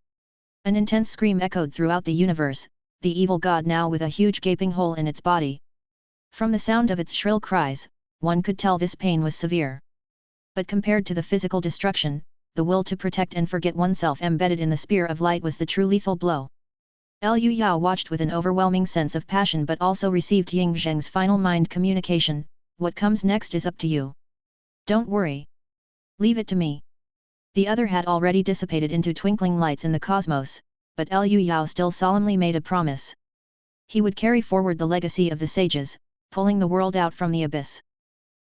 An intense scream echoed throughout the universe, the evil god now with a huge gaping hole in its body. From the sound of its shrill cries, one could tell this pain was severe. But compared to the physical destruction, the will to protect and forget oneself embedded in the Spear of Light was the true lethal blow. Liu Yao watched with an overwhelming sense of passion but also received Ying Zheng's final mind communication, "What comes next is up to you. Don't worry. Leave it to me." The other had already dissipated into twinkling lights in the cosmos, but Liu Yao still solemnly made a promise. He would carry forward the legacy of the sages, pulling the world out from the abyss.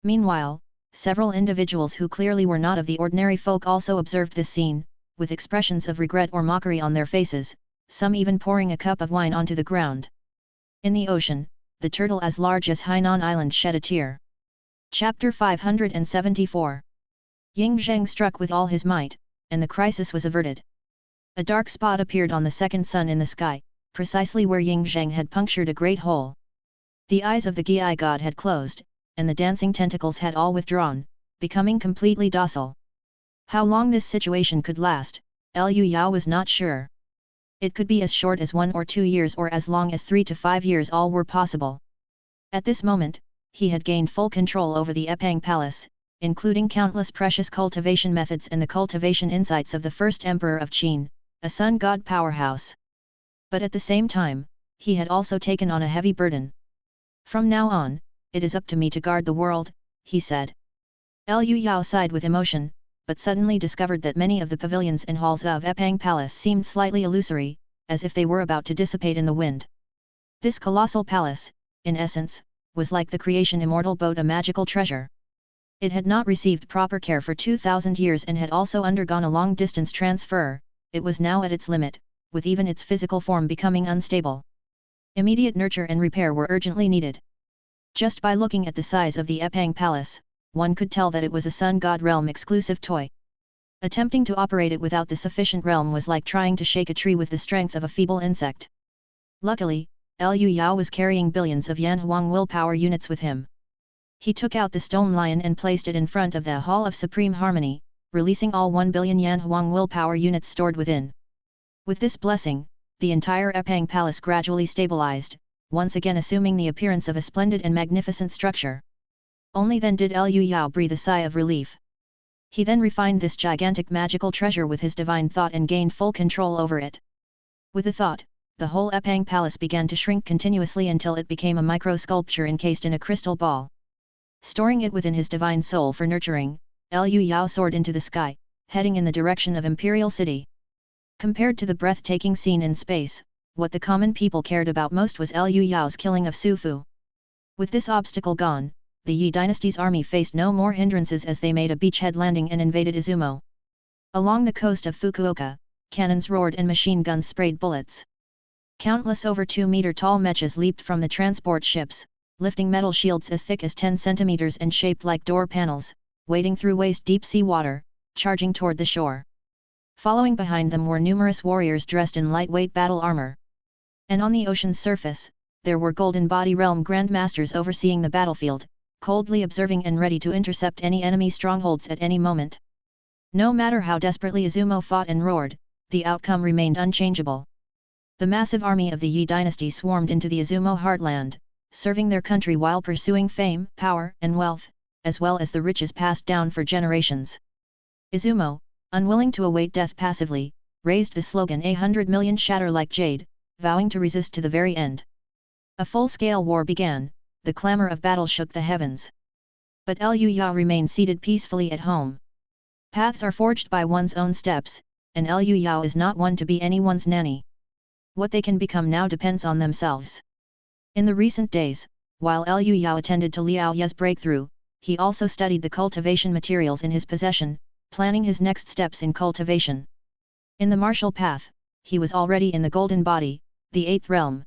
Meanwhile, several individuals who clearly were not of the ordinary folk also observed this scene, with expressions of regret or mockery on their faces, some even pouring a cup of wine onto the ground. In the ocean, the turtle as large as Hainan Island shed a tear. Chapter 574. Ying Zheng struck with all his might, and the crisis was averted. A dark spot appeared on the second sun in the sky, precisely where Ying Zheng had punctured a great hole. The eyes of the Gi god had closed, and the dancing tentacles had all withdrawn, becoming completely docile. How long this situation could last, Liu Yao was not sure. It could be as short as 1 or 2 years or as long as 3 to 5 years, all were possible. At this moment, he had gained full control over the Epang Palace, including countless precious cultivation methods and the cultivation insights of the first emperor of Qin, a sun god powerhouse. But at the same time, he had also taken on a heavy burden. "From now on, it is up to me to guard the world," he said. Liu Yao sighed with emotion, but suddenly discovered that many of the pavilions and halls of Epang Palace seemed slightly illusory, as if they were about to dissipate in the wind. This colossal palace, in essence, was like the creation immortal boat, a magical treasure. It had not received proper care for 2,000 years and had also undergone a long-distance transfer. It was now at its limit, with even its physical form becoming unstable. Immediate nurture and repair were urgently needed. Just by looking at the size of the Epang Palace, one could tell that it was a sun god realm exclusive toy. Attempting to operate it without the sufficient realm was like trying to shake a tree with the strength of a feeble insect. Luckily, Liu Yao was carrying billions of Yanhuang willpower units with him. He took out the stone lion and placed it in front of the Hall of Supreme Harmony, releasing all 1 billion Yanhuang willpower units stored within. With this blessing, the entire Epang Palace gradually stabilized, once again assuming the appearance of a splendid and magnificent structure. Only then did Liu Yao breathe a sigh of relief. He then refined this gigantic magical treasure with his divine thought and gained full control over it. With the thought, the whole Epang Palace began to shrink continuously until it became a micro-sculpture encased in a crystal ball. Storing it within his divine soul for nurturing, Liu Yao soared into the sky, heading in the direction of Imperial City. Compared to the breathtaking scene in space, what the common people cared about most was Liu Yao's killing of Su Fu. With this obstacle gone, the Yi dynasty's army faced no more hindrances as they made a beachhead landing and invaded Izumo. Along the coast of Fukuoka, cannons roared and machine guns sprayed bullets. Countless over 2-meter-tall mechas leaped from the transport ships, lifting metal shields as thick as 10 centimeters and shaped like door panels, wading through waist-deep sea water, charging toward the shore. Following behind them were numerous warriors dressed in lightweight battle armor. And on the ocean's surface, there were Golden Body Realm Grandmasters overseeing the battlefield, coldly observing and ready to intercept any enemy strongholds at any moment. No matter how desperately Izumo fought and roared, the outcome remained unchangeable. The massive army of the Yi dynasty swarmed into the Izumo heartland, serving their country while pursuing fame, power, and wealth, as well as the riches passed down for generations. Izumo, unwilling to await death passively, raised the slogan "100 million shatter like jade," vowing to resist to the very end. A full-scale war began. The clamor of battle shook the heavens. But Liu Yao remained seated peacefully at home. Paths are forged by one's own steps, and Liu Yao is not one to be anyone's nanny. What they can become now depends on themselves. In the recent days, while Liu Yao attended to Liao Ye's breakthrough, he also studied the cultivation materials in his possession, planning his next steps in cultivation. In the martial path, he was already in the golden body, the 8th realm.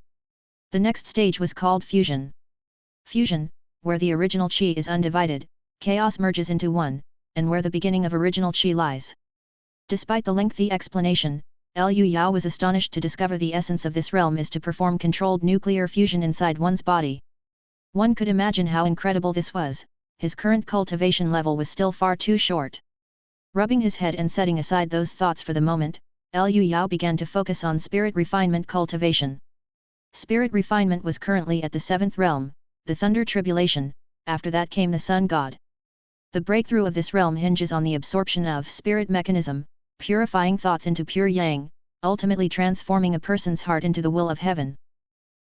The next stage was called fusion. Fusion, where the original chi is undivided, chaos merges into one, and where the beginning of original chi lies. Despite the lengthy explanation, Liu Yao was astonished to discover the essence of this realm is to perform controlled nuclear fusion inside one's body. One could imagine how incredible this was. His current cultivation level was still far too short. Rubbing his head and setting aside those thoughts for the moment, Liu Yao began to focus on spirit refinement cultivation. Spirit refinement was currently at the 7th realm, the thunder tribulation. After that came the sun god. The breakthrough of this realm hinges on the absorption of spirit mechanism, purifying thoughts into pure yang, ultimately transforming a person's heart into the will of heaven.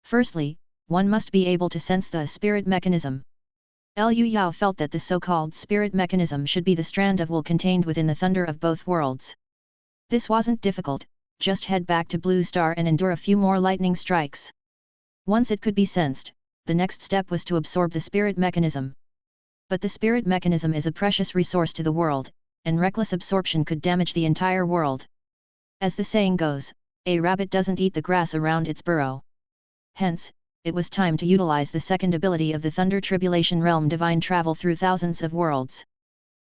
Firstly, one must be able to sense the spirit mechanism. Liu Yao felt that the so-called spirit mechanism should be the strand of will contained within the thunder of both worlds. This wasn't difficult, just head back to Blue Star and endure a few more lightning strikes. Once it could be sensed, the next step was to absorb the spirit mechanism. But the spirit mechanism is a precious resource to the world, and reckless absorption could damage the entire world. As the saying goes, a rabbit doesn't eat the grass around its burrow. Hence, it was time to utilize the second ability of the Thunder Tribulation Realm, divine travel through thousands of worlds.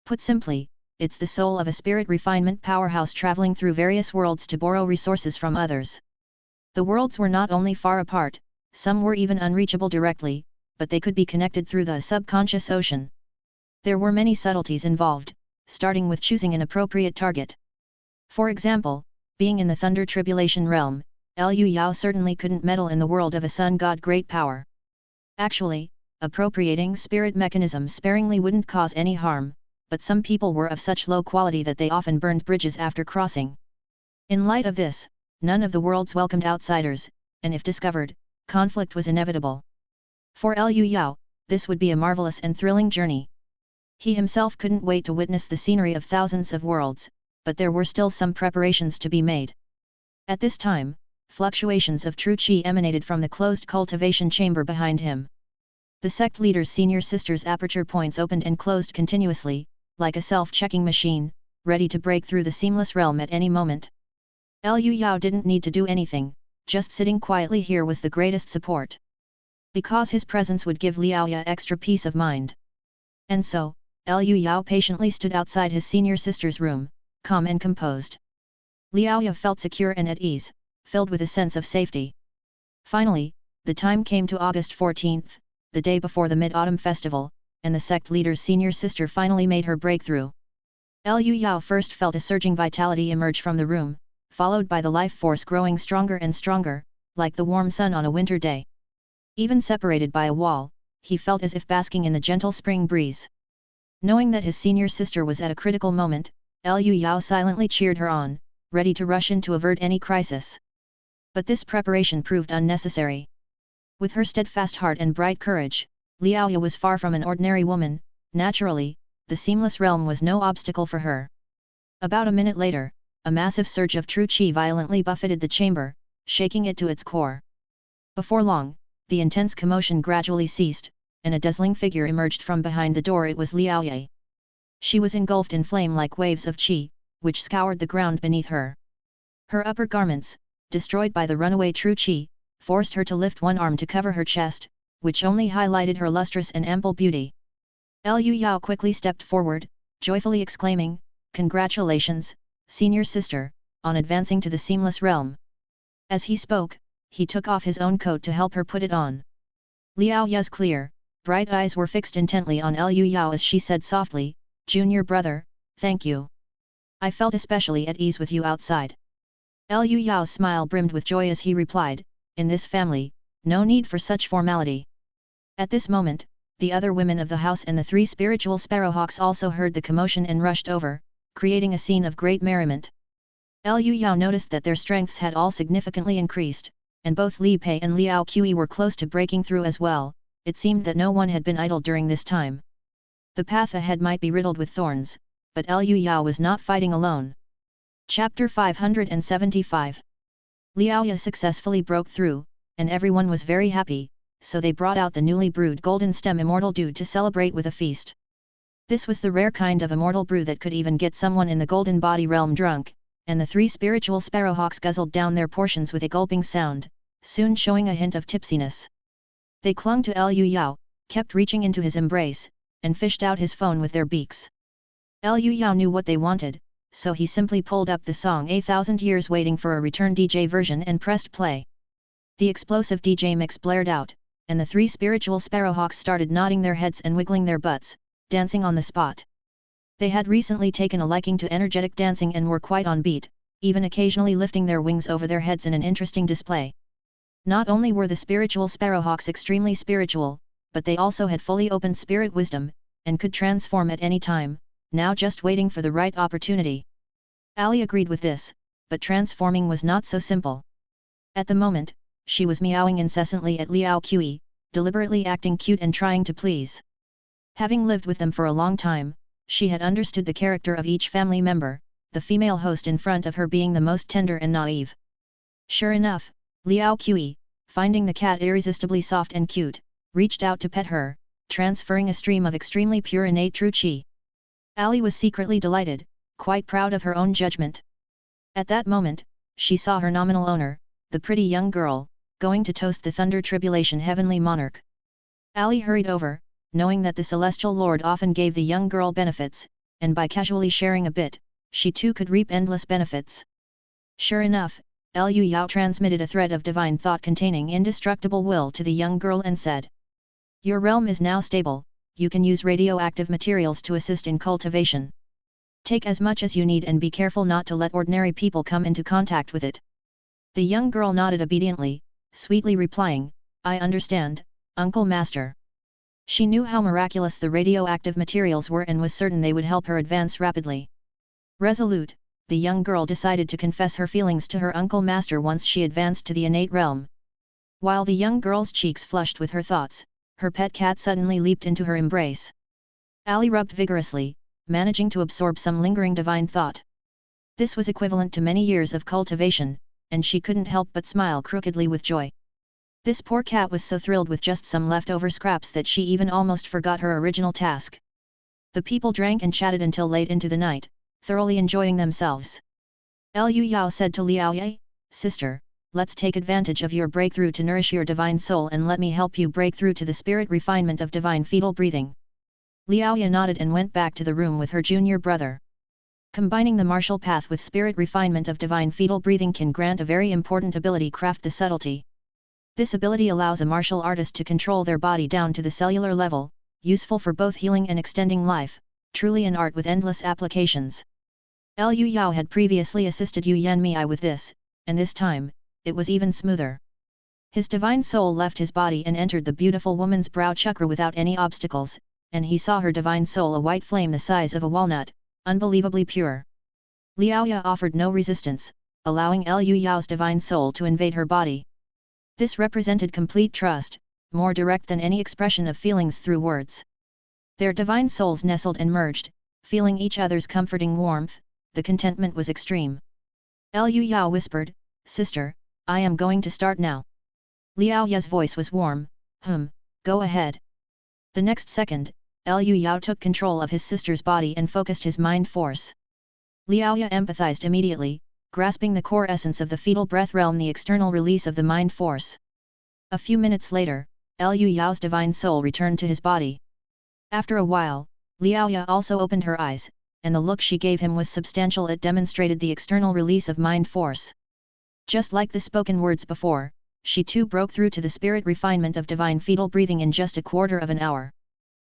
Put simply, it's the soul of a spirit refinement powerhouse traveling through various worlds to borrow resources from others. The worlds were not only far apart, some were even unreachable directly, but they could be connected through the subconscious ocean. There were many subtleties involved, starting with choosing an appropriate target. For example, being in the Thunder Tribulation Realm, Liu Yao certainly couldn't meddle in the world of a sun god great power. Actually, appropriating spirit mechanism sparingly wouldn't cause any harm, but some people were of such low quality that they often burned bridges after crossing. In light of this, none of the worlds welcomed outsiders, and if discovered, conflict was inevitable. For Liu Yao, this would be a marvelous and thrilling journey. He himself couldn't wait to witness the scenery of thousands of worlds, but there were still some preparations to be made. At this time, fluctuations of true chi emanated from the closed cultivation chamber behind him. The sect leader's senior sister's aperture points opened and closed continuously, like a self-checking machine, ready to break through the seamless realm at any moment. Liu Yao didn't need to do anything, just sitting quietly here was the greatest support. Because his presence would give Liaoya extra peace of mind. And so, Liu Yao patiently stood outside his senior sister's room, calm and composed. Liaoya felt secure and at ease, filled with a sense of safety. Finally, the time came to August 14th, the day before the Mid-Autumn Festival, and the sect leader's senior sister finally made her breakthrough. Liu Yao first felt a surging vitality emerge from the room, followed by the life force growing stronger and stronger, like the warm sun on a winter day. Even separated by a wall, he felt as if basking in the gentle spring breeze. Knowing that his senior sister was at a critical moment, Liu Yao silently cheered her on, ready to rush in to avert any crisis. But this preparation proved unnecessary. With her steadfast heart and bright courage, Liaoya was far from an ordinary woman. Naturally, the seamless realm was no obstacle for her. About a minute later, a massive surge of true chi violently buffeted the chamber, shaking it to its core. Before long, the intense commotion gradually ceased, and a dazzling figure emerged from behind the door. It was Liaoya. She was engulfed in flame like waves of chi, which scoured the ground beneath her. Her upper garments, destroyed by the runaway true chi, forced her to lift one arm to cover her chest, which only highlighted her lustrous and ample beauty. Liu Yao quickly stepped forward, joyfully exclaiming, "Congratulations, senior sister, on advancing to the seamless realm." As he spoke, he took off his own coat to help her put it on. Liaoya's clear, bright eyes were fixed intently on Liu Yao as she said softly, "Junior brother, thank you. I felt especially at ease with you outside." Liu Yao's smile brimmed with joy as he replied, "In this family, no need for such formality." At this moment, the other women of the house and the 3 spiritual sparrowhawks also heard the commotion and rushed over, creating a scene of great merriment. Liu Yao noticed that their strengths had all significantly increased, and both Li Pei and Liao Qi were close to breaking through as well. It seemed that no one had been idle during this time. The path ahead might be riddled with thorns, but Liu Yao was not fighting alone. Chapter 575. Liaoya successfully broke through, and everyone was very happy, so they brought out the newly brewed golden stem immortal dew to celebrate with a feast. This was the rare kind of immortal brew that could even get someone in the golden body realm drunk, and the 3 spiritual sparrowhawks guzzled down their portions with a gulping sound, soon showing a hint of tipsiness. They clung to Liu Yao, kept reaching into his embrace, and fished out his phone with their beaks. Liu Yao knew what they wanted, so he simply pulled up the song A Thousand Years Waiting for a Return DJ version and pressed play. The explosive DJ mix blared out, and the three spiritual sparrowhawks started nodding their heads and wiggling their butts, dancing on the spot. They had recently taken a liking to energetic dancing and were quite on beat, even occasionally lifting their wings over their heads in an interesting display. Not only were the spiritual sparrowhawks extremely spiritual, but they also had fully opened spirit wisdom, and could transform at any time, now just waiting for the right opportunity. Ali agreed with this, but transforming was not so simple. At the moment, she was meowing incessantly at Liao Qi, deliberately acting cute and trying to please. Having lived with them for a long time, she had understood the character of each family member, the female host in front of her being the most tender and naive. Sure enough, Liao Qi, finding the cat irresistibly soft and cute, reached out to pet her, transferring a stream of extremely pure innate true qi. Ali was secretly delighted, quite proud of her own judgment. At that moment, she saw her nominal owner, the pretty young girl, going to toast the Thunder Tribulation Heavenly Monarch. Ali hurried over, knowing that the Celestial Lord often gave the young girl benefits, and by casually sharing a bit, she too could reap endless benefits. Sure enough, Liu Yao transmitted a thread of divine thought containing indestructible will to the young girl and said, "Your realm is now stable, you can use radioactive materials to assist in cultivation. Take as much as you need and be careful not to let ordinary people come into contact with it." The young girl nodded obediently, sweetly replying, "I understand, Uncle Master." She knew how miraculous the radioactive materials were and was certain they would help her advance rapidly. Resolute, the young girl decided to confess her feelings to her Uncle Master once she advanced to the innate realm. While the young girl's cheeks flushed with her thoughts, her pet cat suddenly leaped into her embrace. Ali rubbed vigorously, managing to absorb some lingering divine thought. This was equivalent to many years of cultivation, and she couldn't help but smile crookedly with joy. This poor cat was so thrilled with just some leftover scraps that she even almost forgot her original task. The people drank and chatted until late into the night, thoroughly enjoying themselves. Liu Yao said to Liao Ye, "Sister, let's take advantage of your breakthrough to nourish your divine soul and let me help you break through to the spirit refinement of divine fetal breathing." Liao Ye nodded and went back to the room with her junior brother. Combining the martial path with spirit refinement of divine fetal breathing can grant a very important ability, craft the subtlety. This ability allows a martial artist to control their body down to the cellular level, useful for both healing and extending life, truly an art with endless applications. Liu Yao had previously assisted Yu Yanmei with this, and this time, it was even smoother. His divine soul left his body and entered the beautiful woman's brow chakra without any obstacles, and he saw her divine soul a white flame the size of a walnut, unbelievably pure. Liao Ya offered no resistance, allowing Liu Yao's divine soul to invade her body. This represented complete trust, more direct than any expression of feelings through words. Their divine souls nestled and merged, feeling each other's comforting warmth. The contentment was extreme. Liu Yao whispered, "Sister, I am going to start now." Liao Ya's voice was warm, "Go ahead." The next second, Liu Yao took control of his sister's body and focused his mind force. Liao Ya empathized immediately, grasping the core essence of the fetal breath realm, the external release of the mind force. A few minutes later, Liu Yao's divine soul returned to his body. After a while, Liao Ya also opened her eyes, and the look she gave him was substantial. It demonstrated the external release of mind force. Just like the spoken words before, she too broke through to the spirit refinement of divine fetal breathing in just a quarter of an hour.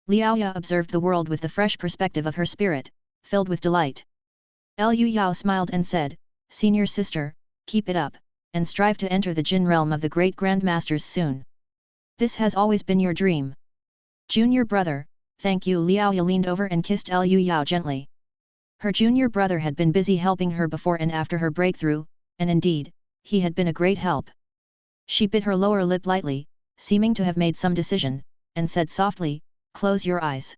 Liao Ya observed the world with the fresh perspective of her spirit, filled with delight. Liu Yao smiled and said, "Senior sister, keep it up, and strive to enter the Jin realm of the great grandmasters soon. This has always been your dream." "Junior brother, thank you." Liao Ya leaned over and kissed Liu Yao gently. Her junior brother had been busy helping her before and after her breakthrough, and indeed, he had been a great help. She bit her lower lip lightly, seeming to have made some decision, and said softly, "Close your eyes."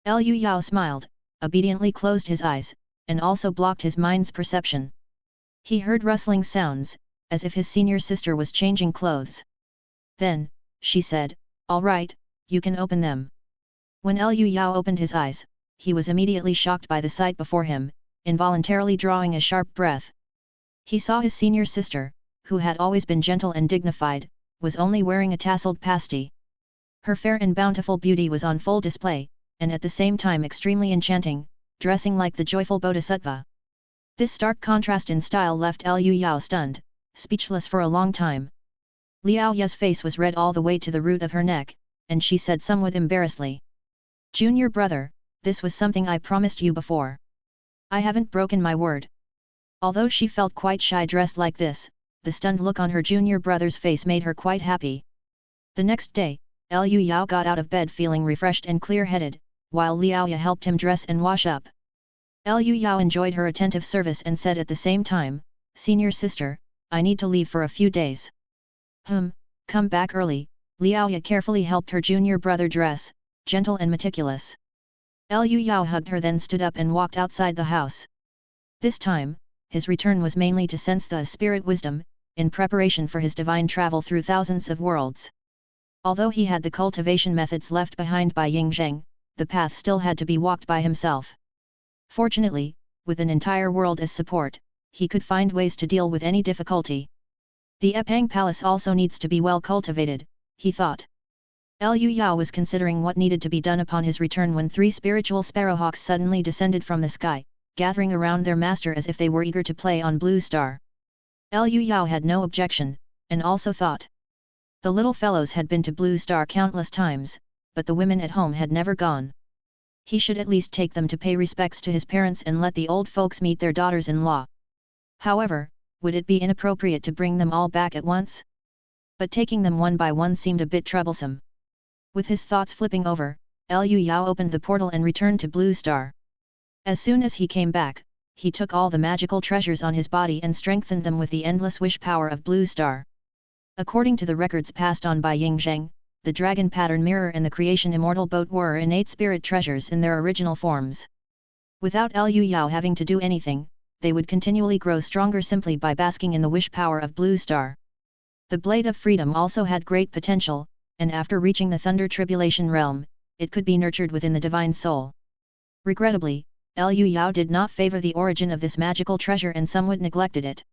Liu Yao smiled, obediently closed his eyes, and also blocked his mind's perception. He heard rustling sounds, as if his senior sister was changing clothes. Then, she said, "All right, you can open them." When Liu Yao opened his eyes, he was immediately shocked by the sight before him, involuntarily drawing a sharp breath. He saw his senior sister, who had always been gentle and dignified, was only wearing a tasseled pasty. Her fair and bountiful beauty was on full display, and at the same time extremely enchanting, dressing like the joyful bodhisattva. This stark contrast in style left Liu Yao stunned, speechless for a long time. Liao Ya's face was red all the way to the root of her neck, and she said somewhat embarrassedly, "Junior brother, this was something I promised you before. I haven't broken my word." Although she felt quite shy dressed like this, the stunned look on her junior brother's face made her quite happy. The next day, Liu Yao got out of bed feeling refreshed and clear-headed, while Liao Ya helped him dress and wash up. Liu Yao enjoyed her attentive service and said at the same time, "Senior sister, I need to leave for a few days." Come back early." Liao Ya carefully helped her junior brother dress, gentle and meticulous. Liu Yao hugged her then stood up and walked outside the house. This time, his return was mainly to sense the spirit wisdom, in preparation for his divine travel through thousands of worlds. Although he had the cultivation methods left behind by Ying Zheng, the path still had to be walked by himself. Fortunately, with an entire world as support, he could find ways to deal with any difficulty. The Epang Palace also needs to be well cultivated, he thought. Liu Yao was considering what needed to be done upon his return when 3 spiritual sparrowhawks suddenly descended from the sky, gathering around their master as if they were eager to play on Blue Star. Liu Yao had no objection, and also thought. The little fellows had been to Blue Star countless times, but the women at home had never gone. He should at least take them to pay respects to his parents and let the old folks meet their daughters-in-law. However, would it be inappropriate to bring them all back at once? But taking them one by one seemed a bit troublesome. With his thoughts flipping over, Liu Yao opened the portal and returned to Blue Star. As soon as he came back, he took all the magical treasures on his body and strengthened them with the endless wish power of Blue Star. According to the records passed on by Ying Zheng, the dragon pattern mirror and the creation immortal boat were innate spirit treasures in their original forms. Without Liu Yao having to do anything, they would continually grow stronger simply by basking in the wish power of Blue Star. The Blade of Freedom also had great potential, and after reaching the Thunder Tribulation realm, it could be nurtured within the Divine Soul. Regrettably, Liu Yao did not favor the origin of this magical treasure and somewhat neglected it.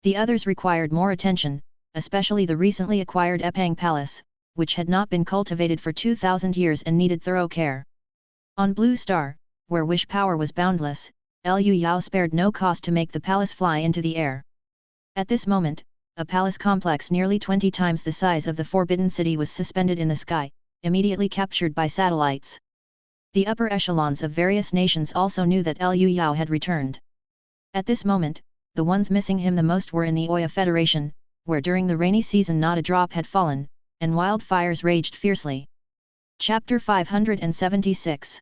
The others required more attention, especially the recently acquired Epang Palace, which had not been cultivated for 2,000 years and needed thorough care. On Blue Star, where wish power was boundless, Liu Yao spared no cost to make the palace fly into the air. At this moment, a palace complex nearly 20 times the size of the Forbidden City was suspended in the sky, immediately captured by satellites. The upper echelons of various nations also knew that Liu Yao had returned. At this moment, the ones missing him the most were in the Oya Federation, where during the rainy season not a drop had fallen, and wildfires raged fiercely. Chapter 576.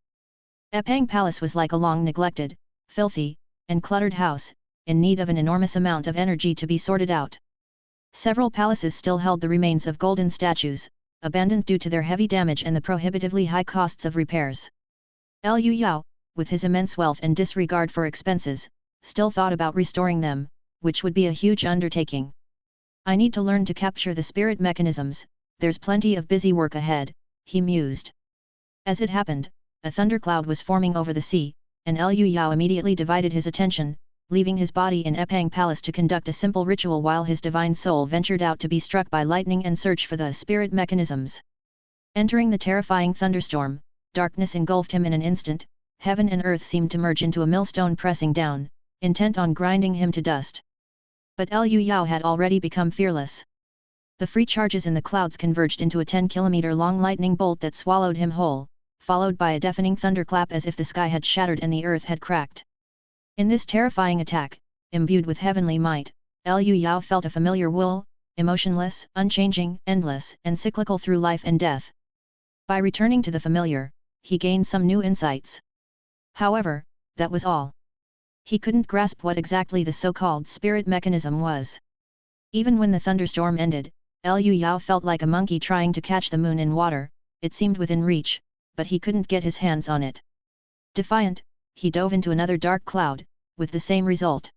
Epang Palace was like a long-neglected, filthy, and cluttered house, in need of an enormous amount of energy to be sorted out. Several palaces still held the remains of golden statues, abandoned due to their heavy damage and the prohibitively high costs of repairs. Liu Yao, with his immense wealth and disregard for expenses, still thought about restoring them, which would be a huge undertaking. "I need to learn to capture the spirit mechanisms, there's plenty of busy work ahead," he mused. As it happened, a thundercloud was forming over the sea, and Liu Yao immediately divided his attention, leaving his body in Epang Palace to conduct a simple ritual while his divine soul ventured out to be struck by lightning and search for the spirit mechanisms. Entering the terrifying thunderstorm, darkness engulfed him in an instant, heaven and earth seemed to merge into a millstone pressing down, intent on grinding him to dust. But Liu Yao had already become fearless. The free charges in the clouds converged into a 10-kilometer-long lightning bolt that swallowed him whole, followed by a deafening thunderclap as if the sky had shattered and the earth had cracked. In this terrifying attack, imbued with heavenly might, Liu Yao felt a familiar will, emotionless, unchanging, endless, and cyclical through life and death. By returning to the familiar, he gained some new insights. However, that was all. He couldn't grasp what exactly the so-called spirit mechanism was. Even when the thunderstorm ended, Liu Yao felt like a monkey trying to catch the moon in water. It seemed within reach, but he couldn't get his hands on it. Defiant, he dove into another dark cloud, with the same result.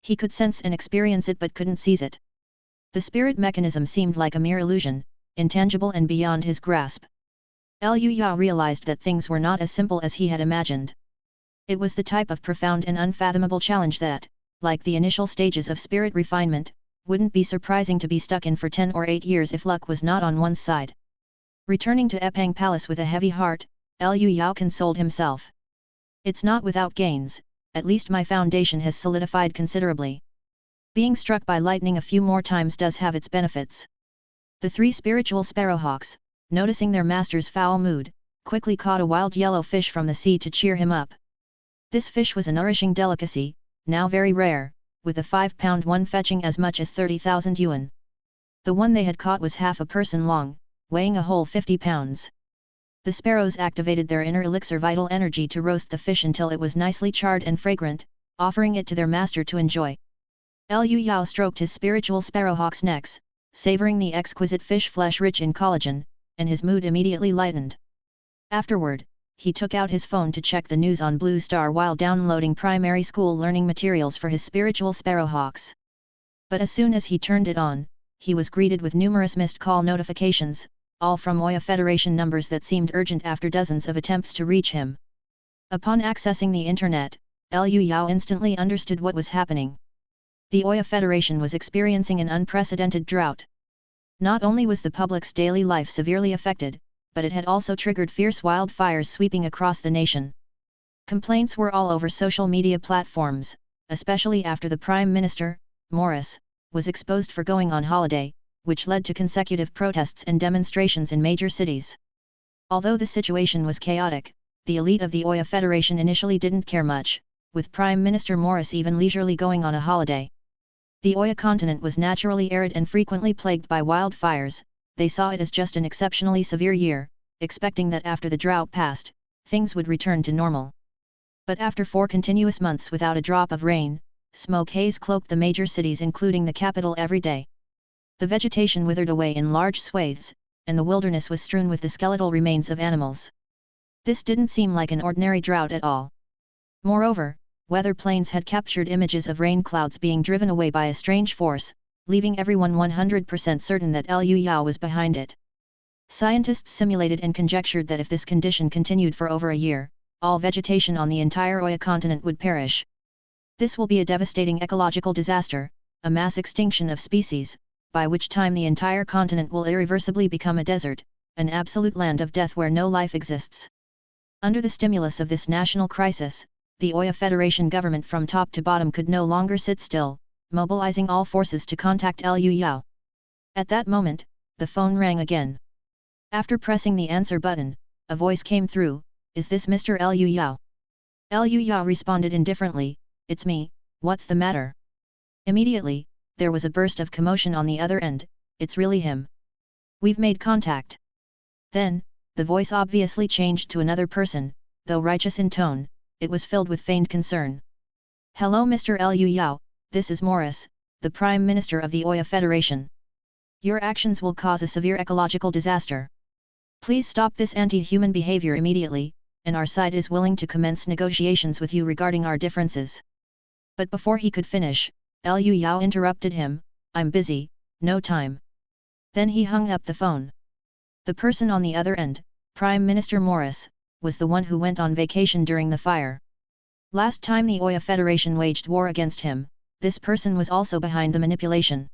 He could sense and experience it but couldn't seize it. The spirit mechanism seemed like a mere illusion, intangible and beyond his grasp. Liu Yao realized that things were not as simple as he had imagined. It was the type of profound and unfathomable challenge that, like the initial stages of spirit refinement, wouldn't be surprising to be stuck in for 10 or 8 years if luck was not on one's side. Returning to Epang Palace with a heavy heart, Liu Yao consoled himself. It's not without gains, at least my foundation has solidified considerably. Being struck by lightning a few more times does have its benefits. The 3 spiritual sparrowhawks, noticing their master's foul mood, quickly caught a wild yellow fish from the sea to cheer him up. This fish was a nourishing delicacy, now very rare, with a 5-pound one fetching as much as 30,000 yuan. The one they had caught was half a person long, weighing a whole 50 pounds. The sparrows activated their inner elixir vital energy to roast the fish until it was nicely charred and fragrant, offering it to their master to enjoy. Liu Yao stroked his spiritual sparrowhawks' necks, savoring the exquisite fish flesh rich in collagen, and his mood immediately lightened. Afterward, he took out his phone to check the news on Blue Star while downloading primary school learning materials for his spiritual sparrowhawks. But as soon as he turned it on, he was greeted with numerous missed call notifications, all from Oya Federation numbers that seemed urgent after dozens of attempts to reach him. Upon accessing the internet, Liu Yao instantly understood what was happening. The Oya Federation was experiencing an unprecedented drought. Not only was the public's daily life severely affected, but it had also triggered fierce wildfires sweeping across the nation. Complaints were all over social media platforms, especially after the Prime Minister, Morris, was exposed for going on holiday, which led to consecutive protests and demonstrations in major cities. Although the situation was chaotic, the elite of the Oya Federation initially didn't care much, with Prime Minister Morris even leisurely going on a holiday. The Oya continent was naturally arid and frequently plagued by wildfires. They saw it as just an exceptionally severe year, expecting that after the drought passed, things would return to normal. But after 4 continuous months without a drop of rain, smoke haze cloaked the major cities including the capital every day. The vegetation withered away in large swathes, and the wilderness was strewn with the skeletal remains of animals. This didn't seem like an ordinary drought at all. Moreover, weather planes had captured images of rain clouds being driven away by a strange force, leaving everyone 100% certain that Liu Yao was behind it. Scientists simulated and conjectured that if this condition continued for over a year, all vegetation on the entire Oya continent would perish. This will be a devastating ecological disaster, a mass extinction of species, by which time the entire continent will irreversibly become a desert, an absolute land of death where no life exists. Under the stimulus of this national crisis, the Oya Federation government from top to bottom could no longer sit still, mobilizing all forces to contact Liu Yao. At that moment, the phone rang again. After pressing the answer button, a voice came through, "Is this Mr. Liu Yao?" Liu Yao responded indifferently, "It's me, what's the matter?" Immediately, there was a burst of commotion on the other end, "It's really him. We've made contact." Then, the voice obviously changed to another person, though righteous in tone, it was filled with feigned concern. "Hello Mr. Liu Yao, this is Morris, the Prime Minister of the Oya Federation. Your actions will cause a severe ecological disaster. Please stop this anti-human behavior immediately, and our side is willing to commence negotiations with you regarding our differences." But before he could finish, Liu Yao interrupted him, "I'm busy, no time." Then he hung up the phone. The person on the other end, Prime Minister Morris, was the one who went on vacation during the fire. Last time the Oya Federation waged war against him, this person was also behind the manipulation.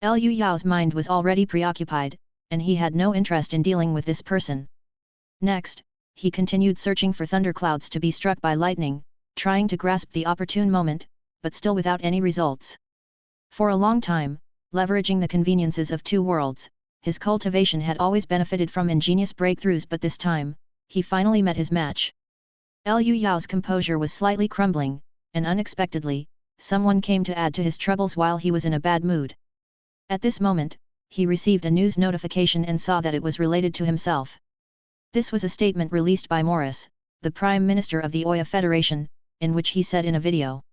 Liu Yao's mind was already preoccupied, and he had no interest in dealing with this person. Next, he continued searching for thunderclouds to be struck by lightning, trying to grasp the opportune moment, but still without any results. For a long time, leveraging the conveniences of 2 worlds, his cultivation had always benefited from ingenious breakthroughs, but this time, he finally met his match. Liu Yao's composure was slightly crumbling, and unexpectedly, someone came to add to his troubles while he was in a bad mood. At this moment, he received a news notification and saw that it was related to himself. This was a statement released by Morris, the Prime Minister of the Oya Federation, in which he said in a video,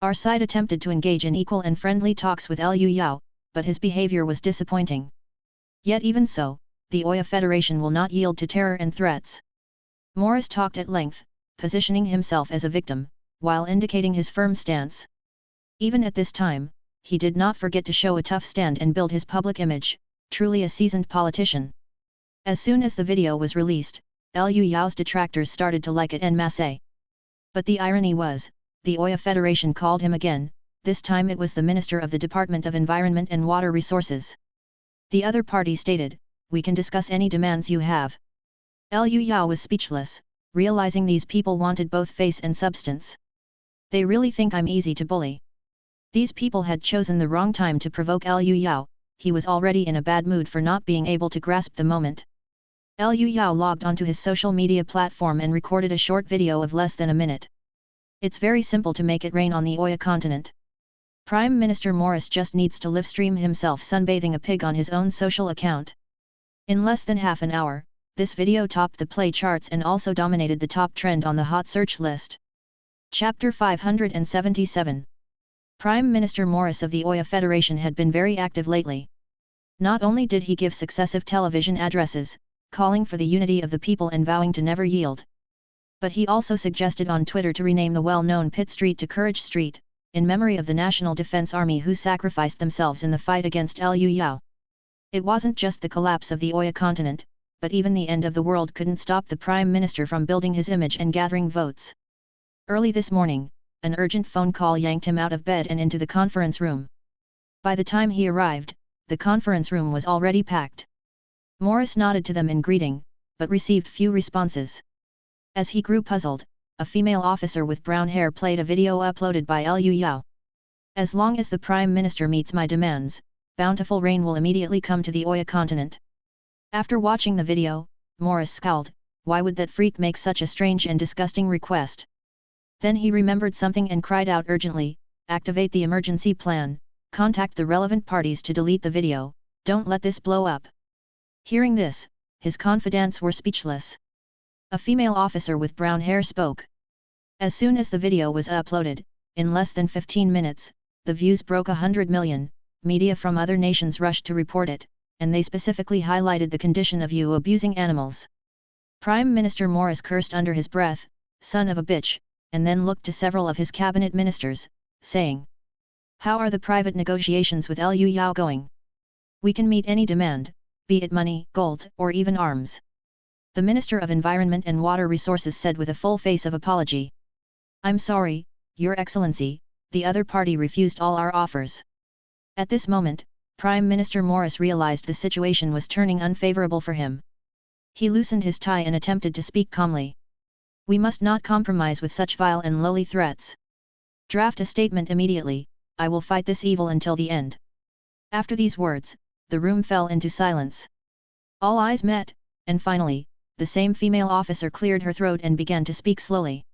"Our side attempted to engage in equal and friendly talks with Liu Yao, but his behavior was disappointing. Yet even so, the Oya Federation will not yield to terror and threats." Morris talked at length, positioning himself as a victim, while indicating his firm stance. Even at this time, he did not forget to show a tough stand and build his public image, truly a seasoned politician. As soon as the video was released, Liu Yao's detractors started to like it en masse. But the irony was, the Oya Federation called him again, this time it was the Minister of the Department of Environment and Water Resources. The other party stated, "We can discuss any demands you have." Liu Yao was speechless, realizing these people wanted both face and substance. They really think I'm easy to bully. These people had chosen the wrong time to provoke Liu Yao. He was already in a bad mood for not being able to grasp the moment. Liu Yao logged onto his social media platform and recorded a short video of less than a minute. It's very simple to make it rain on the Oya continent. Prime Minister Morris just needs to live stream himself sunbathing a pig on his own social account. In less than half an hour, this video topped the play charts and also dominated the top trend on the hot search list. Chapter 577. Prime Minister Morris of the Oya Federation had been very active lately. Not only did he give successive television addresses, calling for the unity of the people and vowing to never yield, but he also suggested on Twitter to rename the well-known Pitt Street to Courage Street, in memory of the National Defense Army who sacrificed themselves in the fight against Liu Yao. It wasn't just the collapse of the Oya continent, but even the end of the world couldn't stop the Prime Minister from building his image and gathering votes. Early this morning, an urgent phone call yanked him out of bed and into the conference room. By the time he arrived, the conference room was already packed. Morris nodded to them in greeting, but received few responses. As he grew puzzled, a female officer with brown hair played a video uploaded by Liu Yao. "As long as the Prime Minister meets my demands, bountiful rain will immediately come to the Oya continent." After watching the video, Morris scowled. Why would that freak make such a strange and disgusting request? Then he remembered something and cried out urgently, "Activate the emergency plan, contact the relevant parties to delete the video, don't let this blow up." Hearing this, his confidants were speechless. A female officer with brown hair spoke. As soon as the video was uploaded, in less than 15 minutes, the views broke 100 million, media from other nations rushed to report it, and they specifically highlighted the condition of you abusing animals. Prime Minister Morris cursed under his breath, "Son of a bitch," and then looked to several of his cabinet ministers, saying, "How are the private negotiations with Liu Yao going? We can meet any demand, be it money, gold, or even arms." The Minister of Environment and Water Resources said with a full face of apology, "I'm sorry, Your Excellency, the other party refused all our offers." At this moment, Prime Minister Morris realized the situation was turning unfavorable for him. He loosened his tie and attempted to speak calmly. "We must not compromise with such vile and lowly threats. Draft a statement immediately, I will fight this evil until the end." After these words, the room fell into silence. All eyes met, and finally, the same female officer cleared her throat and began to speak slowly.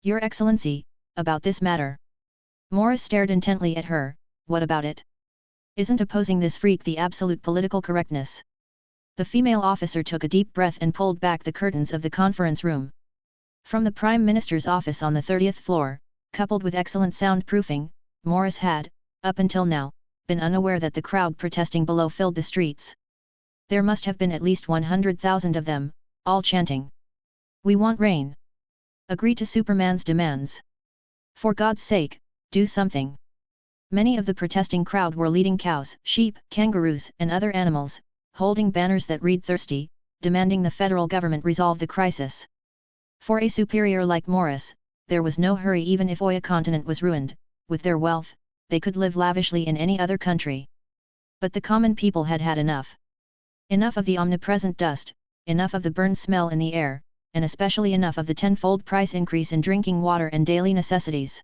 "Your Excellency, about this matter." Morris stared intently at her. "What about it? Isn't opposing this freak the absolute political correctness?" The female officer took a deep breath and pulled back the curtains of the conference room. From the Prime Minister's office on the 30th floor, coupled with excellent soundproofing, Morris had, up until now, been unaware that the crowd protesting below filled the streets. There must have been at least 100,000 of them, all chanting, "We want rain. Agree to Superman's demands. For God's sake, do something." Many of the protesting crowd were leading cows, sheep, kangaroos, and other animals, holding banners that read "Thirsty," demanding the federal government resolve the crisis. For a superior like Morris, there was no hurry. Even if Oya continent was ruined, with their wealth, they could live lavishly in any other country. But the common people had had enough. Enough of the omnipresent dust, enough of the burn smell in the air, and especially enough of the tenfold price increase in drinking water and daily necessities.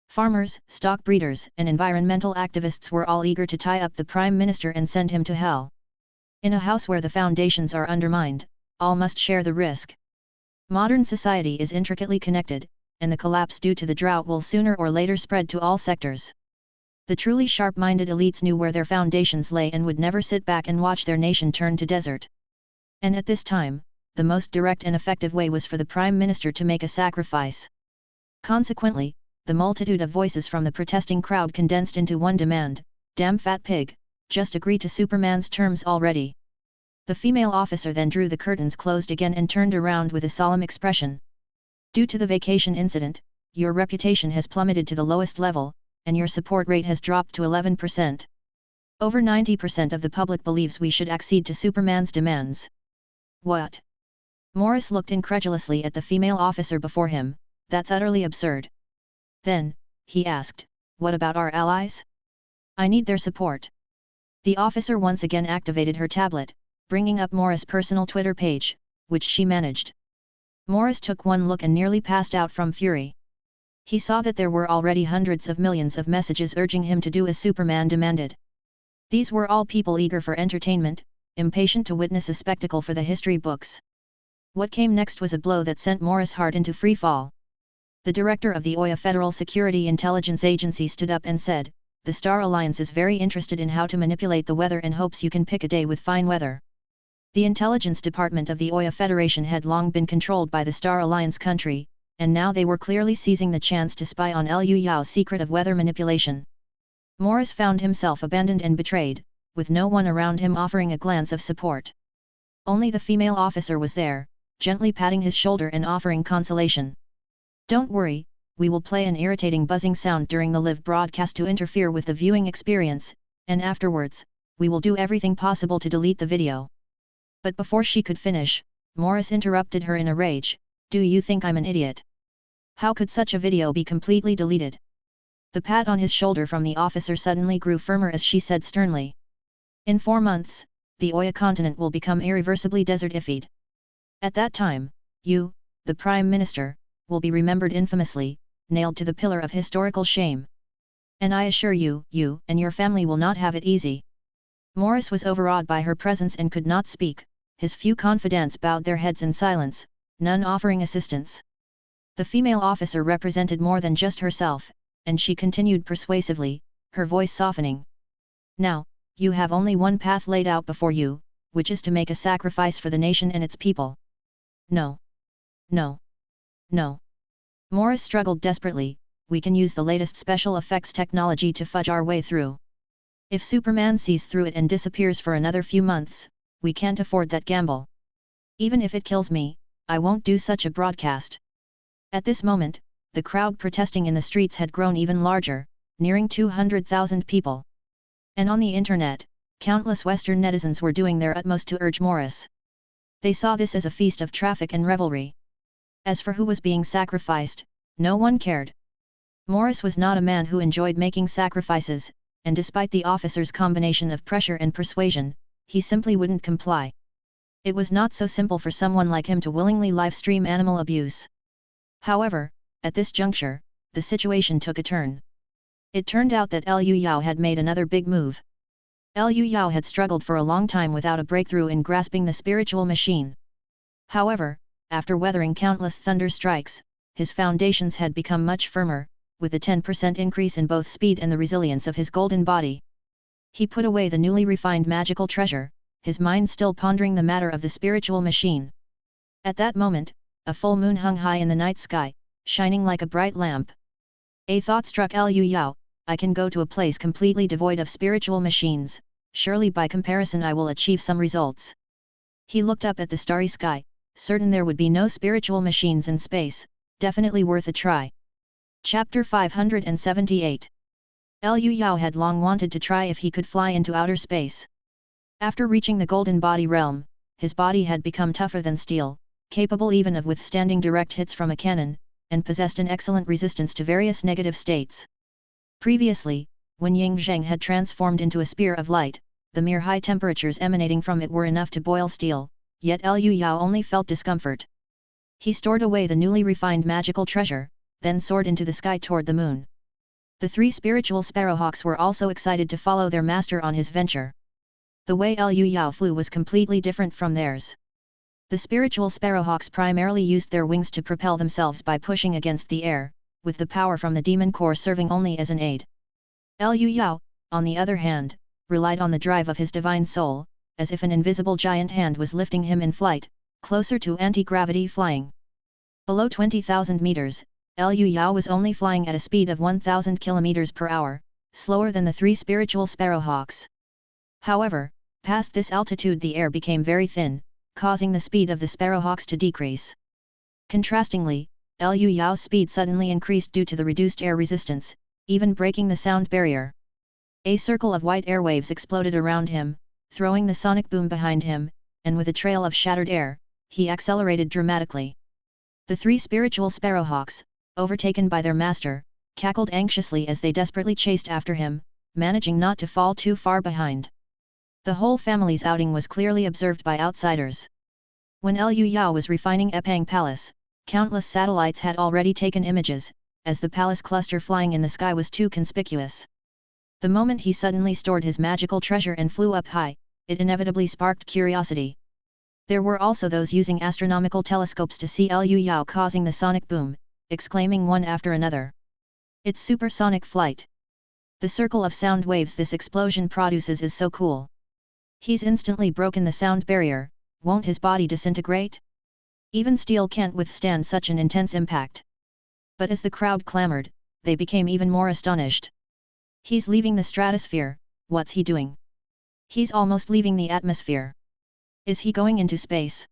Farmers, stock breeders, and environmental activists were all eager to tie up the Prime Minister and send him to hell. In a house where the foundations are undermined, all must share the risk. Modern society is intricately connected, and the collapse due to the drought will sooner or later spread to all sectors. The truly sharp-minded elites knew where their foundations lay and would never sit back and watch their nation turn to desert. And at this time, the most direct and effective way was for the Prime Minister to make a sacrifice. Consequently, the multitude of voices from the protesting crowd condensed into one demand: "Damn fat pig, just agree to Superman's terms already." The female officer then drew the curtains closed again and turned around with a solemn expression. "Due to the vacation incident, your reputation has plummeted to the lowest level, and your support rate has dropped to 11%. Over 90% of the public believes we should accede to Superman's demands." "What?" Morris looked incredulously at the female officer before him. "That's utterly absurd." Then, he asked, what about our allies? I need their support. The officer once again activated her tablet, bringing up Morris' personal Twitter page, which she managed. Morris took one look and nearly passed out from fury. He saw that there were already hundreds of millions of messages urging him to do as Superman demanded. These were all people eager for entertainment, impatient to witness a spectacle for the history books. What came next was a blow that sent Morris hard into free fall. The director of the OIA Federal Security Intelligence Agency stood up and said, "The Star Alliance is very interested in how to manipulate the weather and hopes you can pick a day with fine weather." The intelligence department of the OIA Federation had long been controlled by the Star Alliance country, and now they were clearly seizing the chance to spy on Liu Yao's secret of weather manipulation. Morris found himself abandoned and betrayed, with no one around him offering a glance of support. Only the female officer was there, gently patting his shoulder and offering consolation. "Don't worry, we will play an irritating buzzing sound during the live broadcast to interfere with the viewing experience, and afterwards, we will do everything possible to delete the video." But before she could finish, Morris interrupted her in a rage, "Do you think I'm an idiot? How could such a video be completely deleted?" The pat on his shoulder from the officer suddenly grew firmer as she said sternly, "In 4 months, the Oya continent will become irreversibly desertified. At that time, you, the Prime Minister, will be remembered infamously, nailed to the pillar of historical shame. And I assure you, you and your family will not have it easy." Morris was overawed by her presence and could not speak. His few confidants bowed their heads in silence, none offering assistance. The female officer represented more than just herself, and she continued persuasively, her voice softening. "Now, you have only one path laid out before you, which is to make a sacrifice for the nation and its people." "No. No. No." Morris struggled desperately, "We can use the latest special effects technology to fudge our way through. If Superman sees through it and disappears for another few months, we can't afford that gamble. Even if it kills me, I won't do such a broadcast." At this moment, the crowd protesting in the streets had grown even larger, nearing 200,000 people. And on the internet, countless Western netizens were doing their utmost to urge Morris. They saw this as a feast of traffic and revelry. As for who was being sacrificed, no one cared. Morris was not a man who enjoyed making sacrifices, and despite the officer's combination of pressure and persuasion, he simply wouldn't comply. It was not so simple for someone like him to willingly live-stream animal abuse. However, at this juncture, the situation took a turn. It turned out that Liu Yao had made another big move. Liu Yao had struggled for a long time without a breakthrough in grasping the spiritual machine. However, after weathering countless thunder strikes, his foundations had become much firmer, with a 10% increase in both speed and the resilience of his golden body. He put away the newly refined magical treasure, his mind still pondering the matter of the spiritual machine. At that moment, a full moon hung high in the night sky, shining like a bright lamp. A thought struck Liu Yao, "I can go to a place completely devoid of spiritual machines, surely by comparison I will achieve some results." He looked up at the starry sky, certain there would be no spiritual machines in space, definitely worth a try. Chapter 578. Liu Yao had long wanted to try if he could fly into outer space. After reaching the golden body realm, his body had become tougher than steel, capable even of withstanding direct hits from a cannon, and possessed an excellent resistance to various negative states. Previously, when Ying Zheng had transformed into a spear of light, the mere high temperatures emanating from it were enough to boil steel, yet Liu Yao only felt discomfort. He stored away the newly refined magical treasure, then soared into the sky toward the moon. The 3 spiritual sparrowhawks were also excited to follow their master on his venture. The way Liu Yao flew was completely different from theirs. The spiritual sparrowhawks primarily used their wings to propel themselves by pushing against the air, with the power from the demon core serving only as an aid. Liu Yao, on the other hand, relied on the drive of his divine soul, as if an invisible giant hand was lifting him in flight, closer to anti-gravity flying. Below 20,000 meters, Liu Yao was only flying at a speed of 1,000 km per hour, slower than the 3 spiritual sparrowhawks. However, past this altitude the air became very thin, causing the speed of the sparrowhawks to decrease. Contrastingly, Liu Yao's speed suddenly increased due to the reduced air resistance, even breaking the sound barrier. A circle of white airwaves exploded around him, throwing the sonic boom behind him, and with a trail of shattered air, he accelerated dramatically. The 3 spiritual sparrowhawks, overtaken by their master, cackled anxiously as they desperately chased after him, managing not to fall too far behind. The whole family's outing was clearly observed by outsiders. When Liu Yao was refining Epang Palace, countless satellites had already taken images, as the palace cluster flying in the sky was too conspicuous. The moment he suddenly stored his magical treasure and flew up high, it inevitably sparked curiosity. There were also those using astronomical telescopes to see Liu Yao causing the sonic boom, exclaiming one after another. It's supersonic flight. The circle of sound waves this explosion produces is so cool. He's instantly broken the sound barrier, won't his body disintegrate? Even steel can't withstand such an intense impact. But as the crowd clamored, they became even more astonished. He's leaving the stratosphere, what's he doing? He's almost leaving the atmosphere. Is he going into space?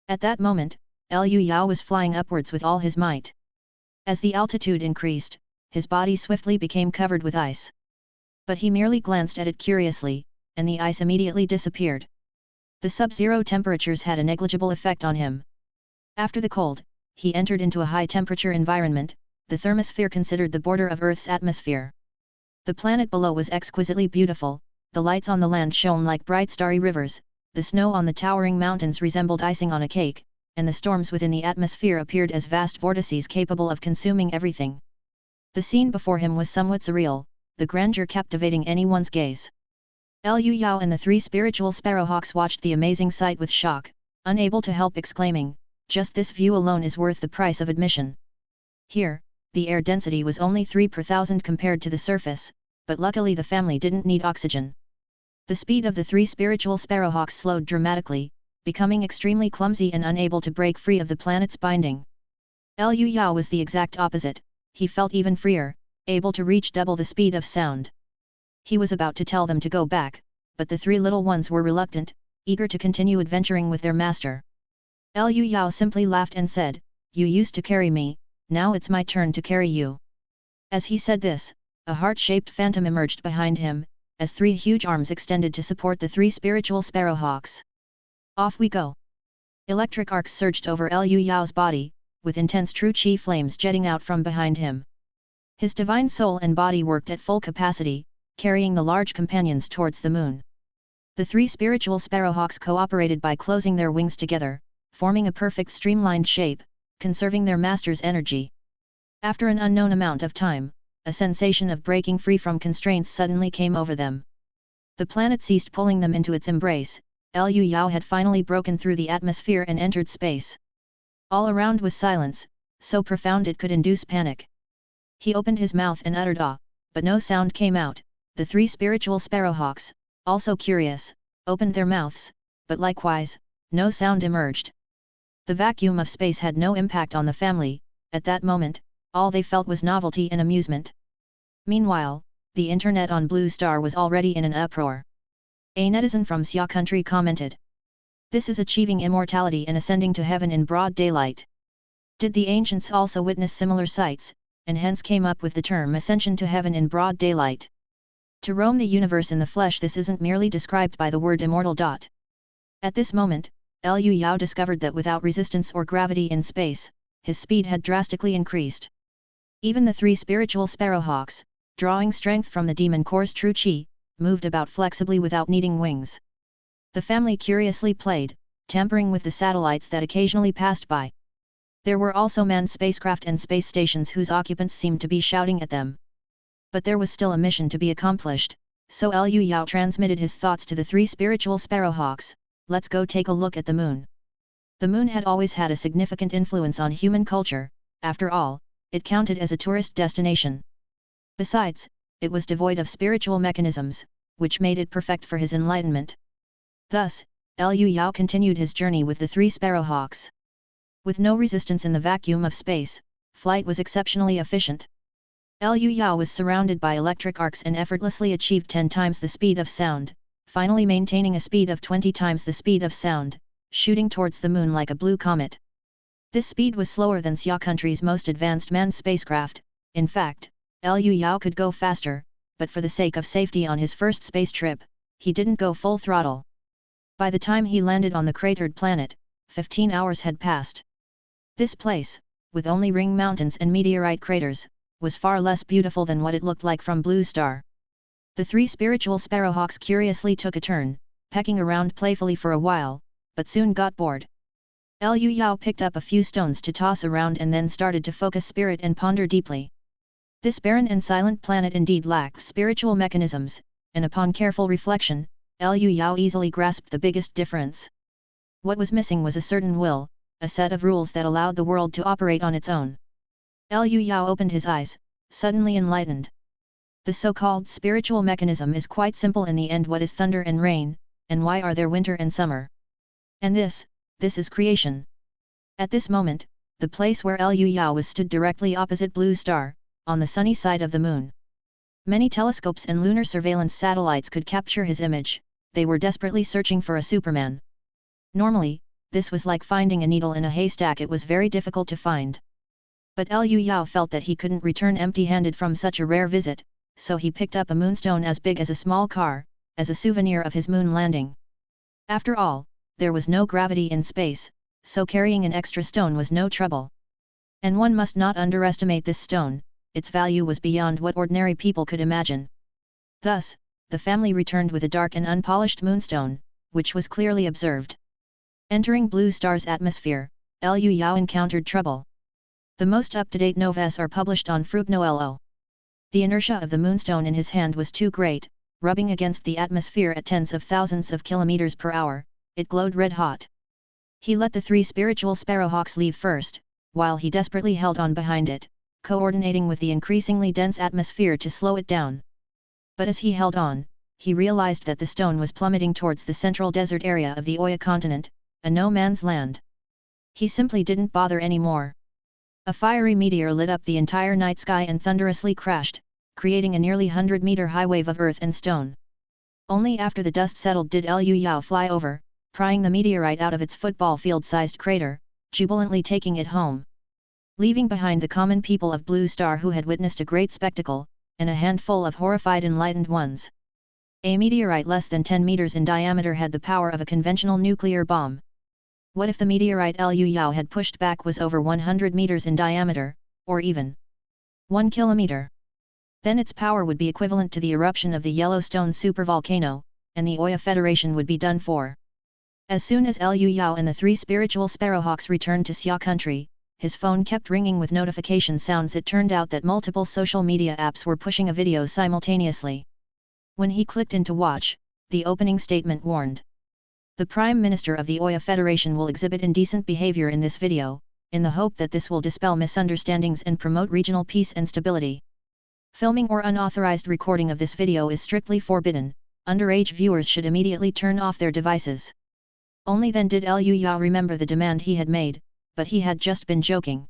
At that moment, Liu Yao was flying upwards with all his might. As the altitude increased, his body swiftly became covered with ice. But he merely glanced at it curiously, and the ice immediately disappeared. The sub-zero temperatures had a negligible effect on him. After the cold, he entered into a high-temperature environment, the thermosphere considered the border of Earth's atmosphere. The planet below was exquisitely beautiful, the lights on the land shone like bright starry rivers, the snow on the towering mountains resembled icing on a cake, and the storms within the atmosphere appeared as vast vortices capable of consuming everything. The scene before him was somewhat surreal, the grandeur captivating anyone's gaze. Liu Yao and the three spiritual sparrowhawks watched the amazing sight with shock, unable to help exclaiming, just this view alone is worth the price of admission. Here, the air density was only 3 per thousand compared to the surface, but luckily the family didn't need oxygen. The speed of the three spiritual sparrowhawks slowed dramatically, becoming extremely clumsy and unable to break free of the planet's binding. Liu Yao was the exact opposite, he felt even freer, able to reach double the speed of sound. He was about to tell them to go back, but the three little ones were reluctant, eager to continue adventuring with their master. Liu Yao simply laughed and said, "You used to carry me, now it's my turn to carry you." As he said this, a heart-shaped phantom emerged behind him, as three huge arms extended to support the three spiritual sparrowhawks. Off we go! Electric arcs surged over Liu Yao's body, with intense true chi flames jetting out from behind him. His divine soul and body worked at full capacity, carrying the large companions towards the moon. The three spiritual sparrowhawks cooperated by closing their wings together, forming a perfect streamlined shape, conserving their master's energy. After an unknown amount of time, a sensation of breaking free from constraints suddenly came over them. The planet ceased pulling them into its embrace, Liu Yao had finally broken through the atmosphere and entered space. All around was silence, so profound it could induce panic. He opened his mouth and uttered "ah," but no sound came out. The three spiritual sparrowhawks, also curious, opened their mouths, but likewise, no sound emerged. The vacuum of space had no impact on the family, at that moment, all they felt was novelty and amusement. Meanwhile, the internet on Blue Star was already in an uproar. A netizen from Xia country commented, "This is achieving immortality and ascending to heaven in broad daylight. Did the ancients also witness similar sights, and hence came up with the term ascension to heaven in broad daylight? To roam the universe in the flesh, this isn't merely described by the word immortal. At this moment, Liu Yao discovered that without resistance or gravity in space, his speed had drastically increased. Even the three spiritual sparrowhawks, drawing strength from the demon core's true chi, moved about flexibly without needing wings. The family curiously played, tampering with the satellites that occasionally passed by. There were also manned spacecraft and space stations whose occupants seemed to be shouting at them. But there was still a mission to be accomplished, so Liu Yao transmitted his thoughts to the three spiritual sparrowhawks, "Let's go take a look at the moon." The moon had always had a significant influence on human culture, after all, it counted as a tourist destination. Besides, it was devoid of spiritual mechanisms, which made it perfect for his enlightenment. Thus, Liu Yao continued his journey with the three sparrowhawks. With no resistance in the vacuum of space, flight was exceptionally efficient. Liu Yao was surrounded by electric arcs and effortlessly achieved 10 times the speed of sound, finally maintaining a speed of 20 times the speed of sound, shooting towards the moon like a blue comet. This speed was slower than Xia country's most advanced manned spacecraft. In fact, Liu Yao could go faster, but for the sake of safety on his first space trip, he didn't go full throttle. By the time he landed on the cratered planet, 15 hours had passed. This place, with only ring mountains and meteorite craters, was far less beautiful than what it looked like from Blue Star. The three spiritual sparrowhawks curiously took a turn, pecking around playfully for a while, but soon got bored. Liu Yao picked up a few stones to toss around and then started to focus spirit and ponder deeply. This barren and silent planet indeed lacked spiritual mechanisms, and upon careful reflection, Liu Yao easily grasped the biggest difference. What was missing was a certain will, a set of rules that allowed the world to operate on its own. Liu Yao opened his eyes, suddenly enlightened. The so-called spiritual mechanism is quite simple in the end. What is thunder and rain, and why are there winter and summer? And this is creation. At this moment, the place where Liu Yao was stood directly opposite Blue Star, on the sunny side of the moon. Many telescopes and lunar surveillance satellites could capture his image. They were desperately searching for a Superman. Normally, this was like finding a needle in a haystack. It was very difficult to find. But Liu Yao felt that he couldn't return empty-handed from such a rare visit, so he picked up a moonstone as big as a small car, as a souvenir of his moon landing. After all, there was no gravity in space, so carrying an extra stone was no trouble. And one must not underestimate this stone, its value was beyond what ordinary people could imagine. Thus, the family returned with a dark and unpolished moonstone, which was clearly observed. Entering Blue Star's atmosphere, Liu Yao encountered trouble. The most up-to-date novellas are published on Fruitnoelo. The inertia of the moonstone in his hand was too great, rubbing against the atmosphere at tens of thousands of kilometers per hour, it glowed red-hot. He let the three spiritual sparrowhawks leave first, while he desperately held on behind it, coordinating with the increasingly dense atmosphere to slow it down. But as he held on, he realized that the stone was plummeting towards the central desert area of the Oya continent, a no-man's land. He simply didn't bother anymore. A fiery meteor lit up the entire night sky and thunderously crashed, creating a nearly 100-meter high wave of earth and stone. Only after the dust settled did Liu Yao fly over, prying the meteorite out of its football field-sized crater, jubilantly taking it home. Leaving behind the common people of Blue Star who had witnessed a great spectacle, and a handful of horrified enlightened ones. A meteorite less than 10 meters in diameter had the power of a conventional nuclear bomb. What if the meteorite Liu Yao had pushed back was over 100 meters in diameter, or even 1 kilometer? Then its power would be equivalent to the eruption of the Yellowstone supervolcano, and the Oya Federation would be done for. As soon as Liu Yao and the three spiritual sparrowhawks returned to Xia country, his phone kept ringing with notification sounds. It turned out that multiple social media apps were pushing a video simultaneously. When he clicked in to watch, the opening statement warned. The Prime Minister of the Oya Federation will exhibit indecent behavior in this video, in the hope that this will dispel misunderstandings and promote regional peace and stability. Filming or unauthorized recording of this video is strictly forbidden. Underage viewers should immediately turn off their devices. Only then did Liu Yao remember the demand he had made, but he had just been joking.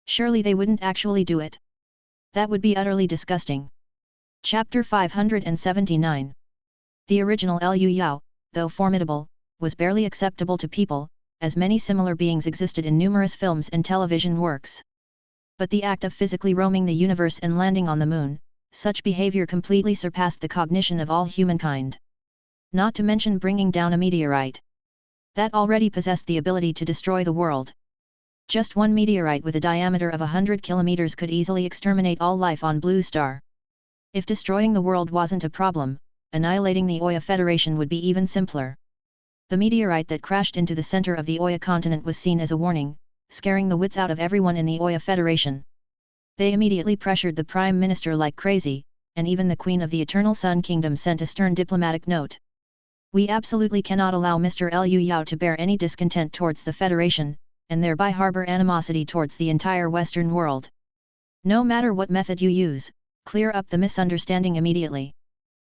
Surely they wouldn't actually do it. That would be utterly disgusting. Chapter 579. The original Liu Yao, though formidable, was barely acceptable to people, as many similar beings existed in numerous films and television works. But the act of physically roaming the universe and landing on the moon, such behavior completely surpassed the cognition of all humankind. Not to mention bringing down a meteorite that already possessed the ability to destroy the world. Just one meteorite with a diameter of 100 kilometers could easily exterminate all life on Blue Star. If destroying the world wasn't a problem, annihilating the Oya Federation would be even simpler. The meteorite that crashed into the center of the Oya continent was seen as a warning, scaring the wits out of everyone in the Oya Federation. They immediately pressured the Prime Minister like crazy, and even the Queen of the Eternal Sun Kingdom sent a stern diplomatic note. We absolutely cannot allow Mr. Liu Yao to bear any discontent towards the Federation, and thereby harbor animosity towards the entire Western world. No matter what method you use, clear up the misunderstanding immediately.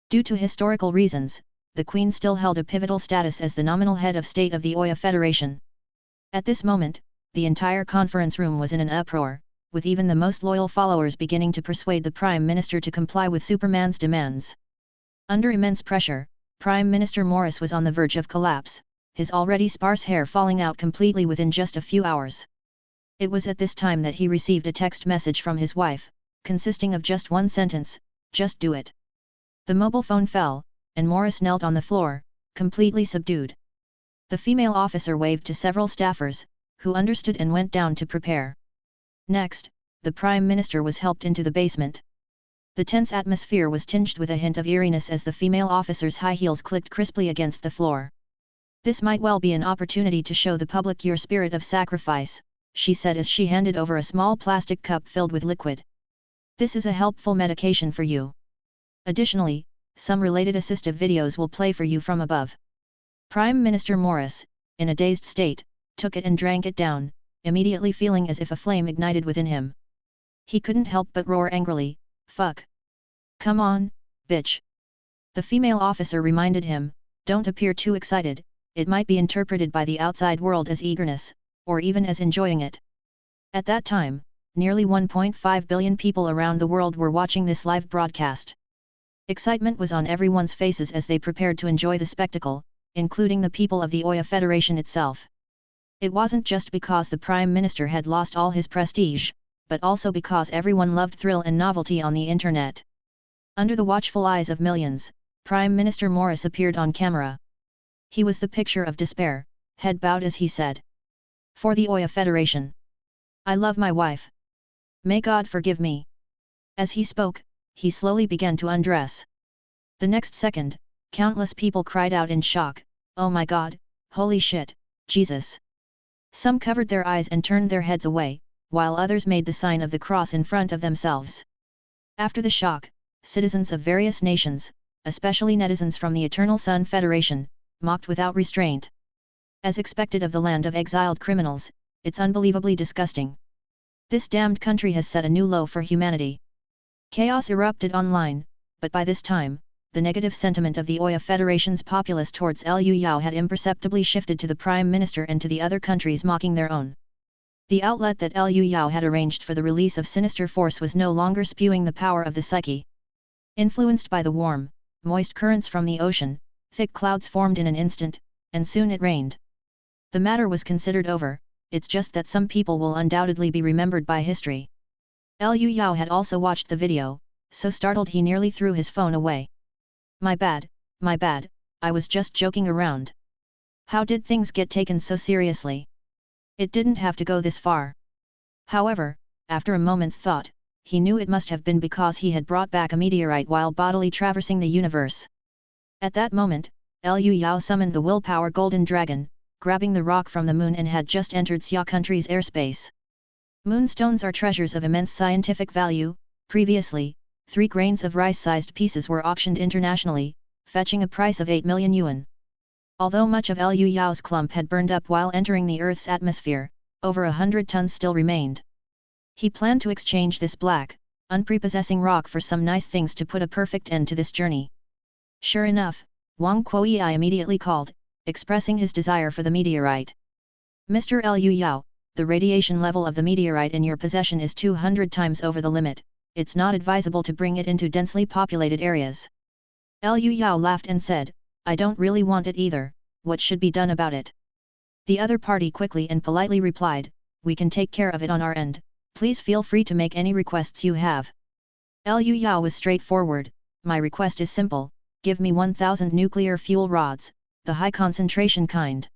Due to historical reasons, the Queen still held a pivotal status as the nominal head of state of the Oya Federation. At this moment, the entire conference room was in an uproar, with even the most loyal followers beginning to persuade the Prime Minister to comply with Superman's demands. Under immense pressure, Prime Minister Morris was on the verge of collapse, his already sparse hair falling out completely within just a few hours. It was at this time that he received a text message from his wife, consisting of just one sentence, "Just do it." The mobile phone fell, and Morris knelt on the floor, completely subdued. The female officer waved to several staffers, who understood and went down to prepare. Next, the Prime Minister was helped into the basement. The tense atmosphere was tinged with a hint of eeriness as the female officer's high heels clicked crisply against the floor. "This might well be an opportunity to show the public your spirit of sacrifice," she said as she handed over a small plastic cup filled with liquid. "This is a helpful medication for you. Additionally, some related assistive videos will play for you from above." Prime Minister Morris, in a dazed state, took it and drank it down, immediately feeling as if a flame ignited within him. He couldn't help but roar angrily, "Fuck! Come on, bitch!" The female officer reminded him, "Don't appear too excited, it might be interpreted by the outside world as eagerness, or even as enjoying it." At that time, nearly 1.5 billion people around the world were watching this live broadcast. Excitement was on everyone's faces as they prepared to enjoy the spectacle, including the people of the Oya Federation itself. It wasn't just because the Prime Minister had lost all his prestige, but also because everyone loved thrill and novelty on the internet. Under the watchful eyes of millions, Prime Minister Morris appeared on camera. He was the picture of despair, head bowed as he said, "For the Oya Federation. I love my wife. May God forgive me." As he spoke, he slowly began to undress. The next second, countless people cried out in shock, "Oh my God, holy shit, Jesus!" Some covered their eyes and turned their heads away, while others made the sign of the cross in front of themselves. After the shock, citizens of various nations, especially netizens from the Eternal Sun Federation, mocked without restraint. As expected of the land of exiled criminals, it's unbelievably disgusting. This damned country has set a new low for humanity. Chaos erupted online, but by this time, the negative sentiment of the Oya Federation's populace towards Liu Yao had imperceptibly shifted to the Prime Minister and to the other countries mocking their own. The outlet that Liu Yao had arranged for the release of sinister force was no longer spewing the power of the psyche. Influenced by the warm, moist currents from the ocean, thick clouds formed in an instant, and soon it rained. The matter was considered over, it's just that some people will undoubtedly be remembered by history. Liu Yao had also watched the video, so startled he nearly threw his phone away. My bad, I was just joking around. How did things get taken so seriously? It didn't have to go this far." However, after a moment's thought, he knew it must have been because he had brought back a meteorite while bodily traversing the universe. At that moment, Liu Yao summoned the willpower golden dragon, grabbing the rock from the moon, and had just entered Xia country's airspace. Moonstones are treasures of immense scientific value. Previously, 3 grains of rice-sized pieces were auctioned internationally, fetching a price of 8 million yuan. Although much of Liu Yao's clump had burned up while entering the Earth's atmosphere, over 100 tons still remained. He planned to exchange this black, unprepossessing rock for some nice things to put a perfect end to this journey. Sure enough, Wang Kuei immediately called, expressing his desire for the meteorite. "Mr. Liu Yao, the radiation level of the meteorite in your possession is 200 times over the limit, it's not advisable to bring it into densely populated areas." Liu Yao laughed and said, "I don't really want it either, what should be done about it?" The other party quickly and politely replied, "We can take care of it on our end, please feel free to make any requests you have." Liu Yao was straightforward, "My request is simple, give me 1,000 nuclear fuel rods, the high concentration kind."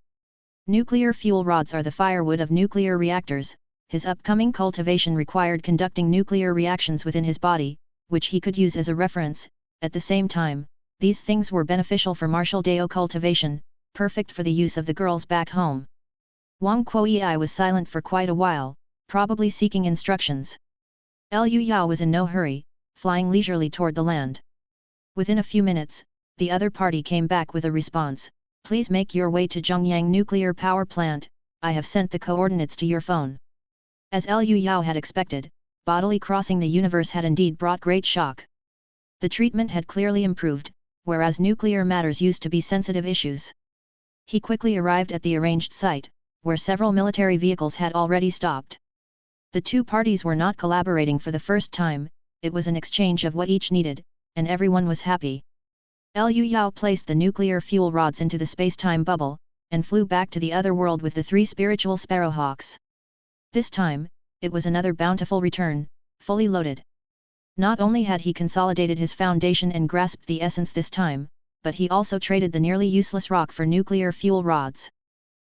Nuclear fuel rods are the firewood of nuclear reactors. His upcoming cultivation required conducting nuclear reactions within his body, which he could use as a reference. At the same time, these things were beneficial for martial Dao cultivation, perfect for the use of the girls back home. Wang Kuei was silent for quite a while, probably seeking instructions. Liu Yao was in no hurry, flying leisurely toward the land. Within a few minutes, the other party came back with a response, "Please make your way to Zhongyang Nuclear Power Plant, I have sent the coordinates to your phone." As Liu Yao had expected, bodily crossing the universe had indeed brought great shock. The treatment had clearly improved, whereas nuclear matters used to be sensitive issues. He quickly arrived at the arranged site, where several military vehicles had already stopped. The two parties were not collaborating for the first time, it was an exchange of what each needed, and everyone was happy. Liu Yao placed the nuclear fuel rods into the space-time bubble, and flew back to the other world with the 3 spiritual sparrowhawks. This time, it was another bountiful return, fully loaded. Not only had he consolidated his foundation and grasped the essence this time, but he also traded the nearly useless rock for nuclear fuel rods.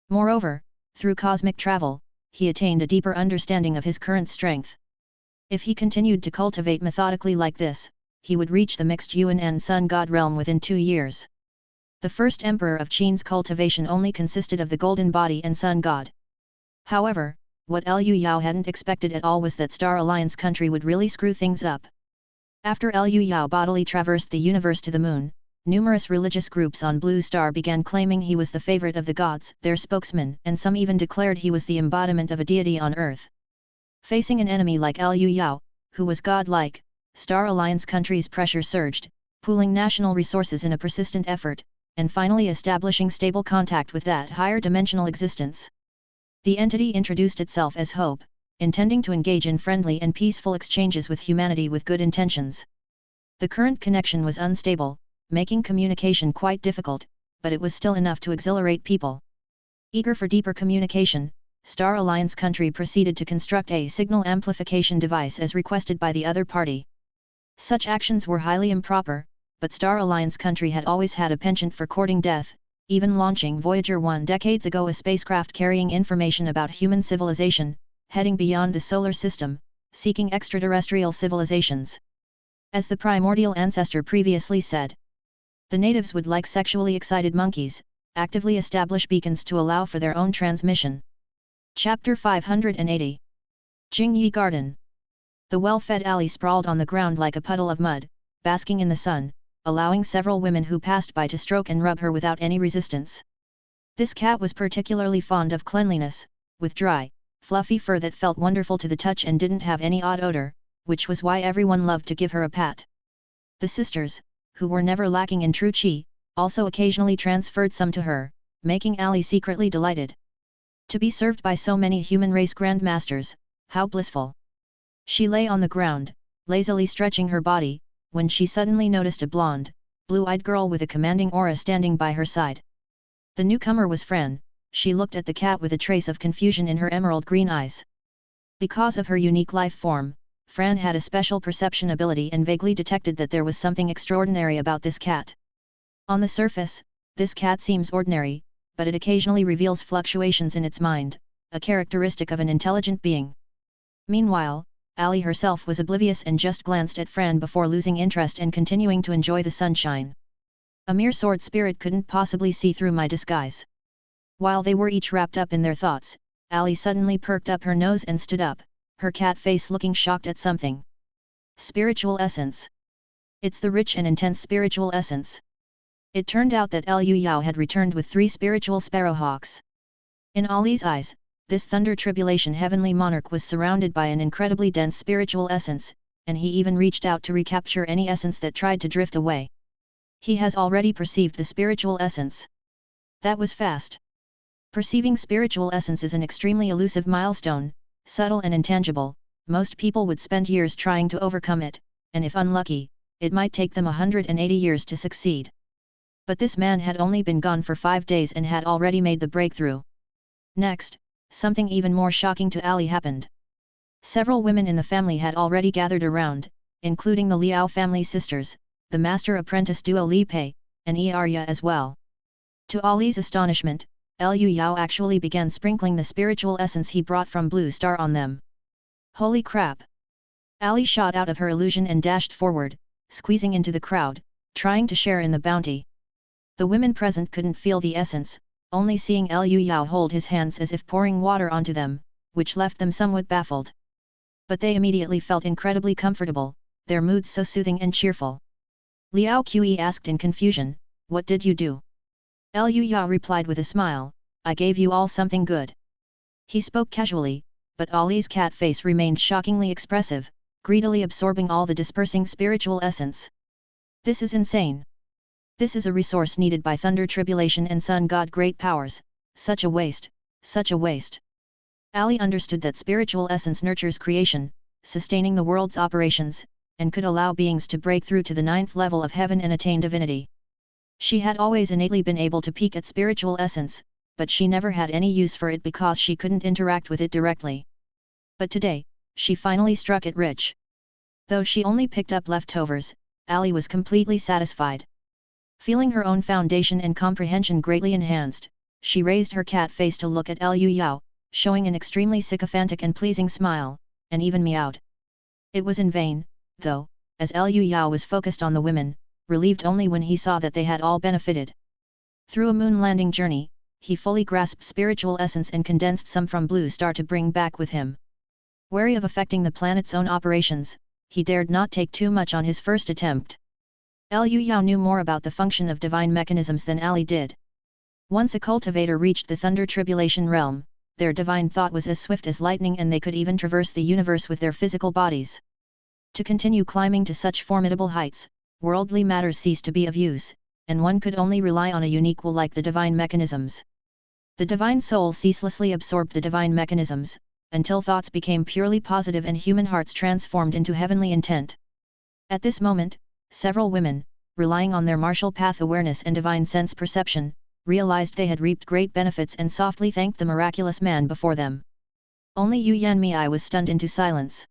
Moreover, through cosmic travel, he attained a deeper understanding of his current strength. If he continued to cultivate methodically like this, he would reach the mixed Yuan and Sun God realm within 2 years. The first emperor of Qin's cultivation only consisted of the golden body and Sun God. However, what Liu Yao hadn't expected at all was that Star Alliance country would really screw things up. After Liu Yao bodily traversed the universe to the moon, numerous religious groups on Blue Star began claiming he was the favorite of the gods, their spokesman, and some even declared he was the embodiment of a deity on earth. Facing an enemy like Liu Yao, who was godlike, Star Alliance countries' pressure surged, pooling national resources in a persistent effort, and finally establishing stable contact with that higher dimensional existence. The entity introduced itself as Hope, intending to engage in friendly and peaceful exchanges with humanity with good intentions. The current connection was unstable, making communication quite difficult, but it was still enough to exhilarate people. Eager for deeper communication, Star Alliance country proceeded to construct a signal amplification device as requested by the other party. Such actions were highly improper, but Star Alliance country had always had a penchant for courting death, even launching Voyager 1 decades ago, a spacecraft carrying information about human civilization, heading beyond the solar system, seeking extraterrestrial civilizations. As the primordial ancestor previously said, the natives would, like sexually excited monkeys, actively establish beacons to allow for their own transmission. Chapter 580. Jingyi Garden. The well-fed alley sprawled on the ground like a puddle of mud, basking in the sun, allowing several women who passed by to stroke and rub her without any resistance. This cat was particularly fond of cleanliness, with dry, fluffy fur that felt wonderful to the touch and didn't have any odd odor, which was why everyone loved to give her a pat. The sisters, who were never lacking in true qi, also occasionally transferred some to her, making Ali secretly delighted. To be served by so many human race grandmasters, how blissful! She lay on the ground, lazily stretching her body, when she suddenly noticed a blonde, blue-eyed girl with a commanding aura standing by her side. The newcomer was Fran. She looked at the cat with a trace of confusion in her emerald green eyes. Because of her unique life form, Fran had a special perception ability and vaguely detected that there was something extraordinary about this cat. On the surface, this cat seems ordinary, but it occasionally reveals fluctuations in its mind, a characteristic of an intelligent being. Meanwhile, Ali herself was oblivious and just glanced at Fran before losing interest and continuing to enjoy the sunshine. A mere sword spirit couldn't possibly see through my disguise. While they were each wrapped up in their thoughts, Ali suddenly perked up her nose and stood up, her cat face looking shocked at something. Spiritual essence. It's the rich and intense spiritual essence. It turned out that Liu Yao had returned with 3 spiritual sparrowhawks. In Ali's eyes, this thunder tribulation heavenly monarch was surrounded by an incredibly dense spiritual essence, and he even reached out to recapture any essence that tried to drift away. He has already perceived the spiritual essence. That was fast. Perceiving spiritual essence is an extremely elusive milestone, subtle and intangible. Most people would spend years trying to overcome it, and if unlucky, it might take them 180 years to succeed. But this man had only been gone for 5 days and had already made the breakthrough. Next, something even more shocking to Ali happened. Several women in the family had already gathered around, including the Liao family sisters, the master-apprentice duo Li Pei, and Arya as well. To Ali's astonishment, Liu Yao actually began sprinkling the spiritual essence he brought from Blue Star on them. Holy crap! Ali shot out of her illusion and dashed forward, squeezing into the crowd, trying to share in the bounty. The women present couldn't feel the essence, only seeing Liu Yao hold his hands as if pouring water onto them, which left them somewhat baffled. But they immediately felt incredibly comfortable, their moods so soothing and cheerful. Liao Qi asked in confusion, "What did you do?" Liu Yao replied with a smile, "I gave you all something good." He spoke casually, but Ali's cat face remained shockingly expressive, greedily absorbing all the dispersing spiritual essence. This is insane. This is a resource needed by Thunder Tribulation and Sun God great powers, such a waste, such a waste. Ali understood that spiritual essence nurtures creation, sustaining the world's operations, and could allow beings to break through to the 9th level of heaven and attain divinity. She had always innately been able to peek at spiritual essence, but she never had any use for it because she couldn't interact with it directly. But today, she finally struck it rich. Though she only picked up leftovers, Ali was completely satisfied. Feeling her own foundation and comprehension greatly enhanced, she raised her cat face to look at Liu Yao, showing an extremely sycophantic and pleasing smile, and even meowed. It was in vain, though, as Liu Yao was focused on the women, relieved only when he saw that they had all benefited. Through a moon landing journey, he fully grasped spiritual essence and condensed some from Blue Star to bring back with him. Wary of affecting the planet's own operations, he dared not take too much on his first attempt. Liu Yao knew more about the function of divine mechanisms than Ali did. Once a cultivator reached the Thunder Tribulation realm, their divine thought was as swift as lightning and they could even traverse the universe with their physical bodies. To continue climbing to such formidable heights, worldly matters ceased to be of use, and one could only rely on a unique will like the divine mechanisms. The divine soul ceaselessly absorbed the divine mechanisms, until thoughts became purely positive and human hearts transformed into heavenly intent. At this moment, several women, relying on their martial path awareness and divine sense perception, realized they had reaped great benefits and softly thanked the miraculous man before them. Only Yu Yanmei was stunned into silence.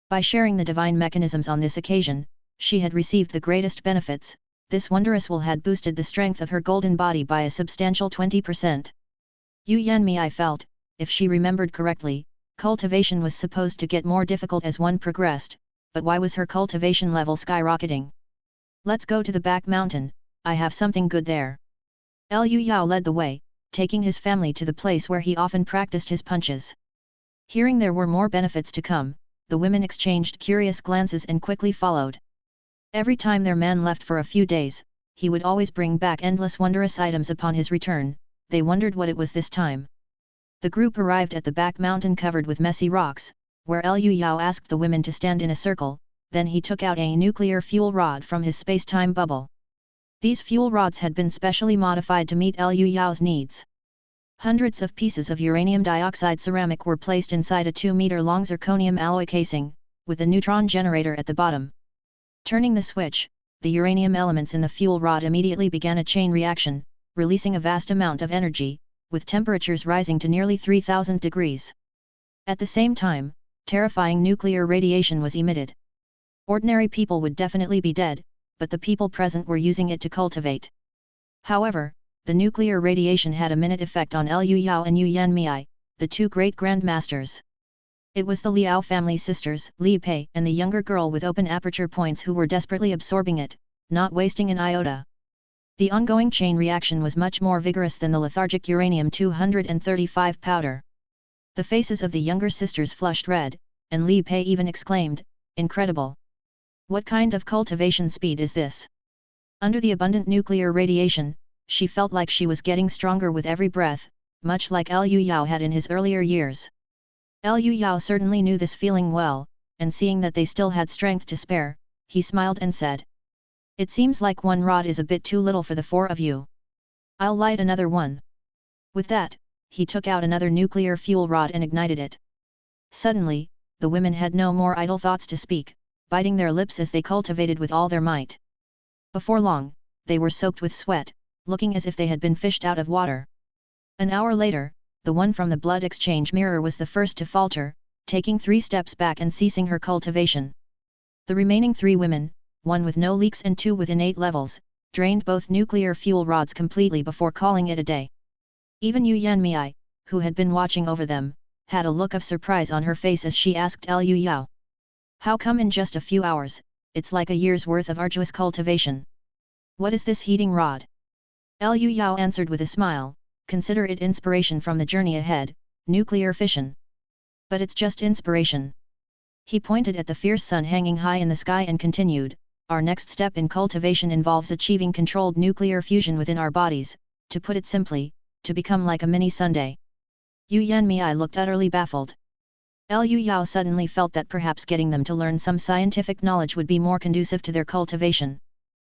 By sharing the divine mechanisms on this occasion, she had received the greatest benefits. This wondrous will had boosted the strength of her golden body by a substantial 20%. Yu Yanmei felt, if she remembered correctly, cultivation was supposed to get more difficult as one progressed, but why was her cultivation level skyrocketing? Let's go to the back mountain, I have something good there. Liu Yao led the way, taking his family to the place where he often practiced his punches. Hearing there were more benefits to come, the women exchanged curious glances and quickly followed. Every time their man left for a few days, he would always bring back endless wondrous items upon his return. They wondered what it was this time. The group arrived at the back mountain covered with messy rocks, where Liu Yao asked the women to stand in a circle, then he took out a nuclear fuel rod from his space-time bubble. These fuel rods had been specially modified to meet Liu Yao's needs. Hundreds of pieces of uranium dioxide ceramic were placed inside a 2-meter-long zirconium alloy casing, with a neutron generator at the bottom. Turning the switch, the uranium elements in the fuel rod immediately began a chain reaction, releasing a vast amount of energy, with temperatures rising to nearly 3000 degrees. At the same time, terrifying nuclear radiation was emitted. Ordinary people would definitely be dead, but the people present were using it to cultivate. However, the nuclear radiation had a minute effect on Liu Yao and Yu Yanmei, the two great grandmasters. It was the Liao family sisters, Li Pei and the younger girl with open aperture points who were desperately absorbing it, not wasting an iota. The ongoing chain reaction was much more vigorous than the lethargic uranium-235 powder. The faces of the younger sisters flushed red, and Li Pei even exclaimed, "Incredible! What kind of cultivation speed is this?" Under the abundant nuclear radiation, she felt like she was getting stronger with every breath, much like Liu Yao had in his earlier years. Liu Yao certainly knew this feeling well, and seeing that they still had strength to spare, he smiled and said, "It seems like one rod is a bit too little for the four of you. I'll light another one." With that, he took out another nuclear fuel rod and ignited it. Suddenly, the women had no more idle thoughts to speak, biting their lips as they cultivated with all their might. Before long, they were soaked with sweat, looking as if they had been fished out of water. An hour later, the one from the blood exchange mirror was the first to falter, taking 3 steps back and ceasing her cultivation. The remaining 3 women, one with no leaks and 2 with innate levels, drained both nuclear fuel rods completely before calling it a day. Even Yu Yanmei, who had been watching over them, had a look of surprise on her face as she asked Liu Yao, "How come in just a few hours, it's like a year's worth of arduous cultivation? What is this heating rod?" Liu Yao answered with a smile, "Consider it inspiration from the journey ahead, nuclear fission. But it's just inspiration." He pointed at the fierce sun hanging high in the sky and continued, "Our next step in cultivation involves achieving controlled nuclear fusion within our bodies, to put it simply, to become like a mini sundae." Yu Yanmei looked utterly baffled. Liu Yao suddenly felt that perhaps getting them to learn some scientific knowledge would be more conducive to their cultivation.